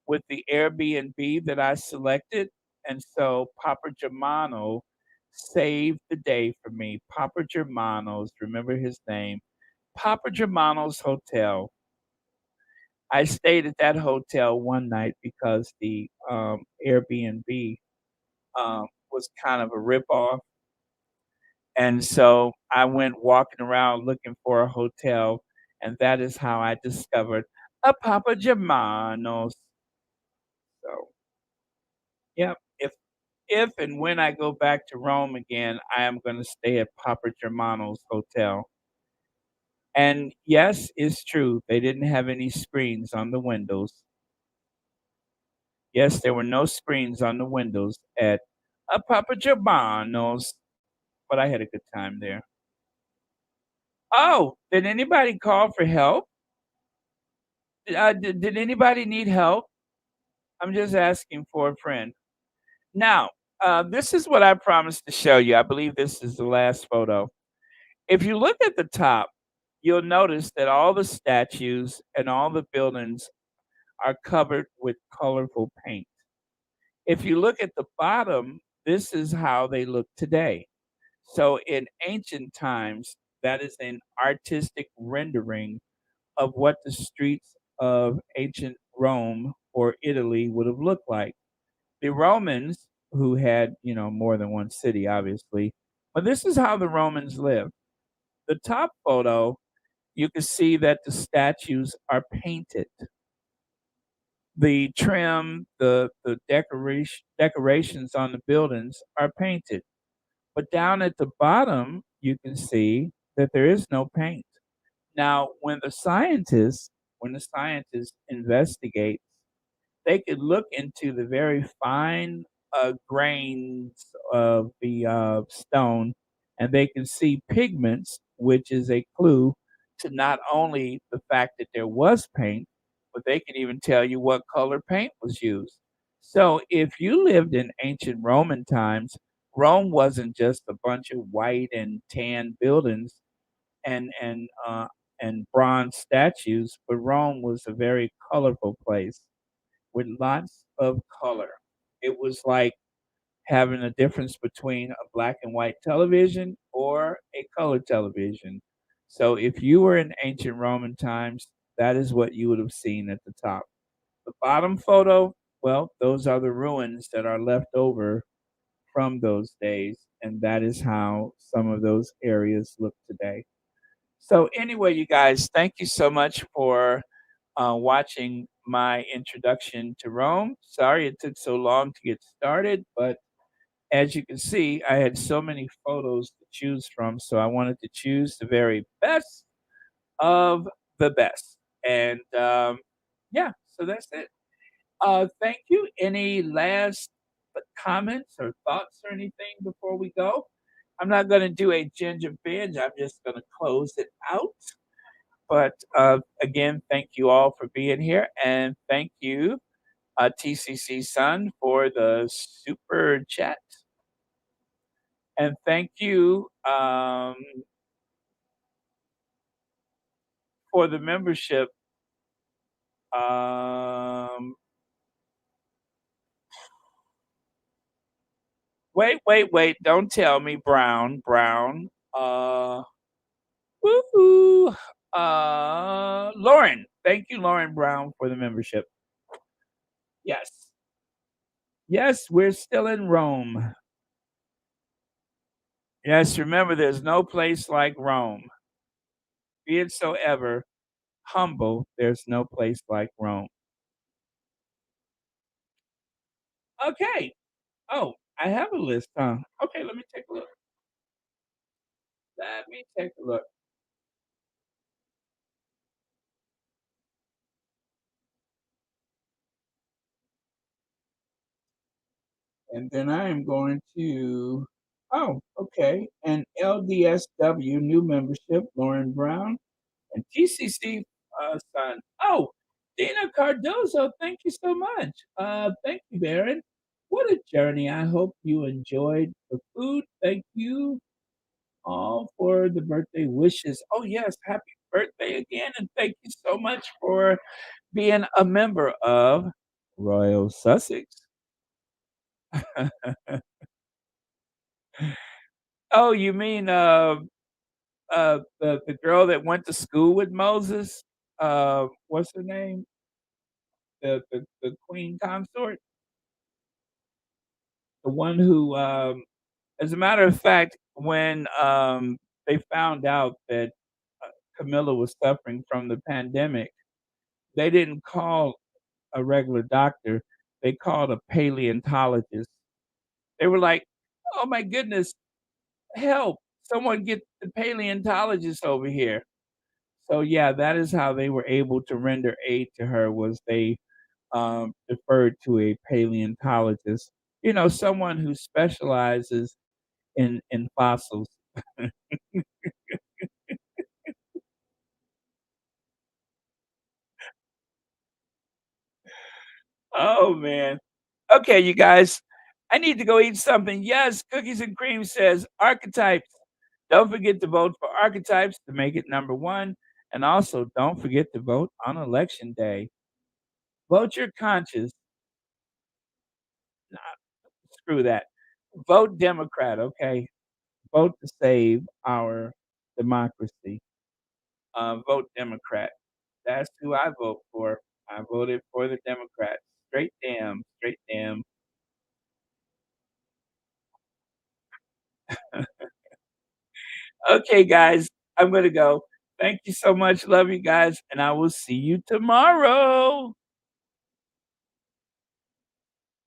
with the Airbnb that I selected, and so Papa Germano saved the day for me. Papa Germano's, remember his name, Papa Germano's Hotel. I stayed at that hotel one night because the, Airbnb, was kind of a ripoff, and so I went walking around looking for a hotel, and that is how I discovered a Papa Germano's. So, yep, if and when I go back to Rome again, I am gonna stay at Papa Germano's hotel. And yes, it's true, they didn't have any screens on the windows. Yes, there were no screens on the windows at a Papa Giordano's, but I had a good time there. Oh, did anybody call for help? Did anybody need help? I'm just asking for a friend. Now, this is what I promised to show you. I believe this is the last photo. If you look at the top, you'll notice that all the statues and all the buildings are covered with colorful paint. If you look at the bottom, this is how they look today. So in ancient times, that is an artistic rendering of what the streets of ancient Rome or Italy would have looked like. The Romans, who had, more than one city, obviously, but this is how the Romans lived. The top photo, you can see that the statues are painted. The trim, the decorations on the buildings are painted. But down at the bottom, you can see that there is no paint. Now, when the scientists investigate, they could look into the very fine grains of the stone, and they can see pigments, which is a clue to not only the fact that there was paint, but they can even tell you what color paint was used. So, if you lived in ancient Roman times, Rome wasn't just a bunch of white and tan buildings and bronze statues, but Rome was a very colorful place with lots of color. It was like having a difference between a black and white television or a color television. So if you were in ancient Roman times, that is what you would have seen at the top. The bottom photo, well, those are the ruins that are left over from those days, and that is how some of those areas look today. So, anyway, you guys, thank you so much for watching my introduction to Rome. Sorry it took so long to get started, but as you can see, I had so many photos to choose from, so I wanted to choose the very best of the best. And yeah, so that's it. Thank you. Any last comments or thoughts or anything before we go? I'm not going to do a ginger binge. I'm just going to close it out. But again, thank you all for being here. And thank you, TCC Sun, for the super chat. And thank you for the membership. Um, wait. Don't tell me, Brown. Woo-hoo. Lauren. Thank you, Lauren Brown, for the membership. Yes. Yes, we're still in Rome. Yes, remember, there's no place like Rome. Be it so ever humble, there's no place like Rome. Okay. Oh, I have a list, huh? Okay, let me take a look. Let me take a look. And then I am going to, oh, okay. And LDSW, new membership, Lauren Brown. And TCC son. Oh, Dina Cardozo, thank you so much. Thank you, Baron. What a journey. I hope you enjoyed the food. Thank you all for the birthday wishes. Oh, yes, happy birthday again. And thank you so much for being a member of Royal Sussex. Oh, you mean the girl that went to school with Moses? What's her name? The queen consort? The one who, as a matter of fact, when, they found out that, Camilla was suffering from the pandemic, they didn't call a regular doctor, they called a paleontologist. They were like, "Oh my goodness, help, someone get the paleontologist over here." So, yeah, that is how they were able to render aid to her was they, deferred to a paleontologist, someone who specializes in fossils. Oh, man. Okay, you guys, I need to go eat something. Yes, Cookies and Cream says, "Archetypes." Don't forget to vote for Archetypes to make it number 1, and also don't forget to vote on election day. Vote your conscience. Nah, screw that. Vote Democrat, okay? Vote to save our democracy. Vote Democrat. That's who I vote for. I voted for the Democrats. Straight damn, straight damn. Okay, guys, I'm gonna go. Thank you so much. Love you guys, and I will see you tomorrow.